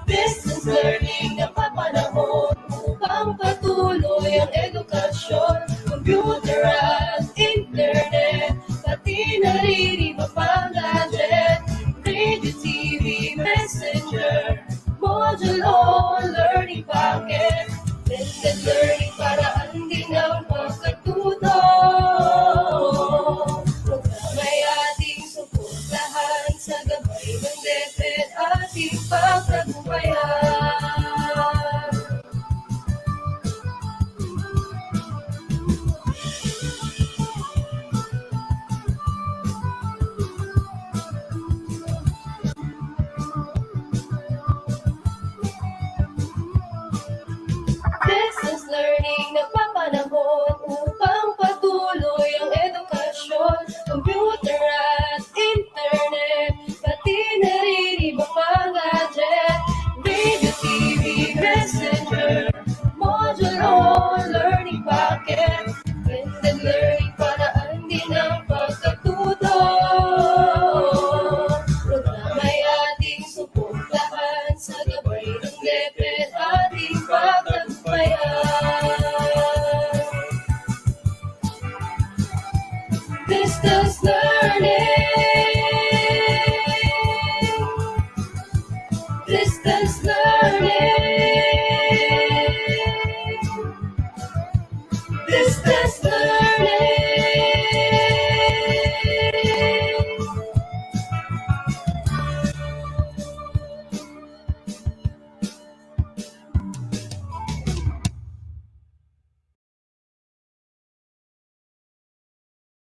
Distance learning na papanahon upang patuloy ang edukasyon. Computer at internet, pati naririba pang gadget, radio, TV, messenger, module o learning packet. Blended learning paraan din ang pagkatuto. Programa'y ating suportahan sa gabay ng DepEd ating pagtagumpayan. Distance learning nagpapanahon upang patuloy ang edukasyon. Computer at internet, pati nariribang mga gadget, radio, TV, messenger, module o learning packet.